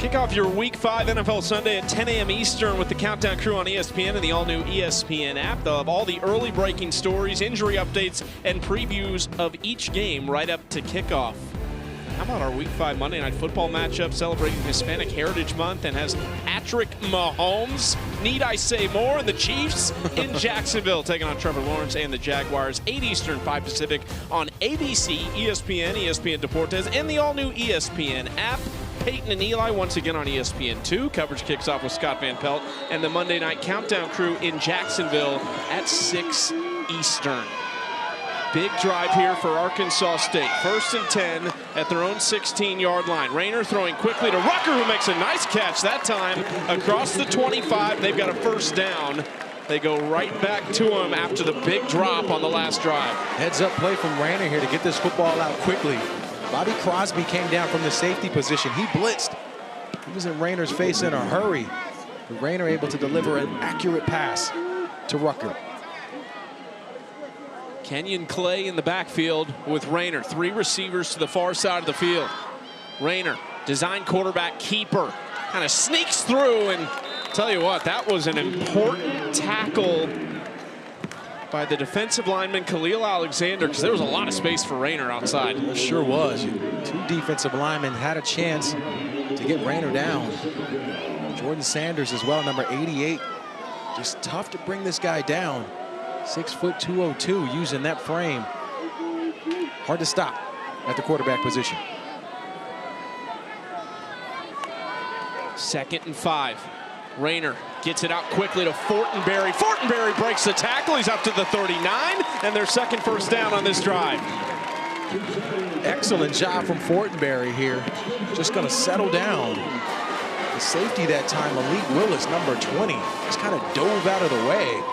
Kick off your Week 5 NFL Sunday at 10 a.m. Eastern with the Countdown Crew on ESPN and the all-new ESPN app. They'll have all the early breaking stories, injury updates, and previews of each game right up to kickoff. How about our Week 5 Monday Night Football matchup celebrating Hispanic Heritage Month and has Patrick Mahomes, need I say more, and the Chiefs in Jacksonville taking on Trevor Lawrence and the Jaguars, 8 Eastern, 5 Pacific on ABC, ESPN, ESPN Deportes, and the all-new ESPN app. Peyton and Eli once again on ESPN2. Coverage kicks off with Scott Van Pelt and the Monday Night Countdown Crew in Jacksonville at 6 Eastern. Big drive here for Arkansas State. 1st and 10 at their own 16-yard line. Rayner throwing quickly to Rucker, who makes a nice catch that time across the 25. They've got a first down. They go right back to him after the big drop on the last drive. Heads-up play from Rayner here to get this football out quickly. Bobby Crosby came down from the safety position. He blitzed. He was in Rayner's face in a hurry. But Rayner able to deliver an accurate pass to Rucker. Kenyon Clay in the backfield with Rayner. 3 receivers to the far side of the field. Rayner, design quarterback keeper, kind of sneaks through, and tell you what, that was an important tackle by the defensive lineman Khalil Alexander, because there was a lot of space for Rayner outside. It sure was. 2 defensive linemen had a chance to get Rayner down. Jordan Sanders as well, number 88. Just tough to bring this guy down. 6 foot 202 using that frame. Hard to stop at the quarterback position. 2nd and 5. Rayner gets it out quickly to Fortenberry. Fortenberry breaks the tackle. He's up to the 39, and their second first down on this drive. Excellent job from Fortenberry here. Just going to settle down. The safety that time, Malik Willis, number 20, just kind of dove out of the way.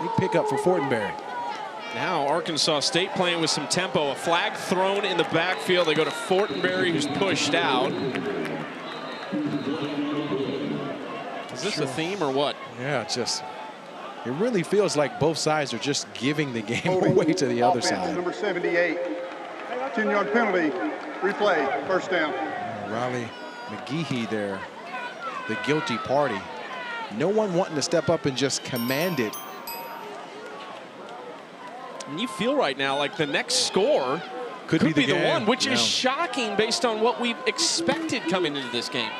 Big pickup for Fortenberry. Now Arkansas State playing with some tempo. A flag thrown in the backfield. They go to Fortenberry, who's pushed out. Is this a theme or what? Yeah, it really feels like both sides are just giving the game away to the other side. Number 78, 10-yard penalty, replay, first down. Riley McGehee there, the guilty party. No one wanting to step up and just command it. And you feel right now like the next score could be the one, which is shocking based on what we've expected coming into this game.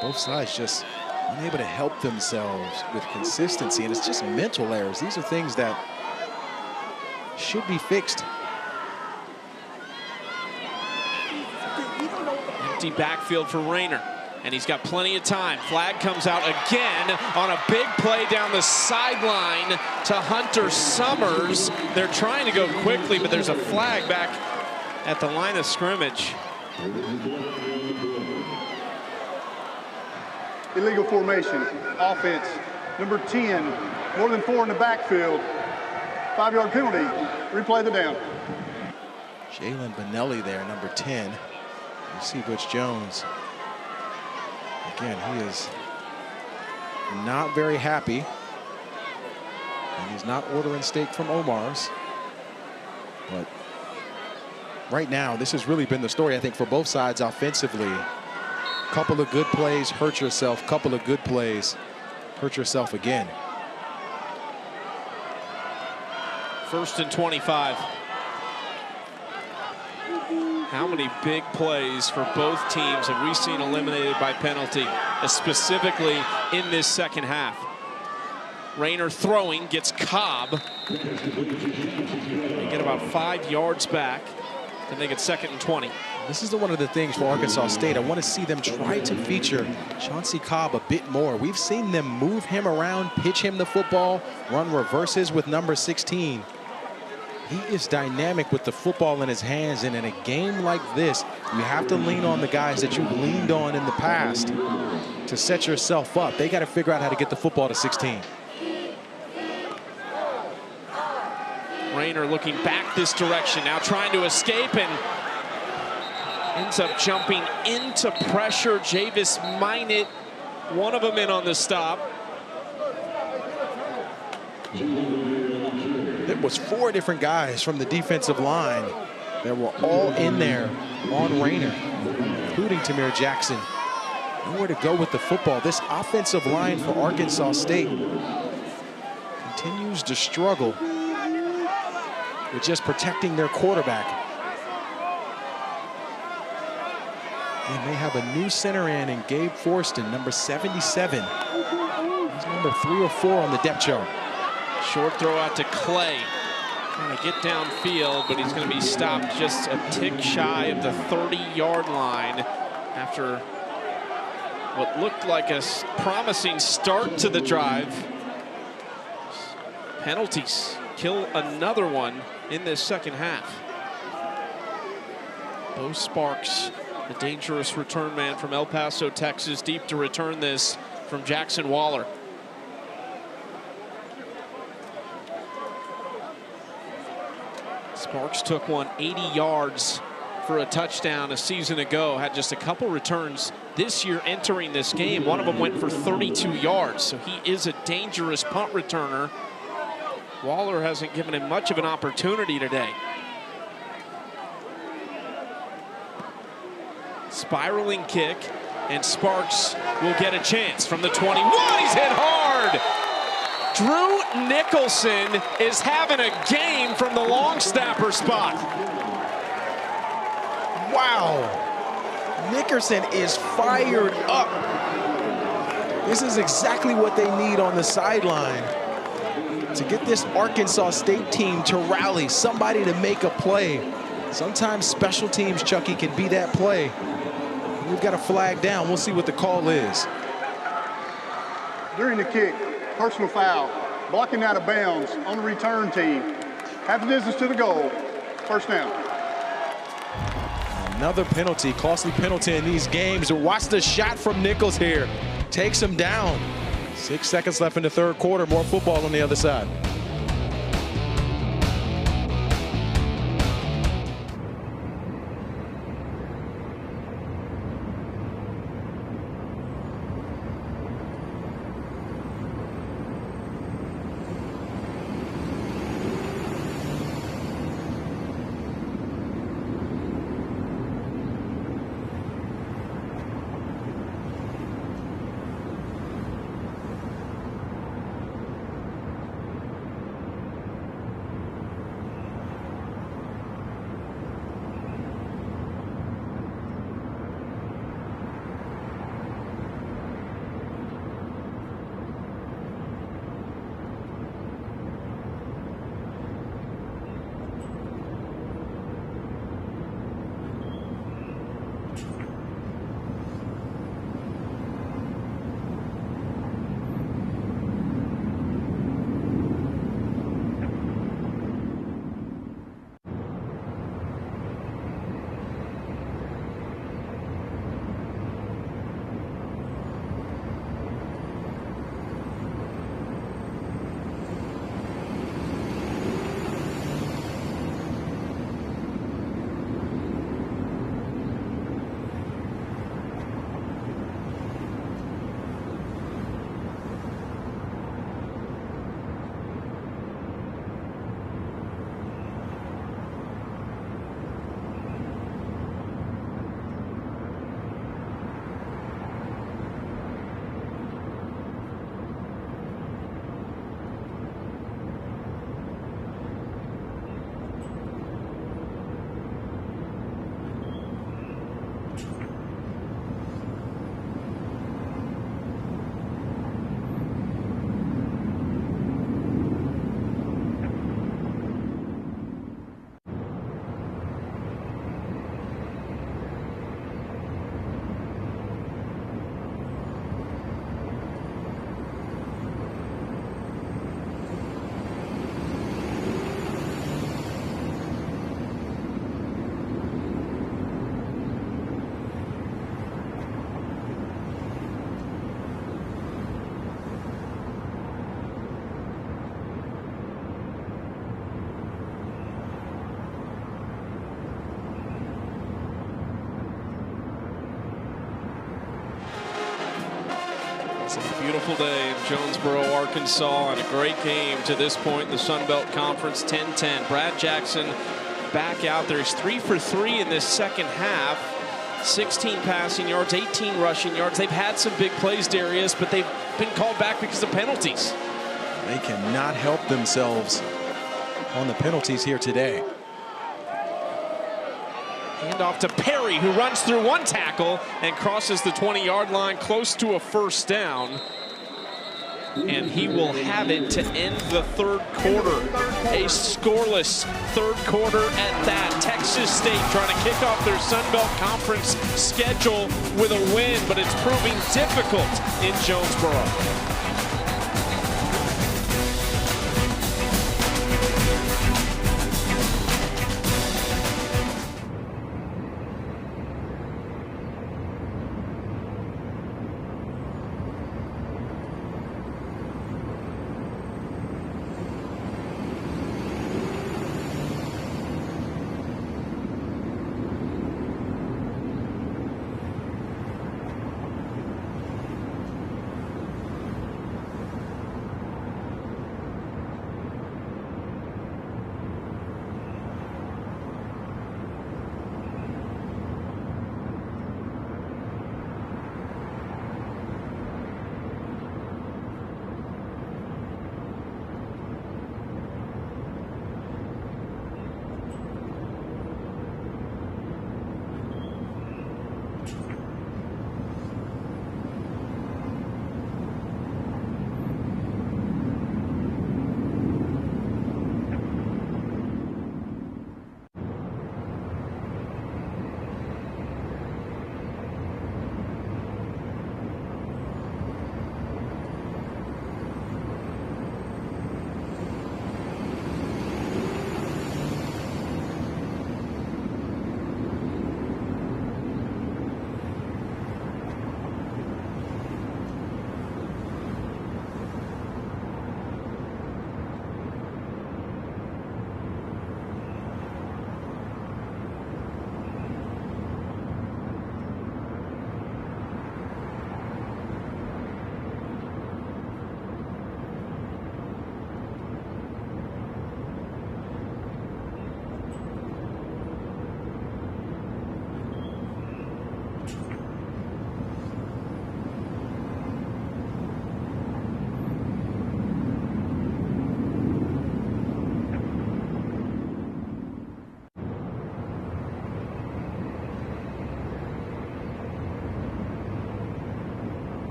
Both sides just unable to help themselves with consistency, and it's just mental errors. These are things that should be fixed. Empty backfield for Rayner, and he's got plenty of time. Flag comes out again on a big play down the sideline to Hunter Summers. They're trying to go quickly, but there's a flag back at the line of scrimmage. Illegal formation, offense, number 10, more than 4 in the backfield, 5-yard penalty, replay the down. Jalen Benelli there, number 10. You see Butch Jones. Again, he is not very happy. And he's not ordering steak from Omar's. But right now, this has really been the story, I think, for both sides offensively. Couple of good plays, hurt yourself. Couple of good plays, hurt yourself again. 1st and 25. How many big plays for both teams have we seen eliminated by penalty, specifically in this second half? Rayner throwing, gets Cobb. They get about 5 yards back. Then they get 2nd and 20. This is one of the things for Arkansas State. I want to see them try to feature Chauncey Cobb a bit more. We've seen them move him around, pitch him the football, run reverses with number 16. He is dynamic with the football in his hands, and in a game like this, you have to lean on the guys that you've leaned on in the past to set yourself up. They got to figure out how to get the football to 16. Rayner looking back this direction, now trying to escape, and ends up jumping into pressure. Javis Minot, one of them in on the stop. It was 4 different guys from the defensive line that were all in there on Rayner, including Tamir Jackson. Nowhere to go with the football. This offensive line for Arkansas State continues to struggle with just protecting their quarterback. They may have a new center in Gabe Forston, number 77. He's number 3 or 4 on the depth chart. Short throw out to Clay. Trying to get downfield, but he's going to be stopped just a tick shy of the 30-yard line after what looked like a promising start to the drive. Penalties kill another one in this second half. Bo Sparks, the dangerous return man from El Paso, Texas, deep to return this from Jackson Waller. Sparks took one 80 yards for a touchdown a season ago. Had just a couple returns this year entering this game. One of them went for 32 yards. So he is a dangerous punt returner. Waller hasn't given him much of an opportunity today. Spiraling kick, and Sparks will get a chance from the 21. He's hit hard. Drew Nicholson is having a game from the long snapper spot. Wow. Nickerson is fired up. This is exactly what they need on the sideline to get this Arkansas State team to rally, somebody to make a play. Sometimes special teams, Chucky, can be that play. We've got a flag down. We'll see what the call is. During the kick, personal foul, blocking out of bounds on the return team. Half the distance to the goal, first down. Another penalty, costly penalty in these games. Watch the shot from Nichols here. Takes him down. 6 seconds left in the third quarter. More football on the other side. It's a beautiful day in Jonesboro, Arkansas, and a great game to this point in the Sun Belt Conference. 10-10. Brad Jackson back out there. He's 3 for 3 in this second half. 16 passing yards, 18 rushing yards. They've had some big plays, Darius, but they've been called back because of penalties. They cannot help themselves on the penalties here today. Hand off to Perry, who runs through one tackle and crosses the 20-yard line close to a first down. And he will have it to end the third quarter. A scoreless third quarter at that. Texas State trying to kick off their Sun Belt Conference schedule with a win, but it's proving difficult in Jonesboro.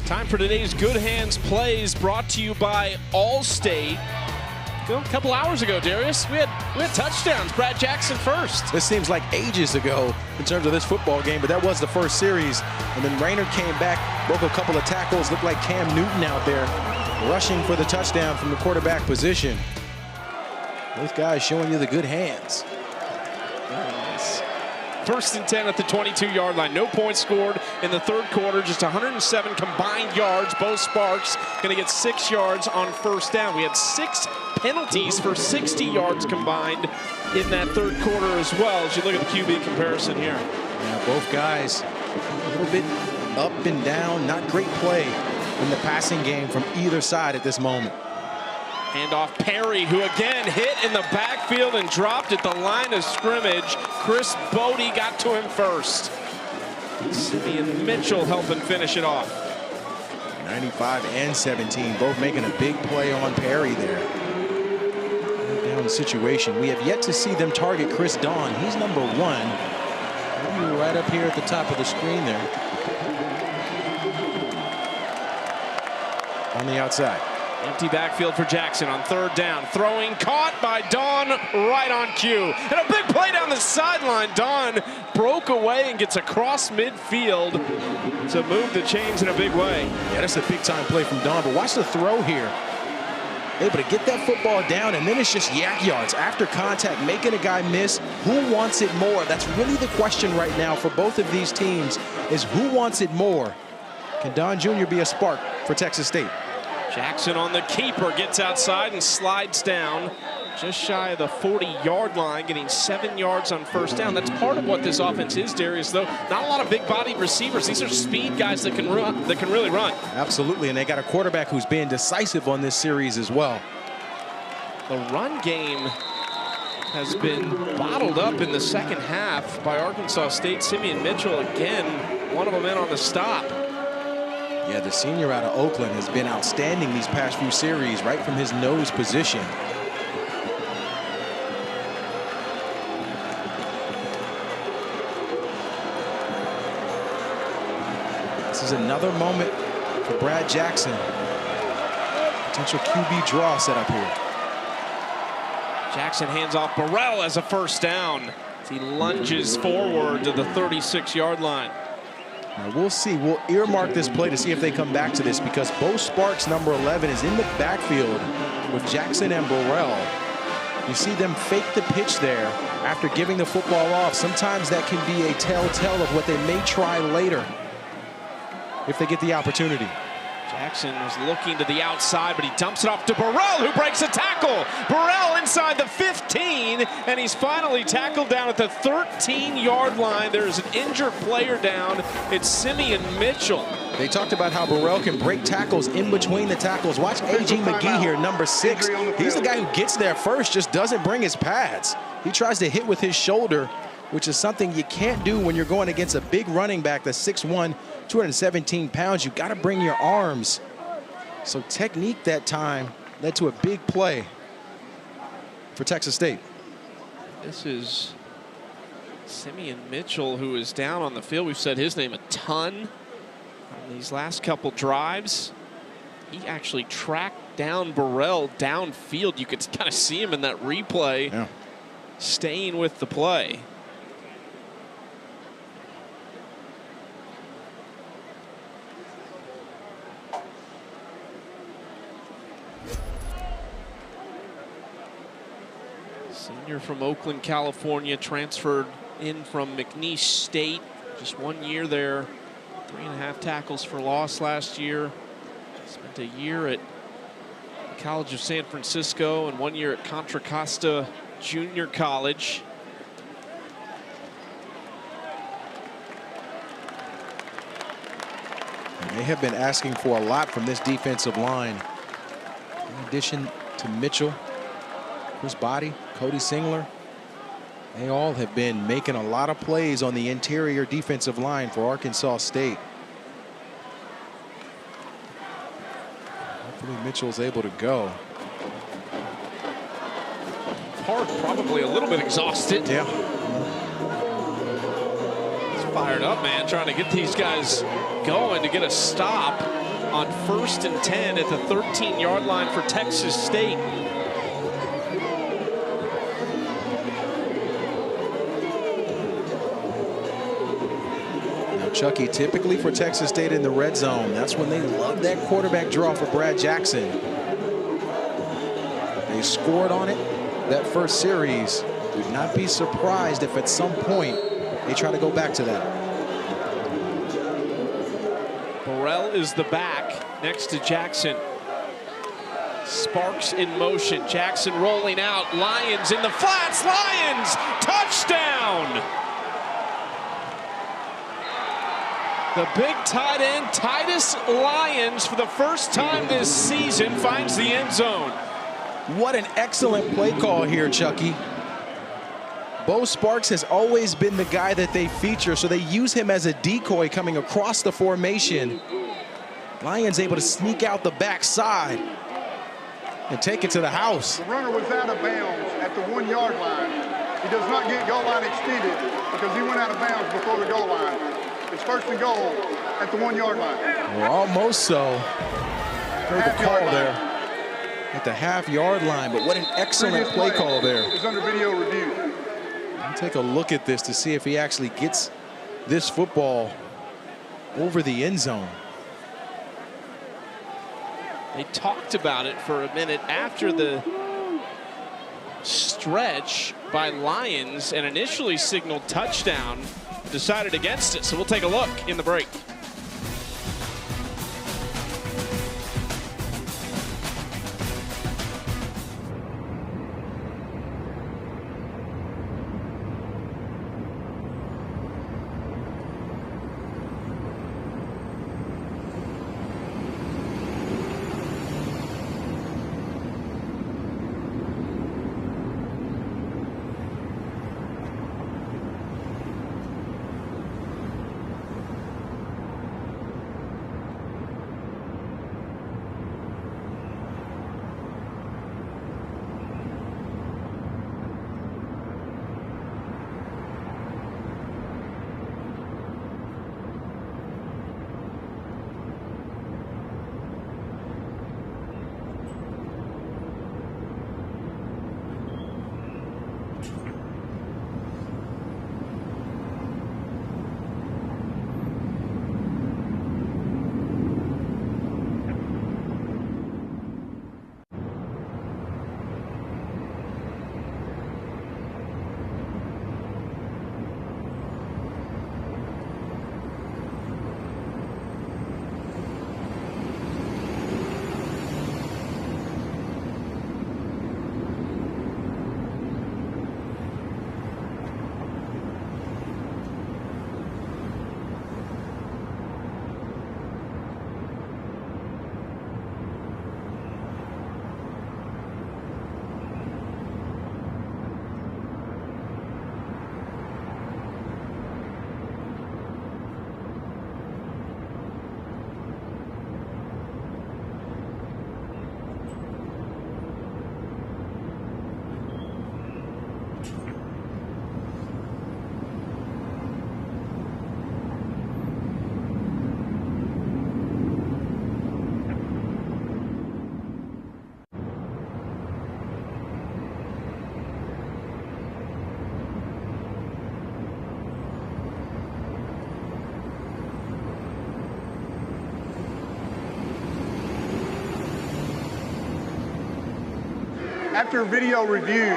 Time for today's Good Hands Plays, brought to you by Allstate. A couple hours ago, Darius, we had touchdowns. Brad Jackson first. This seems like ages ago in terms of this football game, but that was the first series. And then Raynard came back, broke a couple of tackles, looked like Cam Newton out there, rushing for the touchdown from the quarterback position. Both guys showing you the good hands. Nice. 1st and 10 at the 22-yard line. No points scored in the third quarter. Just 107 combined yards. Bo Sparks going to get 6 yards on first down. We had 6 penalties for 60 yards combined in that third quarter as well, as you look at the QB comparison here. Yeah, both guys a little bit up and down. Not great play in the passing game from either side at this moment. Handoff Perry, who again hit in the backfield and dropped at the line of scrimmage. Chris Bodie got to him first. Simeon Mitchell helping finish it off. 95 and 17, both making a big play on Perry there. Down situation. We have yet to see them target Chris Dawn. He's number 1. Maybe right up here at the top of the screen there. On the outside. Empty backfield for Jackson on 3rd down. Throwing, caught by Dawn right on cue. And a big play down the sideline. Dawn broke away and gets across midfield to move the chains in a big way. Yeah, that's a big time play from Dawn, but watch the throw here. Able to get that football down, and then it's just yak yards after contact, making a guy miss. Who wants it more? That's really the question right now for both of these teams, is who wants it more? Can Dawn Jr. be a spark for Texas State? Jackson on the keeper, gets outside and slides down just shy of the 40-yard line, getting 7 yards on 1st down. That's part of what this offense is, Darius, though. Not a lot of big-bodied receivers. These are speed guys that can run, that can really run. Absolutely, and they got a quarterback who's being decisive on this series as well. The run game has been bottled up in the 2nd half by Arkansas State. Simeon Mitchell, again, one of them in on the stop. Yeah, the senior out of Oakland has been outstanding these past few series, right from his nose position. This is another moment for Brad Jackson. Potential QB draw set up here. Jackson hands off Burrell as a 1st down. He lunges forward to the 36-yard line. Now we'll see. We'll earmark this play to see if they come back to this, because Bo Sparks, number 11, is in the backfield with Jackson and Burrell. You see them fake the pitch there after giving the football off. Sometimes that can be a telltale of what they may try later if they get the opportunity. Jackson was looking to the outside, but he dumps it off to Burrell, who breaks a tackle. Burrell inside the 15, and he's finally tackled down at the 13-yard line. There's an injured player down. It's Simeon Mitchell. They talked about how Burrell can break tackles in between the tackles. Watch A.G. McGee here, number 6. He's the guy who gets there first, just doesn't bring his pads. He tries to hit with his shoulder, which is something you can't do when you're going against a big running back that's 6'1", 217 pounds. You got to bring your arms. So technique that time led to a big play for Texas State. This is Simeon Mitchell, who is down on the field. We've said his name a ton on these last couple drives. He actually tracked down Burrell downfield. You could kind of see him in that replay, staying with the play. Senior from Oakland, California, transferred in from McNeese State. Just 1 year there. 3.5 tackles for loss last year. Spent a year at the College of San Francisco and 1 year at Contra Costa Junior College. And they have been asking for a lot from this defensive line. In addition to Mitchell, Chris Body, Cody Singler, they all have been making a lot of plays on the interior defensive line for Arkansas State. Hopefully Mitchell's able to go. Hart probably a little bit exhausted. Yeah. He's fired up, man, trying to get these guys going to get a stop on 1st and 10 at the 13-yard line for Texas State. Chucky, typically for Texas State in the red zone, that's when they love that quarterback draw for Brad Jackson. They scored on it that first series. Would not be surprised if at some point they try to go back to that. Burrell is the back next to Jackson. Sparks in motion. Jackson rolling out. Lions in the flats. Lions! Touchdown! The big tight end, Titus Lyons, for the first time this season, finds the end zone. What an excellent play call here, Chucky. Bo Sparks has always been the guy that they feature, so they use him as a decoy coming across the formation. Lyons able to sneak out the backside. and take it to the house. The runner was out of bounds at the 1 yard line. He does not get goal line extended because he went out of bounds before the goal line. It's first and goal at the 1 yard line. Well, almost so. Heard the call there at the half-yard line, but what an excellent play call there. It's under video review. I'll take a look at this to see if he actually gets this football over the end zone. They talked about it for a minute after the stretch by Lions and initially signaled touchdown, decided against it. So we'll take a look in the break. After video review,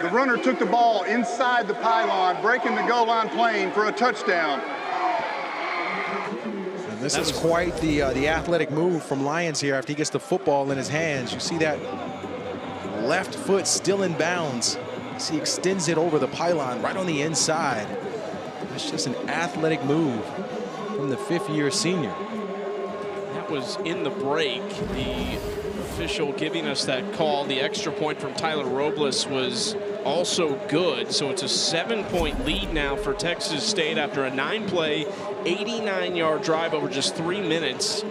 the runner took the ball inside the pylon, breaking the goal line plane for a touchdown. And this is quite the athletic move from Lions here after he gets the football in his hands. You see that left foot still in bounds as he extends it over the pylon right on the inside. It's just an athletic move from the fifth-year senior. That was in the break. The official giving us that call. The extra point from Tyler Robles was also good. So it's a 7-point lead now for Texas State after a 9-play, 89-yard drive over just 3 minutes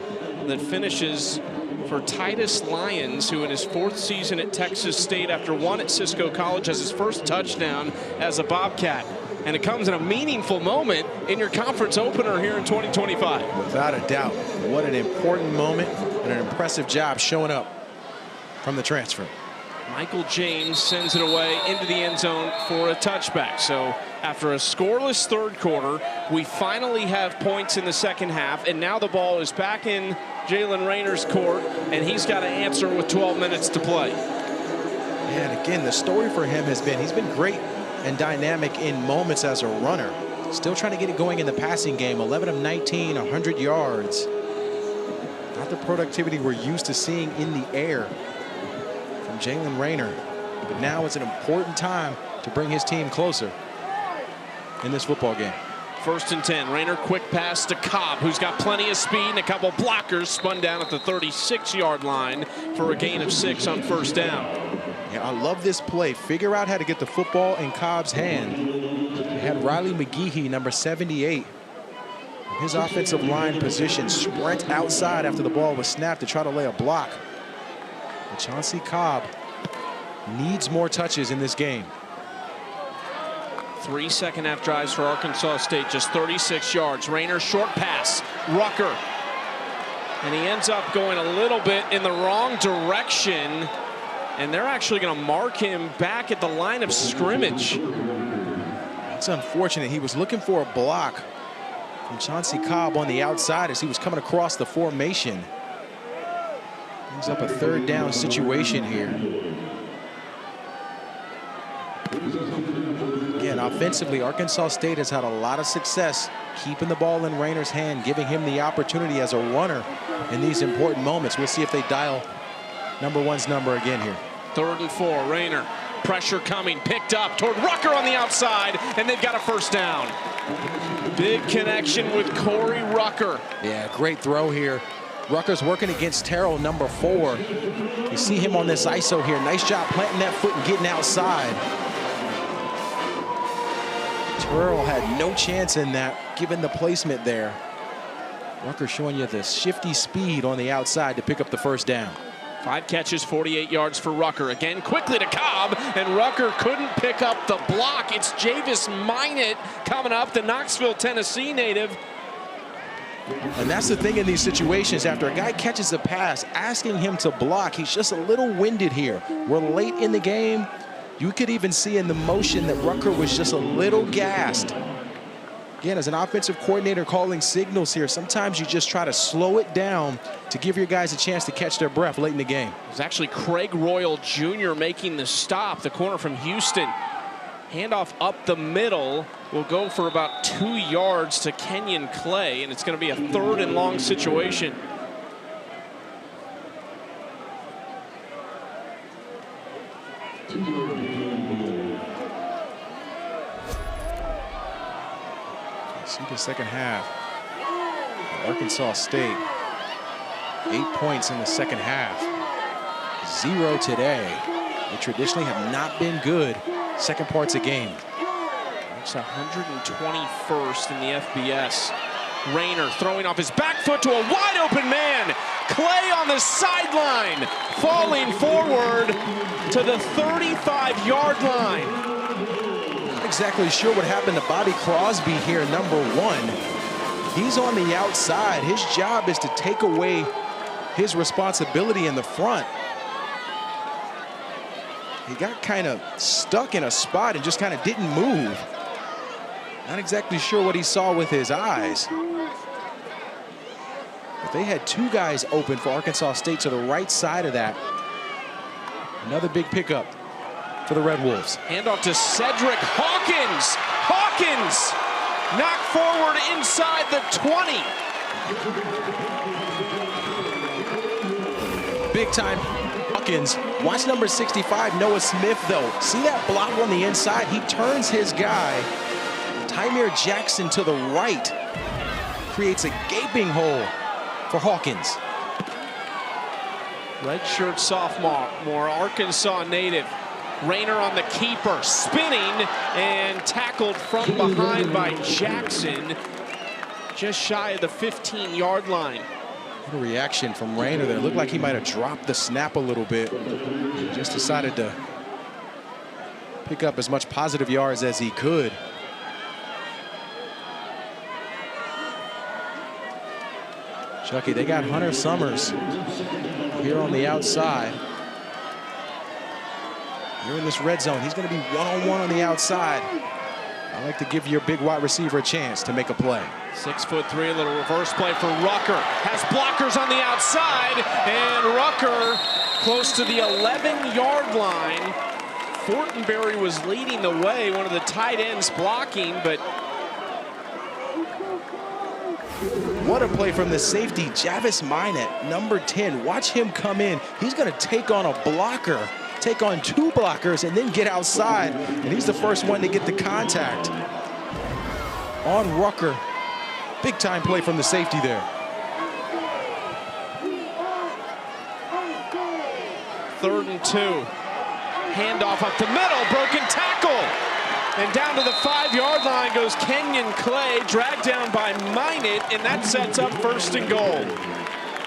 that finishes for Titus Lyons, who in his 4th season at Texas State after one at Cisco College has his first touchdown as a Bobcat. And it comes in a meaningful moment in your conference opener here in 2025. Without a doubt. What an important moment and an impressive job showing up from the transfer. Michael James sends it away into the end zone for a touchback. So after a scoreless third quarter, we finally have points in the second half, and now the ball is back in Jalen Rayner's court, and he's got to answer with 12 minutes to play. And again, the story for him has been, he's been great and dynamic in moments as a runner. Still trying to get it going in the passing game. 11 of 19, 100 yards. Not the productivity we're used to seeing in the air from Jalen Rayner. But now it's an important time to bring his team closer in this football game. 1st and 10. Rayner quick pass to Cobb, who's got plenty of speed and a couple blockers. Spun down at the 36-yard line for a gain of 6 on 1st down. Yeah, I love this play. Figure out how to get the football in Cobb's hand. They had Riley McGehee, number 78. His offensive line position sprint outside after the ball was snapped to try to lay a block. But Chauncey Cobb needs more touches in this game. 3 second-half drives for Arkansas State, just 36 yards. Rayner, short pass, Rucker. And he ends up going a little bit in the wrong direction. And they're actually going to mark him back at the line of scrimmage. It's unfortunate. He was looking for a block from Chauncey Cobb on the outside as he was coming across the formation. Brings up a 3rd down situation here. Again, offensively, Arkansas State has had a lot of success keeping the ball in Rayner's hand, giving him the opportunity as a runner in these important moments. We'll see if they dial number 1's number again here. 3rd and 4, Rayner. Pressure coming, picked up toward Rucker on the outside, and they've got a 1st down. Big connection with Corey Rucker. Yeah, great throw here. Rucker's working against Terrell, number 4. You see him on this ISO here. Nice job planting that foot and getting outside. Terrell had no chance in that, given the placement there. Rucker showing you the shifty speed on the outside to pick up the 1st down. 5 catches, 48 yards for Rucker. Again, quickly to Cobb, and Rucker couldn't pick up the block. It's Javis Minot coming up, the Knoxville, Tennessee native. And that's the thing in these situations. After a guy catches a pass, asking him to block, he's just a little winded here. We're late in the game. You could even see in the motion that Rucker was just a little gassed. Again, as an offensive coordinator calling signals here, sometimes you just try to slow it down to give your guys a chance to catch their breath late in the game. It was actually Craig Royal Jr. making the stop, the corner from Houston. Handoff up the middle will go for about 2 yards to Kenyon Clay, and it's going to be a 3rd and long situation. See the second half. Arkansas State, 8 points in the second half. 0 today. They traditionally have not been good second parts of game. It's 121st in the FBS. Rayner throwing off his back foot to a wide open man. Clay on the sideline, falling forward to the 35-yard line. Not exactly sure what happened to Bobby Crosby here, number 1. He's on the outside. His job is to take away his responsibility in the front. He got kind of stuck in a spot and just kind of didn't move. Not exactly sure what he saw with his eyes. But they had 2 guys open for Arkansas State to the right side of that. Another big pickup for the Red Wolves. Handoff to Cedric Hawkins. Hawkins knocked forward inside the 20. Big time Hawkins. Watch number 65, Noah Smith, though. See that block on the inside? He turns his guy, Tymir Jackson, to the right. Creates a gaping hole for Hawkins. Redshirt sophomore, Arkansas native. Rayner on the keeper, spinning and tackled from behind by Jackson, just shy of the 15-yard line. What a reaction from Rayner there. Looked like he might have dropped the snap a little bit. He just decided to pick up as much positive yards as he could. Chucky, they got Hunter Summers here on the outside. You're in this red zone. He's going to be one-on-one on the outside. I like to give your big wide receiver a chance to make a play. 6'3", a little reverse play for Rucker. Has blockers on the outside, and Rucker close to the 11-yard line. Fortenberry was leading the way, one of the tight ends blocking, but what a play from the safety, Javis Minot, number 10. Watch him come in. He's going to take on a blocker, take on 2 blockers, and then get outside. And he's the first one to get the contact on Rucker. Big time play from the safety there. Third and 2. Handoff up the middle, broken tackle. And down to the 5-yard line goes Kenyon Clay, dragged down by Minot, and that sets up 1st and goal.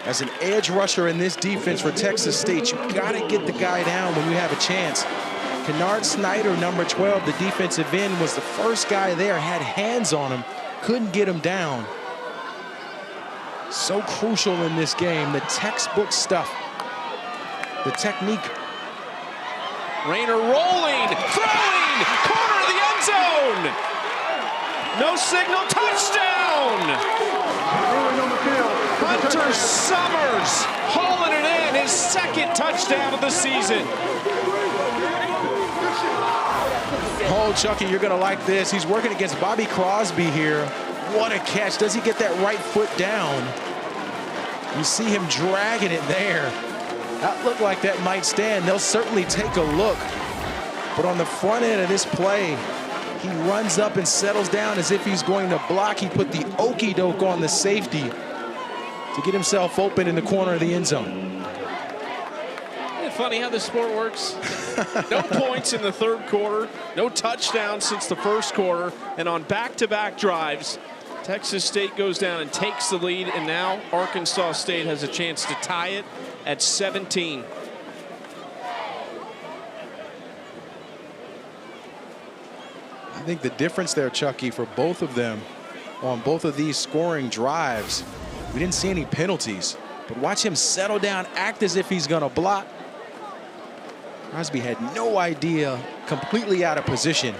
As an edge rusher in this defense for Texas State, you got to get the guy down when you have a chance. Kennard Snyder, number 12, the defensive end, was the first guy there, had hands on him, couldn't get him down. So crucial in this game, the textbook stuff, the technique. Rayner rolling, throwing, corner of the end zone. No signal, touchdown. Hunter Summers hauling it in, his second touchdown of the season. Oh, Chucky, you're going to like this. He's working against Bobby Crosby here. What a catch. Does he get that right foot down? You see him dragging it there. That looked like that might stand. They'll certainly take a look. But on the front end of this play, he runs up and settles down as if he's going to block. He put the okey doke on the safety to get himself open in the corner of the end zone. Funny how this sport works. No points in the third quarter, no touchdowns since the first quarter, and on back-to-back drives, Texas State goes down and takes the lead, and now Arkansas State has a chance to tie it at 17. I think the difference there, Chucky, for both of them on both of these scoring drives, we didn't see any penalties, but watch him settle down, act as if he's going to block. Crosby had no idea, completely out of position.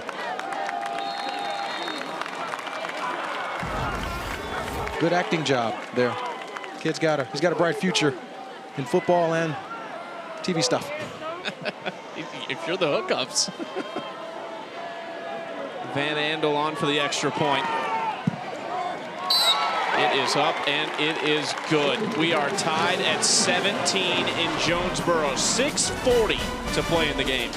Good acting job there. Kid's he's got a bright future in football and TV stuff. If you're the hookups. Van Andel on for the extra point. It is up and it is good. We are tied at 17 in Jonesboro. 6:40 to play in the game.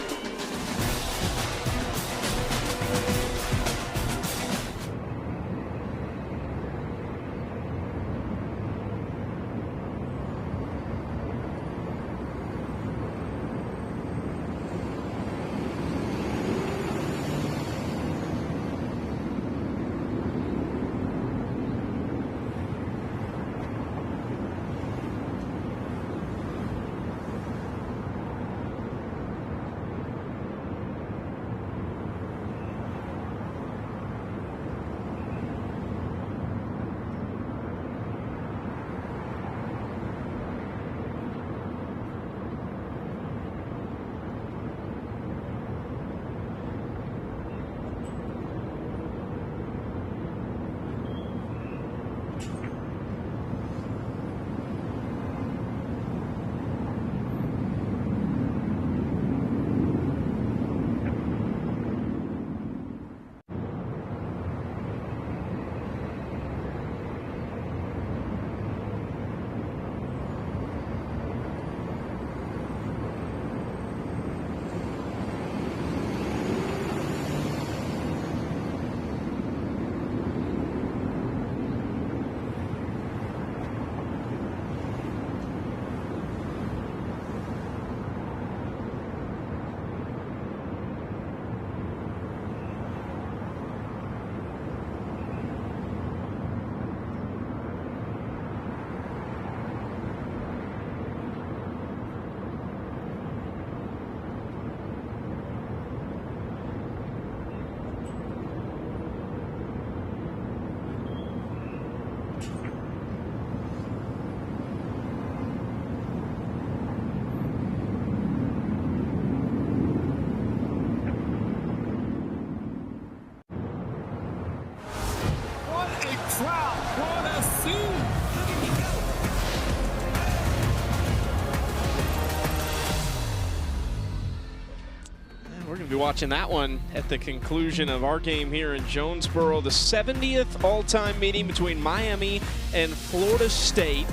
We're going to be watching that one at the conclusion of our game here in Jonesboro, the 70th all-time meeting between Miami and Florida State.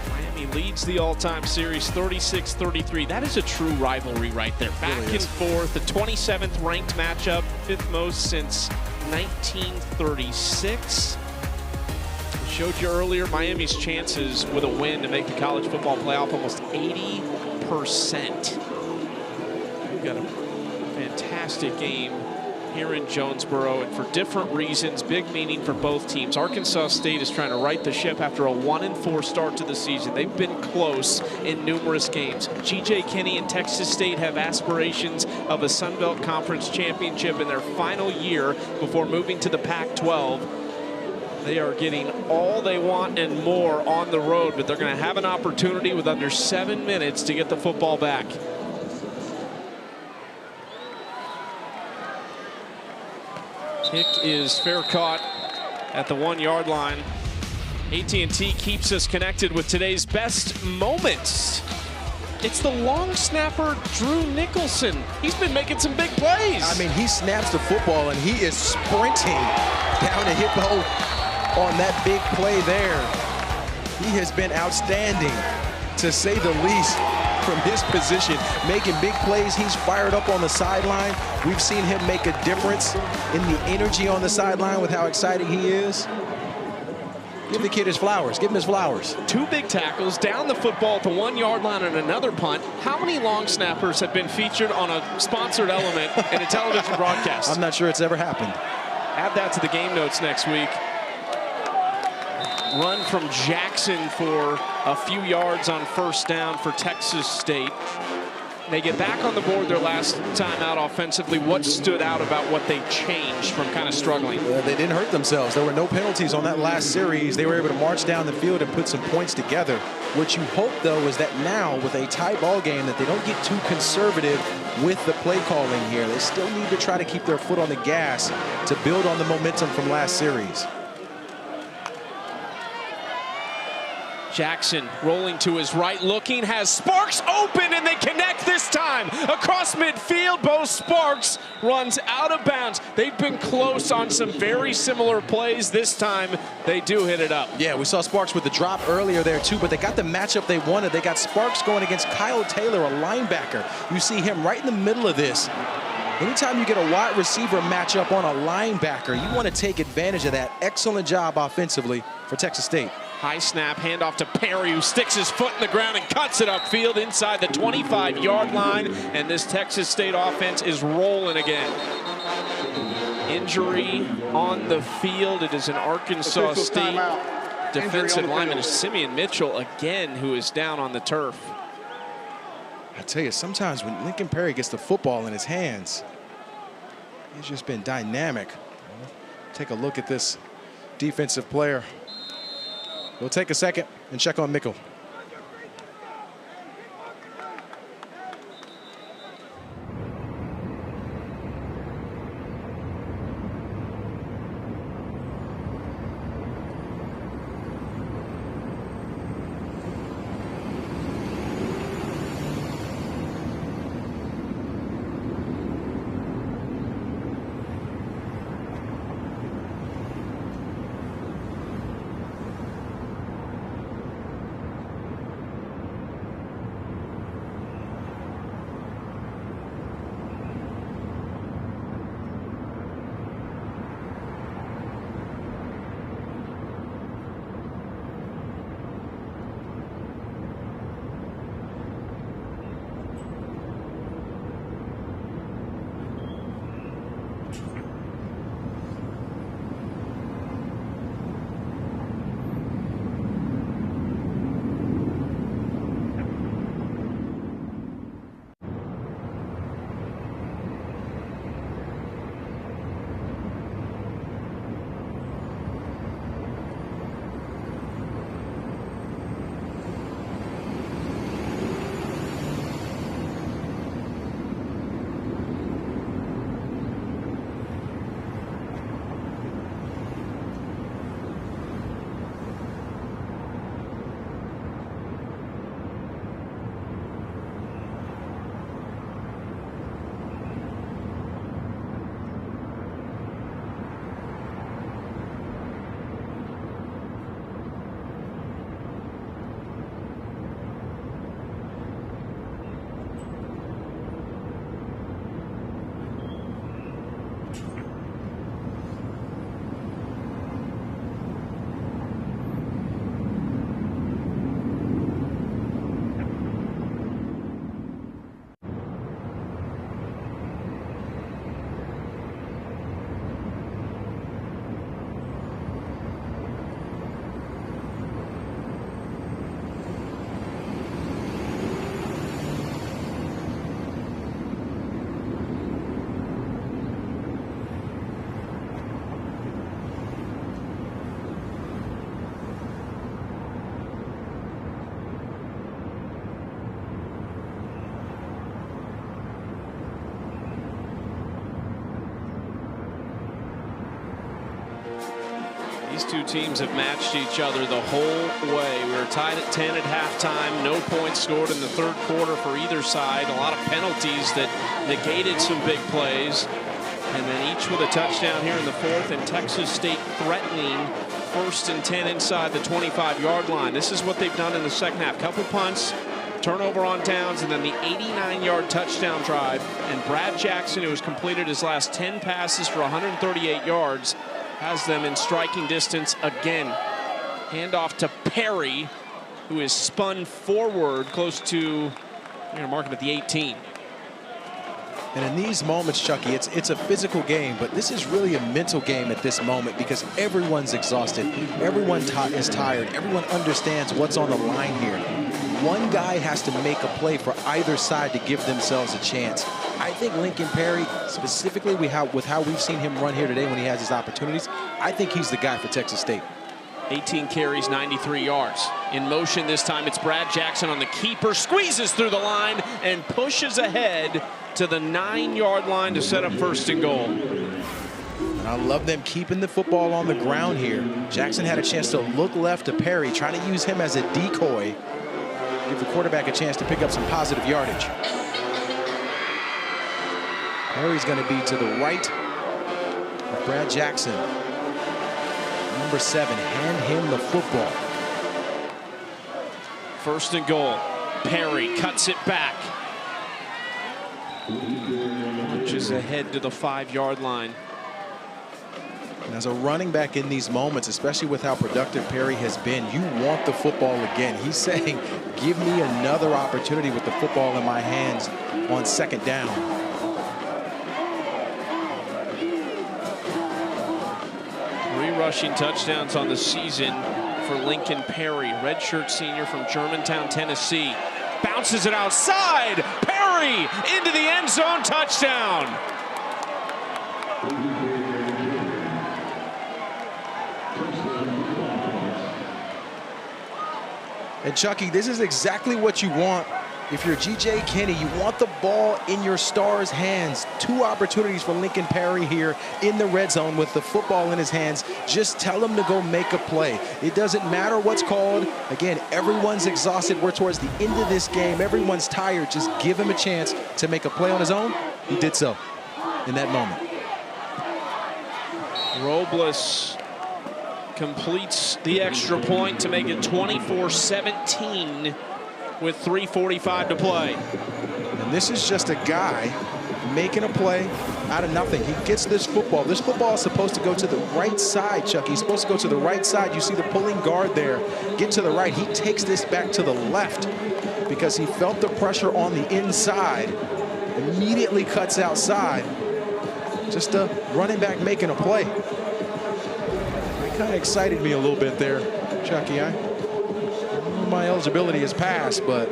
Miami leads the all-time series 36-33. That is a true rivalry right there. Back and forth, the 27th ranked matchup, fifth most since 1936. We showed you earlier Miami's chances with a win to make the college football playoff almost 80%. We've got a fantastic game here in Jonesboro, and for different reasons, big meaning for both teams. Arkansas State is trying to right the ship after a 1-4 start to the season. They've been close in numerous games. G.J. Kinney and Texas State have aspirations of a Sun Belt Conference championship in their final year before moving to the Pac-12. They are getting all they want and more on the road, but they're going to have an opportunity with under 7 minutes to get the football back. Kick is fair caught at the 1-yard line. AT&T keeps us connected with today's best moments. It's the long snapper, Drew Nicholson. He's been making some big plays. I mean, he snaps the football and he is sprinting down the hippo on that big play there. He has been outstanding, to say the least, from his position, making big plays. He's fired up on the sideline. We've seen him make a difference in the energy on the sideline with how excited he is. Give the kid his flowers. Give him his flowers. 2 big tackles, down the football at the 1-yard line and another punt. How many long snappers have been featured on a sponsored element in a television broadcast? I'm not sure it's ever happened. Add that to the game notes next week. Run from Jackson for a few yards on first down for Texas State. They get back on the board their last time out offensively. What stood out about what they changed from kind of struggling? They didn't hurt themselves. There were no penalties on that last series. They were able to march down the field and put some points together. What you hope, though, is that now with a tie ball game that they don't get too conservative with the play calling here. They still need to try to keep their foot on the gas to build on the momentum from last series. Jackson rolling to his right, looking, has Sparks open, and they connect this time. Across midfield, Bo Sparks runs out of bounds. They've been close on some very similar plays. This time, they do hit it up. Yeah, we saw Sparks with the drop earlier there, too, but they got the matchup they wanted. They got Sparks going against Kyle Taylor, a linebacker. You see him right in the middle of this. Anytime you get a wide receiver matchup on a linebacker, you want to take advantage of that. Excellent job offensively for Texas State. High snap, handoff to Perry, who sticks his foot in the ground and cuts it upfield inside the 25-yard line. And this Texas State offense is rolling again. Injury on the field. It is an Arkansas State defensive lineman, Simeon Mitchell, again, who is down on the turf. I tell you, sometimes when Lincoln Perry gets the football in his hands, he's just been dynamic. Take a look at this defensive player. We'll take a second and check on Mickle. These two teams have matched each other the whole way. We were tied at 10 at halftime. No points scored in the third quarter for either side. A lot of penalties that negated some big plays. And then each with a touchdown here in the fourth, and Texas State threatening 1st and 10 inside the 25-yard line. This is what they've done in the second half. Couple punts, turnover on downs, and then the 89-yard touchdown drive. And Brad Jackson, who has completed his last 10 passes for 138 yards, has them in striking distance again. Handoff to Perry, who is spun forward close to, I'm going to mark him at the 18. And in these moments, Chucky, it's a physical game, but this is really a mental game at this moment because everyone's exhausted. Everyone is tired. Everyone understands what's on the line here. One guy has to make a play for either side to give themselves a chance. I think Lincoln Perry, specifically with how we've seen him run here today when he has his opportunities, I think he's the guy for Texas State. 18 carries, 93 yards. In motion this time, it's Brad Jackson on the keeper, squeezes through the line and pushes ahead to the 9-yard line to set up 1st and goal. And I love them keeping the football on the ground here. Jackson had a chance to look left to Perry, trying to use him as a decoy, give the quarterback a chance to pick up some positive yardage. Perry's going to be to the right of Brad Jackson. Number 7, hand him the football. 1st and goal. Perry cuts it back. Launches ahead to the 5-yard line. And as a running back in these moments, especially with how productive Perry has been, you want the football again. He's saying, give me another opportunity with the football in my hands on 2nd down. Rushing touchdowns on the season for Lincoln Perry, redshirt senior from Germantown, Tennessee. Bounces it outside. Perry into the end zone, touchdown. And Chucky, this is exactly what you want. If you're G.J. Kinney, you want the ball in your star's hands. 2 opportunities for Lincoln Perry here in the red zone with the football in his hands. Just tell him to go make a play. It doesn't matter what's called. Again, everyone's exhausted. We're towards the end of this game. Everyone's tired. Just give him a chance to make a play on his own. He did so in that moment. Robles completes the extra point to make it 24-17. with 3:45 to play. And this is just a guy making a play out of nothing. He gets this football. This football is supposed to go to the right side, Chuck. He's supposed to go to the right side. You see the pulling guard there. Get to the right. He takes this back to the left because he felt the pressure on the inside. Immediately cuts outside. Just a running back making a play. It kind of excited me a little bit there, Chucky. My eligibility is passed, but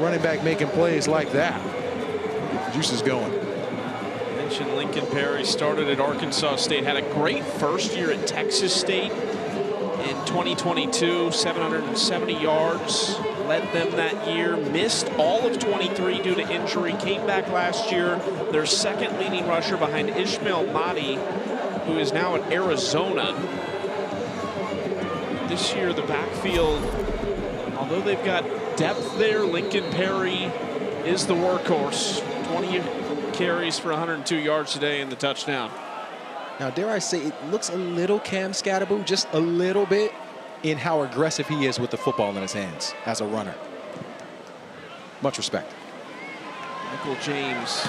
running back making plays like that, juice is going. I mentioned Lincoln Perry started at Arkansas State, had a great first year at Texas State in 2022, 770 yards, led them that year, missed all of 23 due to injury, came back last year, their 2nd leading rusher behind Ishmael Mahdi, who is now at Arizona. This year, the backfield, although they've got depth there, Lincoln Perry is the workhorse. 20 carries for 102 yards today in the touchdown. Now, dare I say, it looks a little Cam Scatterbo, just a little bit, in how aggressive he is with the football in his hands as a runner. Much respect. Michael James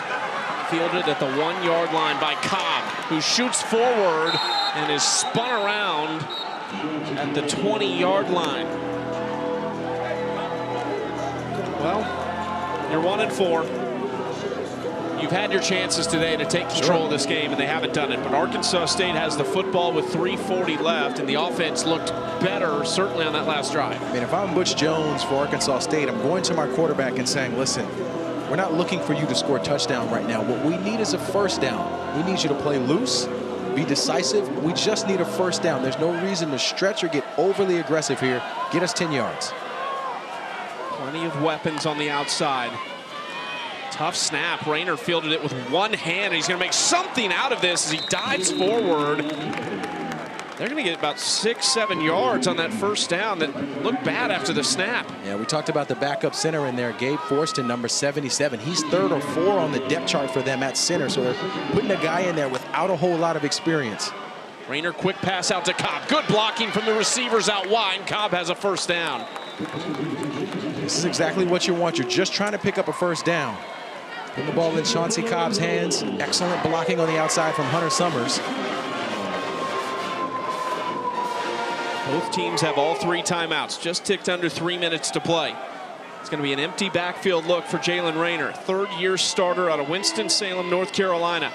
fielded at the 1-yard line by Cobb, who shoots forward and is spun around at the 20-yard line. Well, you're 1-4. You've had your chances today to take control of this game, and they haven't done it. But Arkansas State has the football with 3:40 left, and the offense looked better, certainly on that last drive. I mean, if I'm Butch Jones for Arkansas State, I'm going to my quarterback and saying, listen, we're not looking for you to score a touchdown right now. What we need is a 1st down. We need you to play loose, be decisive. We just need a 1st down. There's no reason to stretch or get overly aggressive here. Get us 10 yards. Plenty of weapons on the outside. Tough snap. Rayner fielded it with one hand. He's going to make something out of this as he dives forward. They're going to get about 6-7 yards on that first down that looked bad after the snap. Yeah, we talked about the backup center in there, Gabe Forston, number 77. He's 3rd or 4 on the depth chart for them at center, so they're putting a guy in there without a whole lot of experience. Rayner, quick pass out to Cobb. Good blocking from the receivers out wide. Cobb has a first down. This is exactly what you want. You're just trying to pick up a first down. Putting the ball in Chauncey Cobb's hands. Excellent blocking on the outside from Hunter Summers. Both teams have all 3 timeouts. Just ticked under 3 minutes to play. It's going to be an empty backfield look for Jalen Rayner, 3rd-year starter out of Winston-Salem, North Carolina.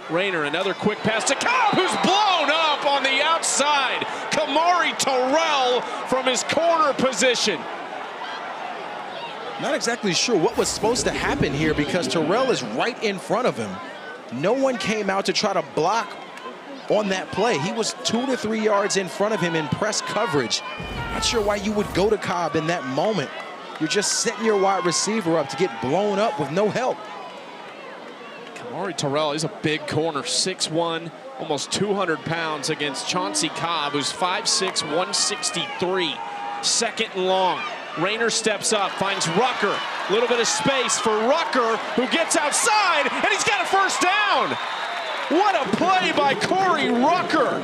Rayner, another quick pass to Cobb, who's blown up on the outside. Kamari Terrell from his corner position. Not exactly sure what was supposed to happen here because Terrell is right in front of him. No one came out to try to block on that play. He was 2 to 3 yards in front of him in press coverage. Not sure why you would go to Cobb in that moment. You're just setting your wide receiver up to get blown up with no help. Kamari Terrell is a big corner, 6'1", almost 200 pounds against Chauncey Cobb, who's 5'6", 163. 2nd and long. Rayner steps up, finds Rucker. A little bit of space for Rucker, who gets outside, and he's got a first down. What a play by Corey Rucker.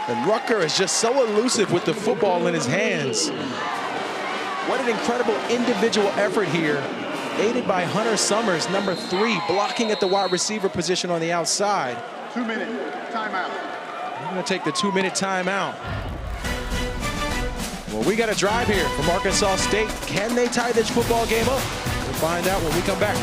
And Rucker is just so elusive with the football in his hands. What an incredible individual effort here, aided by Hunter Summers, number 3, blocking at the wide receiver position on the outside. 2-minute timeout. We're going to take the 2-minute timeout. Well, we got a drive here from Arkansas State. Can they tie this football game up? We'll find out when we come back.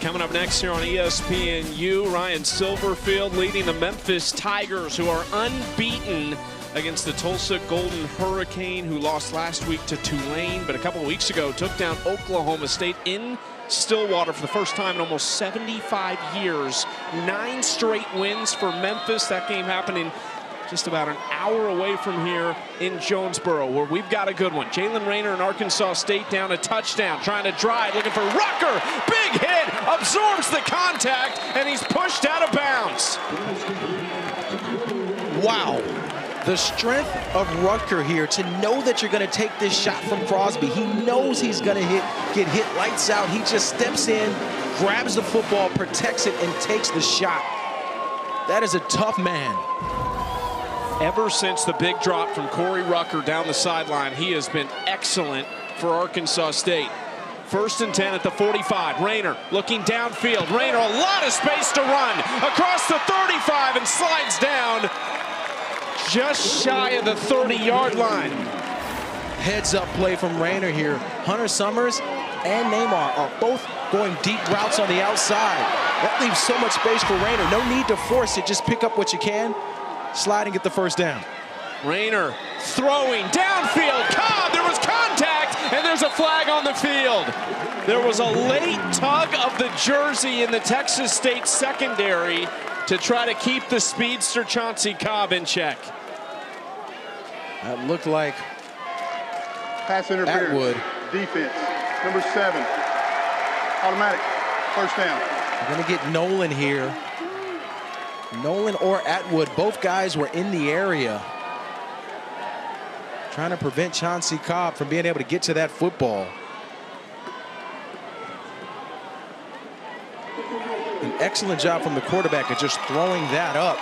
Coming up next here on ESPNU, Ryan Silverfield leading the Memphis Tigers, who are unbeaten against the Tulsa Golden Hurricane, who lost last week to Tulane, but a couple of weeks ago took down Oklahoma State in Stillwater for the first time in almost 75 years. 9 straight wins for Memphis. That game happening just about an hour away from here in Jonesboro, where we've got a good one. Jalen Rayner and Arkansas State down a touchdown, trying to drive, looking for Rucker. Big hit, absorbs the contact, and he's pushed out of bounds. Wow. The strength of Rutger here to know that you're going to take this shot from Crosby. He knows he's going to get hit lights out. He just steps in, grabs the football, protects it, and takes the shot. That is a tough man. Ever since the big drop from Corey Rucker down the sideline, he has been excellent for Arkansas State. 1st and 10 at the 45. Rayner looking downfield. Rayner, a lot of space to run across the 35 and slides down just shy of the 30-yard line. Heads up play from Rayner here. Hunter Summers and Neymar are both going deep routes on the outside. That leaves so much space for Rayner. No need to force it. Just pick up what you can. Slide and get the first down. Rayner throwing downfield. Cobb, there was contact, and there's a flag on the field. There was a late tug of the jersey in the Texas State secondary to try to keep the speedster Chauncey Cobb in check. That looked like Pass interference. Atwood. Defense. Number 7. Automatic. First down. We're going to get Nolan here. Nolan or Atwood, both guys were in the area trying to prevent Chauncey Cobb from being able to get to that football. An excellent job from the quarterback of just throwing that up,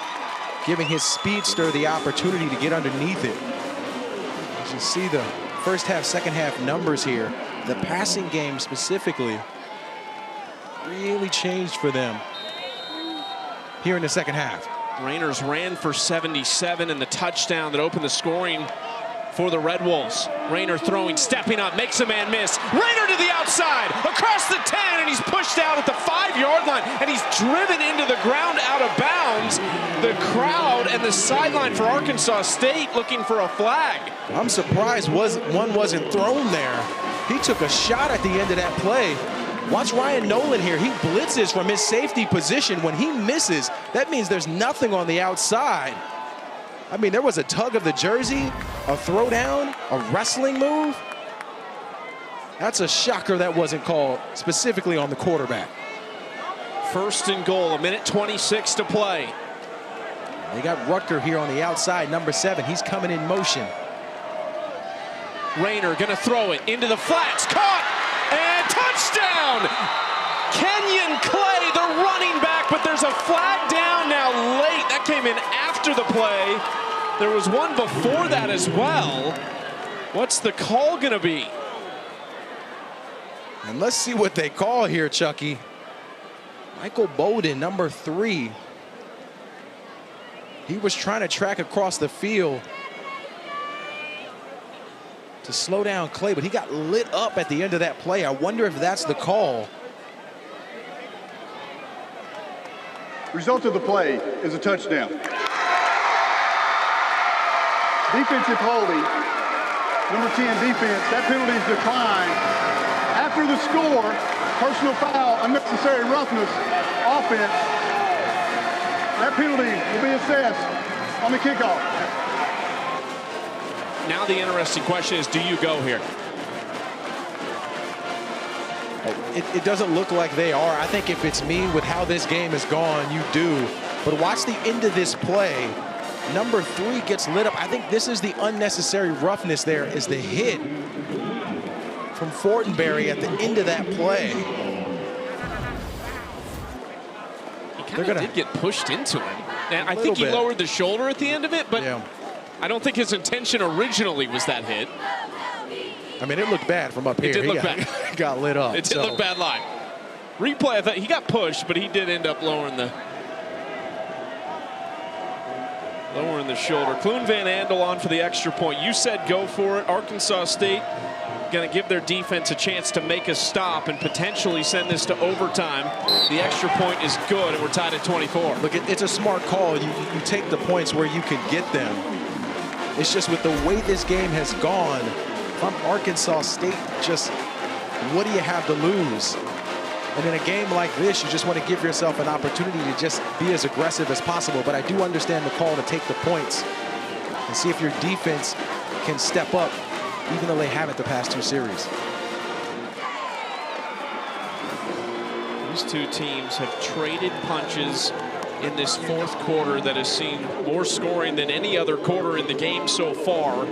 giving his speedster the opportunity to get underneath it. As you see the first half, second half numbers here, the passing game specifically really changed for them here in the second half. Rayner's ran for 77 and the touchdown that opened the scoring for the Red Wolves. Rayner throwing, stepping up, makes a man miss. Rayner to the outside, across the 10, and he's pushed out at the 5-yard line, and he's driven into the ground out of bounds. The crowd and the sideline for Arkansas State looking for a flag. I'm surprised one wasn't thrown there. He took a shot at the end of that play. Watch Ryan Nolan here. He blitzes from his safety position. When he misses, that means there's nothing on the outside. I mean, there was a tug of the jersey, a throwdown, a wrestling move. That's a shocker that wasn't called specifically on the quarterback. 1st and goal, 1:26 to play. They got Rutger here on the outside, number 7. He's coming in motion. Rayner gonna throw it into the flats, caught, and touchdown! Kenyon Clay, the running back, but there's a flag down now late. That came in after the play. There was one before that as well. What's the call gonna be? And let's see what they call here, Chucky. Michael Bowden, number 3. He was trying to track across the field to slow down Clay, but he got lit up at the end of that play. I wonder if that's the call. Result of the play is a touchdown. Defensive holding. Number 10 defense. That penalty is declined. After the score, personal foul, unnecessary roughness, offense. That penalty will be assessed on the kickoff. Now the interesting question is, do you go here? It doesn't look like they are. I think if it's me, with how this game has gone, you do. But watch the end of this play. Number 3 gets lit up. I think this is the unnecessary roughness there, is the hit from Fortenberry at the end of that play. He kind of did get pushed into him. And I think he lowered the shoulder at the end of it, but yeah. I don't think his intention originally was that hit. I mean, it looked bad from up here. It did look bad. Got lit up. It did look bad live. Replay, I thought he got pushed, but he did end up lowering the shoulder. Clune Van Andel on for the extra point. You said go for it. Arkansas State going to give their defense a chance to make a stop and potentially send this to overtime. The extra point is good, and we're tied at 24. Look, it's a smart call. You take the points where you can get them. It's just with the way this game has gone, if I'm Arkansas State, just what do you have to lose? And in a game like this, you just want to give yourself an opportunity to just be as aggressive as possible. But I do understand the call to take the points and see if your defense can step up, even though they haven't the past 2 series. These two teams have traded punches in this 4th quarter that has seen more scoring than any other quarter in the game so far.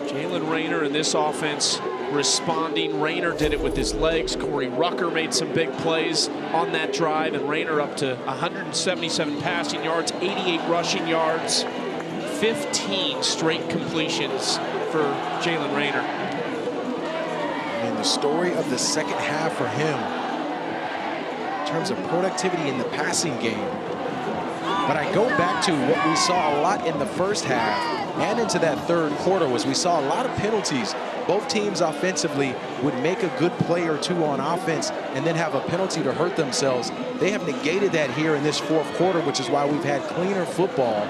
Jalen Rayner in this offense responding. Rayner did it with his legs. Corey Rucker made some big plays on that drive, and Rayner up to 177 passing yards, 88 rushing yards, 15 straight completions for Jalen Rayner. And the story of the second half for him in terms of productivity in the passing game. But I go back to what we saw a lot in the first half and into that 3rd quarter was we saw a lot of penalties. Both teams offensively would make a good play or 2 on offense and then have a penalty to hurt themselves. They have negated that here in this 4th quarter, which is why we've had cleaner football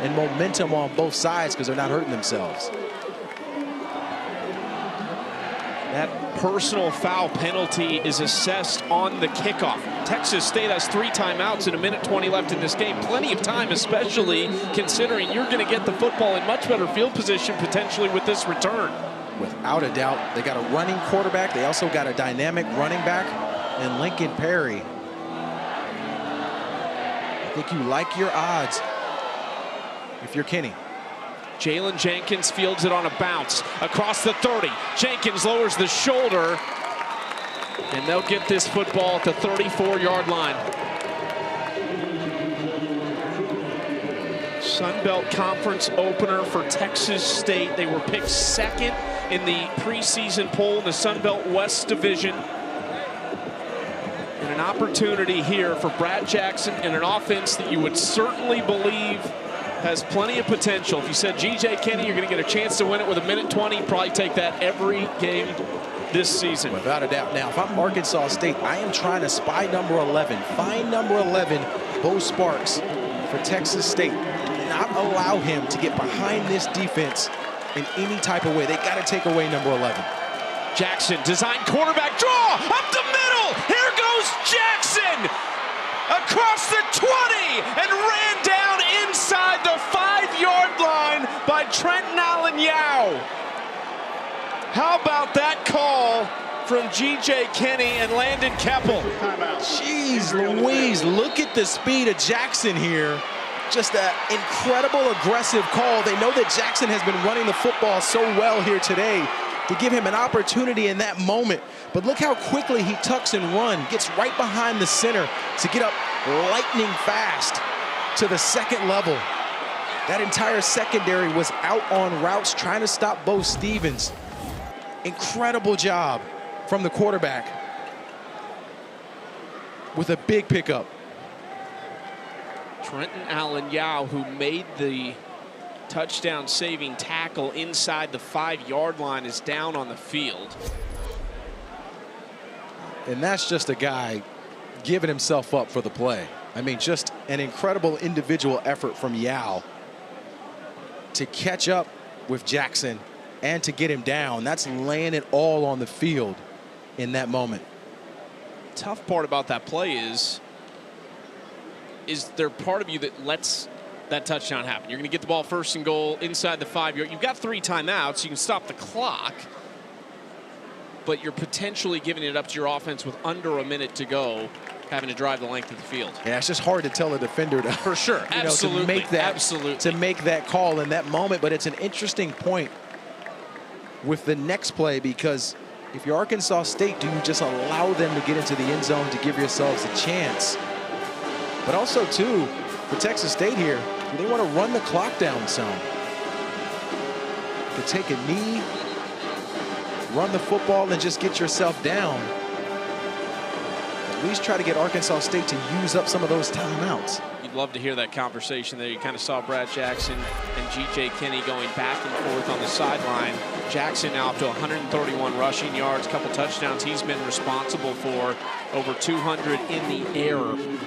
and momentum on both sides because they're not hurting themselves. That personal foul penalty is assessed on the kickoff. Texas State has 3 timeouts and 1:20 left in this game. Plenty of time, especially considering you're going to get the football in much better field position potentially with this return. Without a doubt, they got a running quarterback. They also got a dynamic running back in Lincoln Perry. I think you like your odds if you're Kenny. Jalen Jenkins fields it on a bounce across the 30. Jenkins lowers the shoulder, and they'll get this football at the 34-yard line. Sun Belt Conference opener for Texas State. They were picked 2nd in the preseason poll in the Sun Belt West Division. And an opportunity here for Brad Jackson and an offense that you would certainly believe has plenty of potential. If you said G.J. Kenny, you're going to get a chance to win it with 1:20, probably take that every game this season. Without a doubt. Now, if I'm Arkansas State, I am trying to spy number 11, find number 11, Bo Sparks, for Texas State. Not allow him to get behind this defense in any type of way. They got to take away number 11. Jackson, design quarterback draw, up the middle. Here goes Jackson across the 20 and ran down inside the 5-yard line by Trenton Allen-Yao. How about that call from G.J. Kenny and Landon Keppel? Jeez Louise, look at the speed of Jackson here. Just an incredible aggressive call. They know that Jackson has been running the football so well here today to give him an opportunity in that moment. But look how quickly he tucks and runs, gets right behind the center to get up lightning fast to the 2nd level. That entire secondary was out on routes trying to stop Bo Stevens. Incredible job from the quarterback with a big pickup. Trenton Allen-Yao, who made the touchdown-saving tackle inside the 5-yard line, is down on the field. And that's just a guy giving himself up for the play. I mean, just an incredible individual effort from Yao to catch up with Jackson and to get him down. That's laying it all on the field in that moment. Tough part about that play is there part of you that lets that touchdown happen? You're going to get the ball 1st and goal inside the 5-yard. You've got 3 timeouts. You can stop the clock, but you're potentially giving it up to your offense with under a minute to go, having to drive the length of the field. Yeah, it's just hard to tell a defender to, for sure, absolutely, to make that call in that moment. But it's an interesting point with the next play, because if you're Arkansas State, do you just allow them to get into the end zone to give yourselves a chance? But also, too, for Texas State here, do they want to run the clock down some? To take a knee, run the football, and just get yourself down. At least try to get Arkansas State to use up some of those timeouts. You'd love to hear that conversation there. You kind of saw Brad Jackson and G.J. Kenny going back and forth on the sideline. Jackson now up to 131 rushing yards, a couple touchdowns he's been responsible for, over 200 in the air.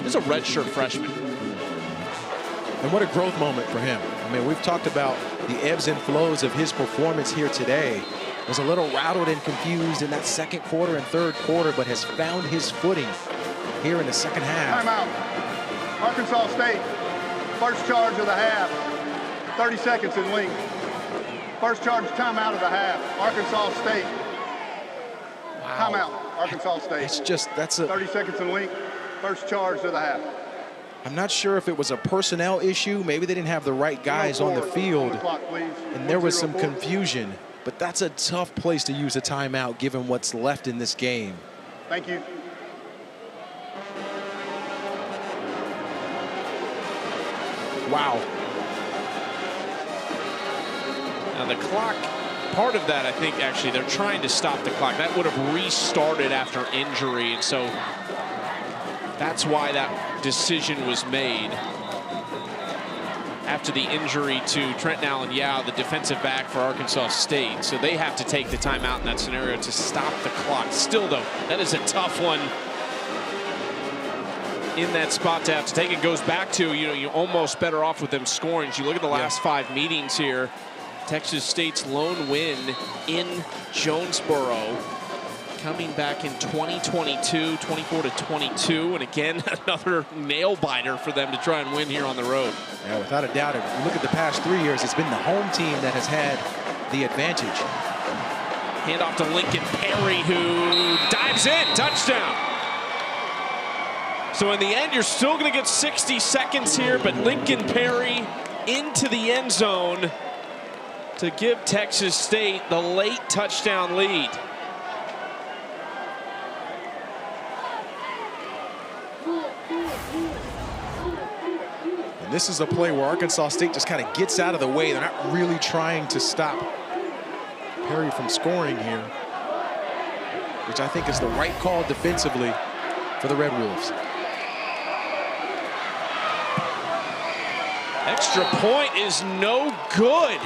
This is a redshirt freshman. And what a growth moment for him. I mean, we've talked about the ebbs and flows of his performance here today. Was a little rattled and confused in that second quarter and third quarter, but has found his footing here in the second half. Timeout. Arkansas State, first charge of the half. 30 seconds in length. First charge timeout of the half. Arkansas State. Wow. Timeout. Arkansas State. It's just, that's a 30 seconds in length. First charge of the half. I'm not sure if it was a personnel issue. Maybe they didn't have the right guys on the field, and there was some confusion. But that's a tough place to use a timeout given what's left in this game. Thank you. Wow. Now the clock, part of that, I think, actually, they're trying to stop the clock. That would have restarted after injury, and so that's why that decision was made. After the injury to Trenton Allen-Yao, the defensive back for Arkansas State. So they have to take the timeout in that scenario to stop the clock. Still, though, that is a tough one in that spot to have to take. It goes back to, you know, you're almost better off with them scoring. As you look at the last 5 meetings here, Texas State's lone win in Jonesboro coming back in 2022, 24-22, and again, another nail biter for them to try and win here on the road. Yeah, without a doubt, if you look at the past 3 years, it's been the home team that has had the advantage. Hand off to Lincoln Perry, who dives in, touchdown. So in the end, you're still going to get 60 seconds here, but Lincoln Perry into the end zone to give Texas State the late touchdown lead. This is a play where Arkansas State just kind of gets out of the way. They're not really trying to stop Perry from scoring here, which I think is the right call defensively for the Red Wolves. Extra point is no good.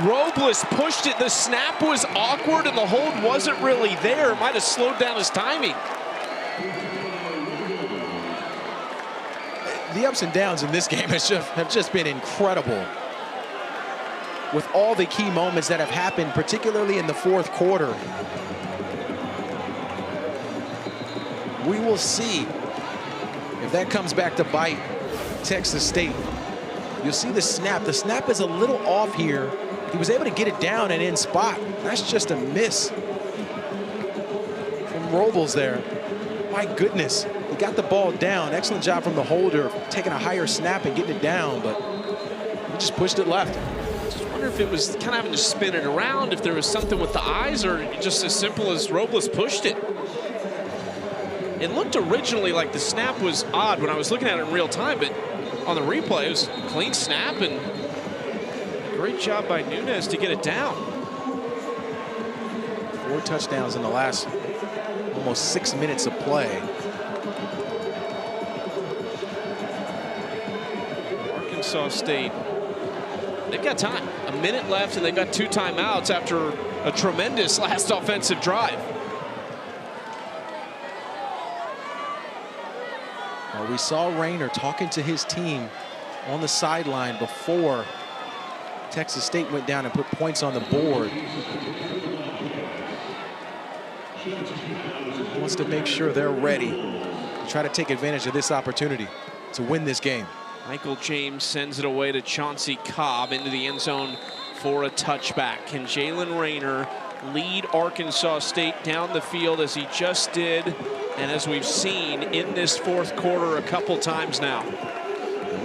Robles pushed it. The snap was awkward and the hold wasn't really there. It might have slowed down his timing. The ups and downs in this game have just been incredible. With all the key moments that have happened, particularly in the fourth quarter. We will see if that comes back to bite Texas State. You'll see the snap. The snap is a little off here. He was able to get it down and in spot. That's just a miss from Robles there. My goodness. He got the ball down. Excellent job from the holder, taking a higher snap and getting it down, but he just pushed it left. Just wonder if it was kind of having to spin it around, if there was something with the eyes, or just as simple as Robles pushed it. It looked originally like the snap was odd when I was looking at it in real time, but on the replay, it was a clean snap and great job by Nunez to get it down. 4 touchdowns in the last almost 6 minutes of play. Arkansas State, they've got time. A minute left, and they've got 2 timeouts after a tremendous last offensive drive. Well, we saw Rayner talking to his team on the sideline before Texas State went down and put points on the board. He wants to make sure they're ready to try to take advantage of this opportunity to win this game. Michael James sends it away to Chauncey Cobb into the end zone for a touchback. Can Jalen Rayner lead Arkansas State down the field as he just did, and as we've seen in this fourth quarter a couple times now?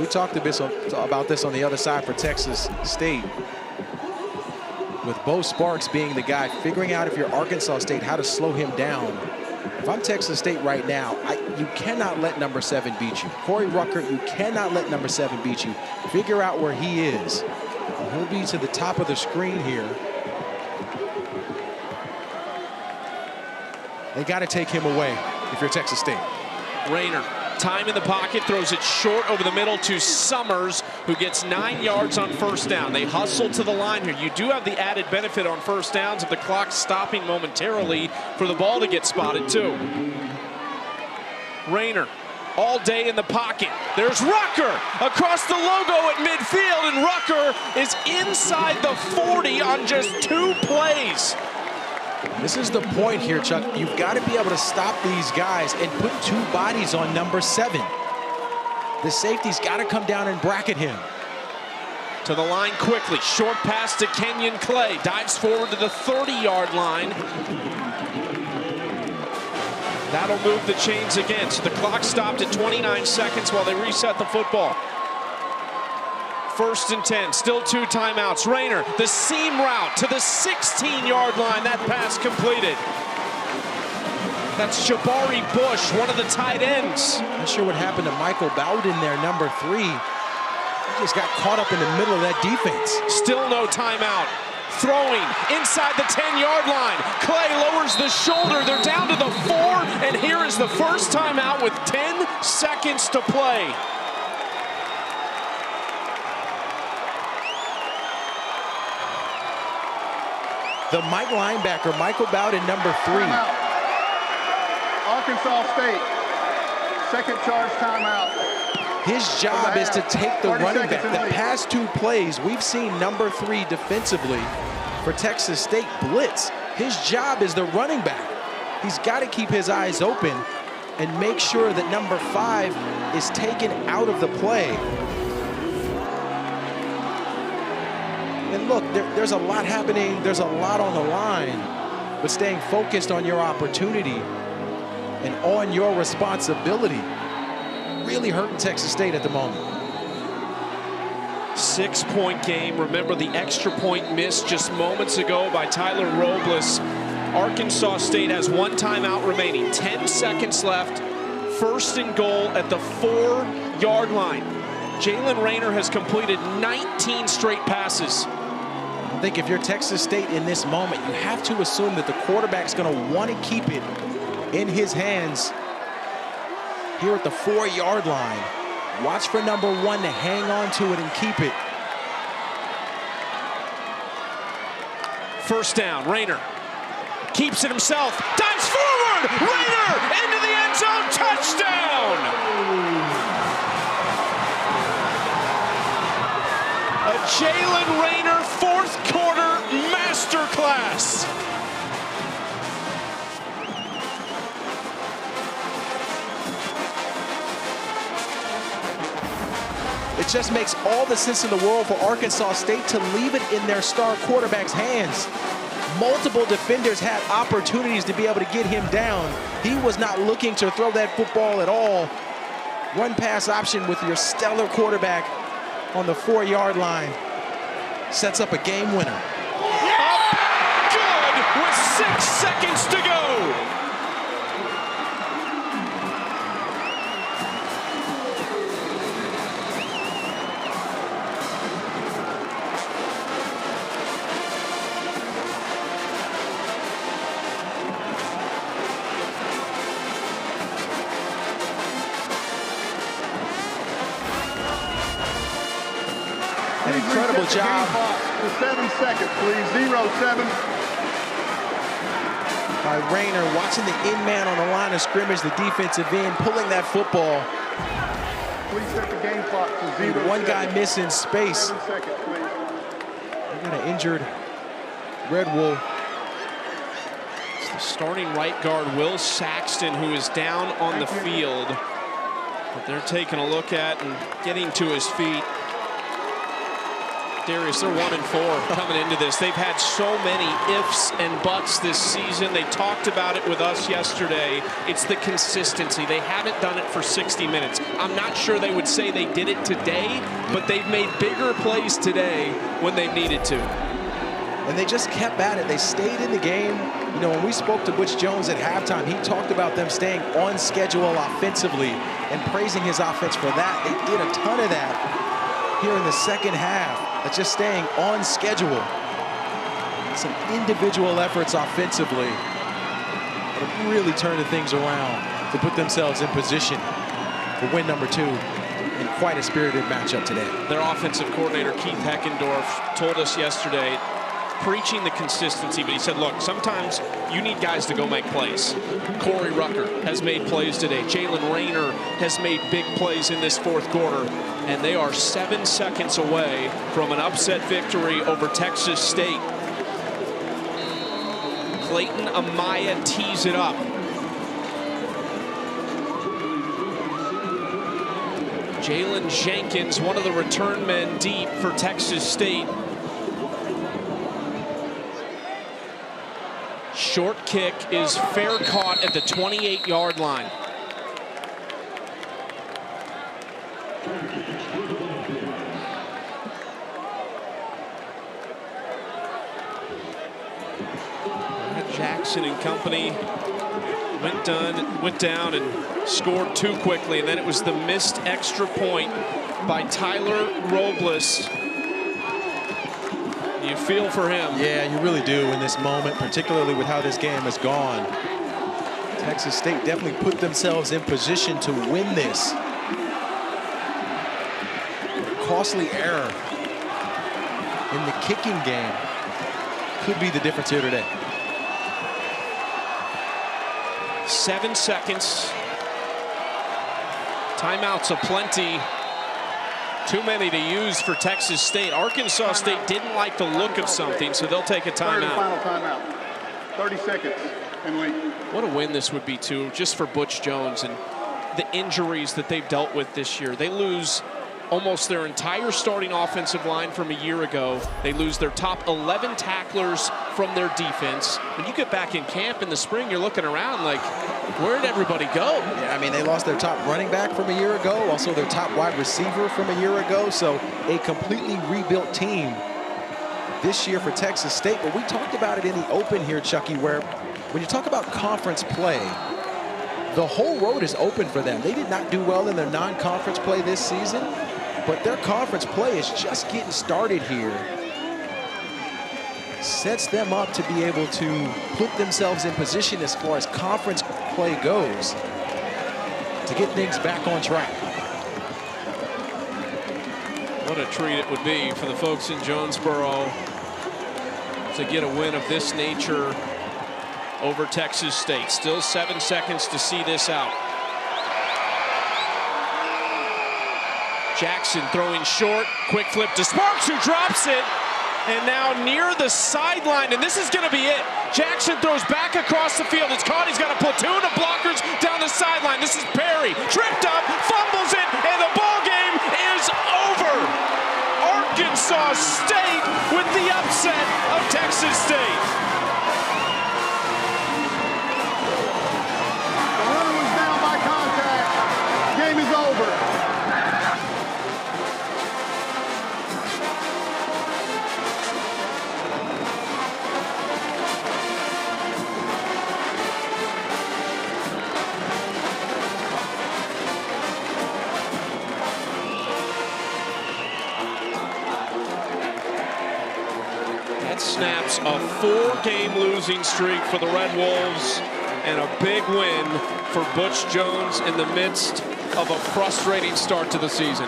We talked a bit about this on the other side for Texas State, with Bo Sparks being the guy figuring out, if you're Arkansas State, how to slow him down. If I'm Texas State right now, you cannot let number 7 beat you. Corey Rucker, you cannot let number 7 beat you. Figure out where he is. He'll be to the top of the screen here. They got to take him away if you're Texas State. Rayner, time in the pocket, throws it short over the middle to Summers, who gets 9 yards on first down. They hustle to the line here. You do have the added benefit on first downs of the clock stopping momentarily for the ball to get spotted too. Rayner, all day in the pocket. There's Rucker across the logo at midfield, and Rucker is inside the 40 on just 2 plays. This is the point here, Chuck. You've got to be able to stop these guys and put 2 bodies on number 7. The safety's got to come down and bracket him. To the line quickly. Short pass to Kenyon Clay. Dives forward to the 30-yard line. That'll move the chains again. So the clock stopped at 29 seconds while they reset the football. 1st and 10, still 2 timeouts. Rayner, the seam route to the 16-yard line. That pass completed. That's Jabari Bush, one of the tight ends. Not sure what happened to Michael Bowden there, number 3. He just got caught up in the middle of that defense. Still no timeout. Throwing inside the 10-yard line. Clay lowers the shoulder. They're down to the 4, and here is the first timeout with 10 seconds to play. The Mike linebacker, Michael Bowden, number 3. Timeout. Arkansas State, second charge timeout. His job is to take the running back. The past 2 plays, we've seen number 3 defensively for Texas State blitz. His job is the running back. He's got to keep his eyes open and make sure that number 5 is taken out of the play. And look, there's a lot happening. There's a lot on the line. But staying focused on your opportunity and on your responsibility really hurting Texas State at the moment. 6-point game. Remember the extra point missed just moments ago by Tyler Robles. Arkansas State has 1 timeout remaining. 10 seconds left. 1st and goal at the 4-yard line. Jalen Rayner has completed 19 straight passes. I think if you're Texas State in this moment, you have to assume that the quarterback's going to want to keep it in his hands here at the 4-yard line. Watch for number 1 to hang on to it and keep it. 1st down, Rayner keeps it himself, dives forward, Rayner into the end zone, touchdown! A Jalen Rayner 4th quarter masterclass. It just makes all the sense in the world for Arkansas State to leave it in their star quarterback's hands. Multiple defenders had opportunities to be able to get him down. He was not looking to throw that football at all. Run pass option with your stellar quarterback on the 4-yard line. Sets up a game winner. Up good with 6 seconds to go. An incredible job For 7 seconds, please. 0-7. by Rayner, watching the in-man on the line of scrimmage, the defensive end, pulling that football. Please set the game clock to 0-7. One guy missing space. 7 seconds, please. We got an injured Red Wolf. It's the starting right guard, Will Saxton, who is down on the field. But they're taking a look at and getting to his feet. Darius, they're 1-4 coming into this. They've had so many ifs and buts this season. They talked about it with us yesterday. It's the consistency. They haven't done it for 60 minutes. I'm not sure they would say they did it today, but they've made bigger plays today when they've needed to. And they just kept at it. They stayed in the game. You know, when we spoke to Butch Jones at halftime, he talked about them staying on schedule offensively and praising his offense for that. They did a ton of that here in the second half. That's just staying on schedule. Some individual efforts offensively that have really turned things around to put themselves in position for win number 2 in quite a spirited matchup today. Their offensive coordinator, Keith Heckendorf, told us yesterday, preaching the consistency, but he said, look, sometimes you need guys to go make plays. Corey Rucker has made plays today. Jalen Rayner has made big plays in this 4th quarter, and they are 7 seconds away from an upset victory over Texas State. Clayton Amaya tees it up. Jalen Jenkins, one of the return men deep for Texas State. Short kick is fair caught at the 28-yard line. Jackson and company went down and scored too quickly, and then it was the missed extra point by Tyler Robles. You feel for him. Yeah, you really do in this moment, particularly with how this game has gone. Texas State definitely put themselves in position to win this. A costly error in the kicking game could be the difference here today. 7 seconds. Timeouts aplenty. Too many to use for Texas State. Arkansas State didn't like the look of something, so they'll take a timeout. Final timeout. 30 seconds and wait. What a win this would be, too, just for Butch Jones and the injuries that they've dealt with this year. They lose almost their entire starting offensive line from a year ago. They lose their top 11 tacklers from their defense. When you get back in camp in the spring, you're looking around like, where did everybody go? Yeah, I mean, they lost their top running back from a year ago, also their top wide receiver from a year ago. So a completely rebuilt team this year for Texas State. But we talked about it in the open here, Chucky, where when you talk about conference play, the whole road is open for them. They did not do well in their non-conference play this season, but their conference play is just getting started here. Sets them up to be able to put themselves in position as far as conference play goes to get things back on track. What a treat it would be for the folks in Jonesboro to get a win of this nature over Texas State. Still 7 seconds to see this out. Jackson throwing short, quick flip to Sparks, who drops it. And now near the sideline, and this is going to be it. Jackson throws back across the field. It's caught. He's got a platoon of blockers down the sideline. This is Perry. Tripped up, fumbles it, and the ball game is over. Arkansas State with the upset of Texas State. The runner was down by contact. Game is over. Snaps a 4-game losing streak for the Red Wolves and a big win for Butch Jones in the midst of a frustrating start to the season.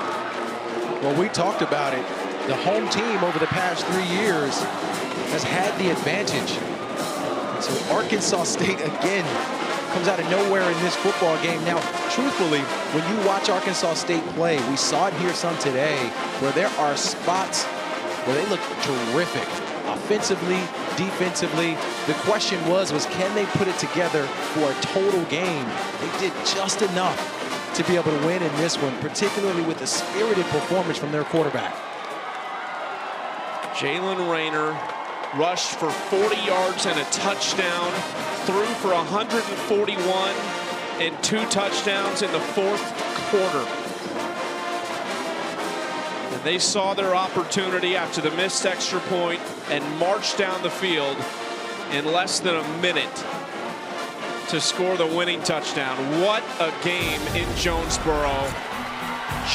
Well, we talked about it. The home team over the past 3 years has had the advantage. So Arkansas State again comes out of nowhere in this football game. Now, truthfully, when you watch Arkansas State play, we saw it here some today, where there are spots where they look terrific. Offensively, defensively, the question was can they put it together for a total game? They did just enough to be able to win in this one, particularly with the spirited performance from their quarterback. Jalen Rayner rushed for 40 yards and a touchdown, threw for 141 and 2 touchdowns in the fourth quarter. And they saw their opportunity after the missed extra point and marched down the field in less than a minute to score the winning touchdown. What a game in Jonesboro.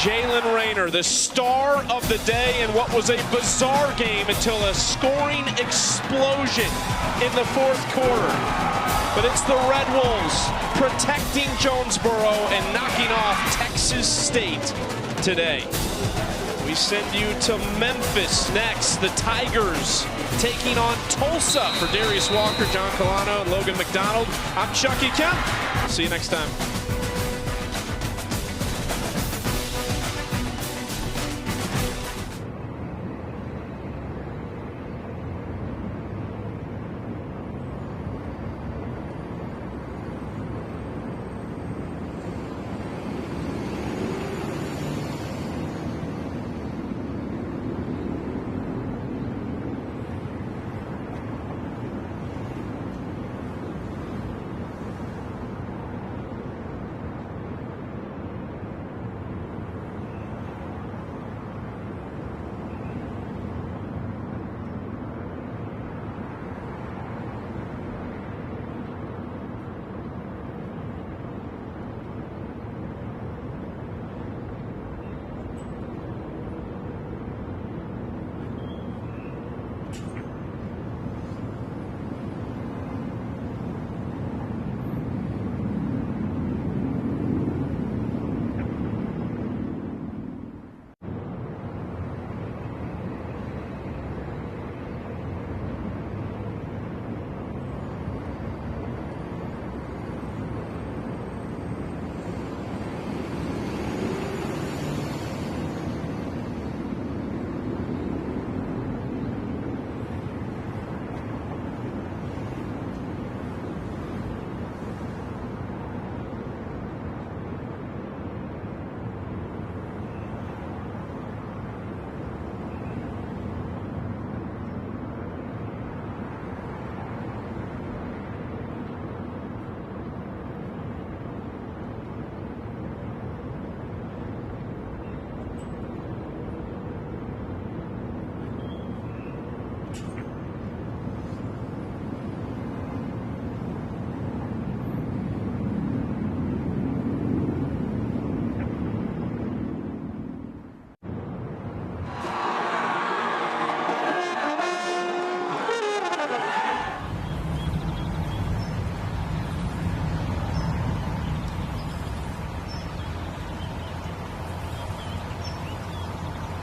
Jalen Rayner, the star of the day in what was a bizarre game until a scoring explosion in the fourth quarter. But it's the Red Wolves protecting Jonesboro and knocking off Texas State today. We send you to Memphis next. The Tigers taking on Tulsa. For Darius Walker, John Colano, and Logan McDonald, I'm Chucky Kemp. See you next time.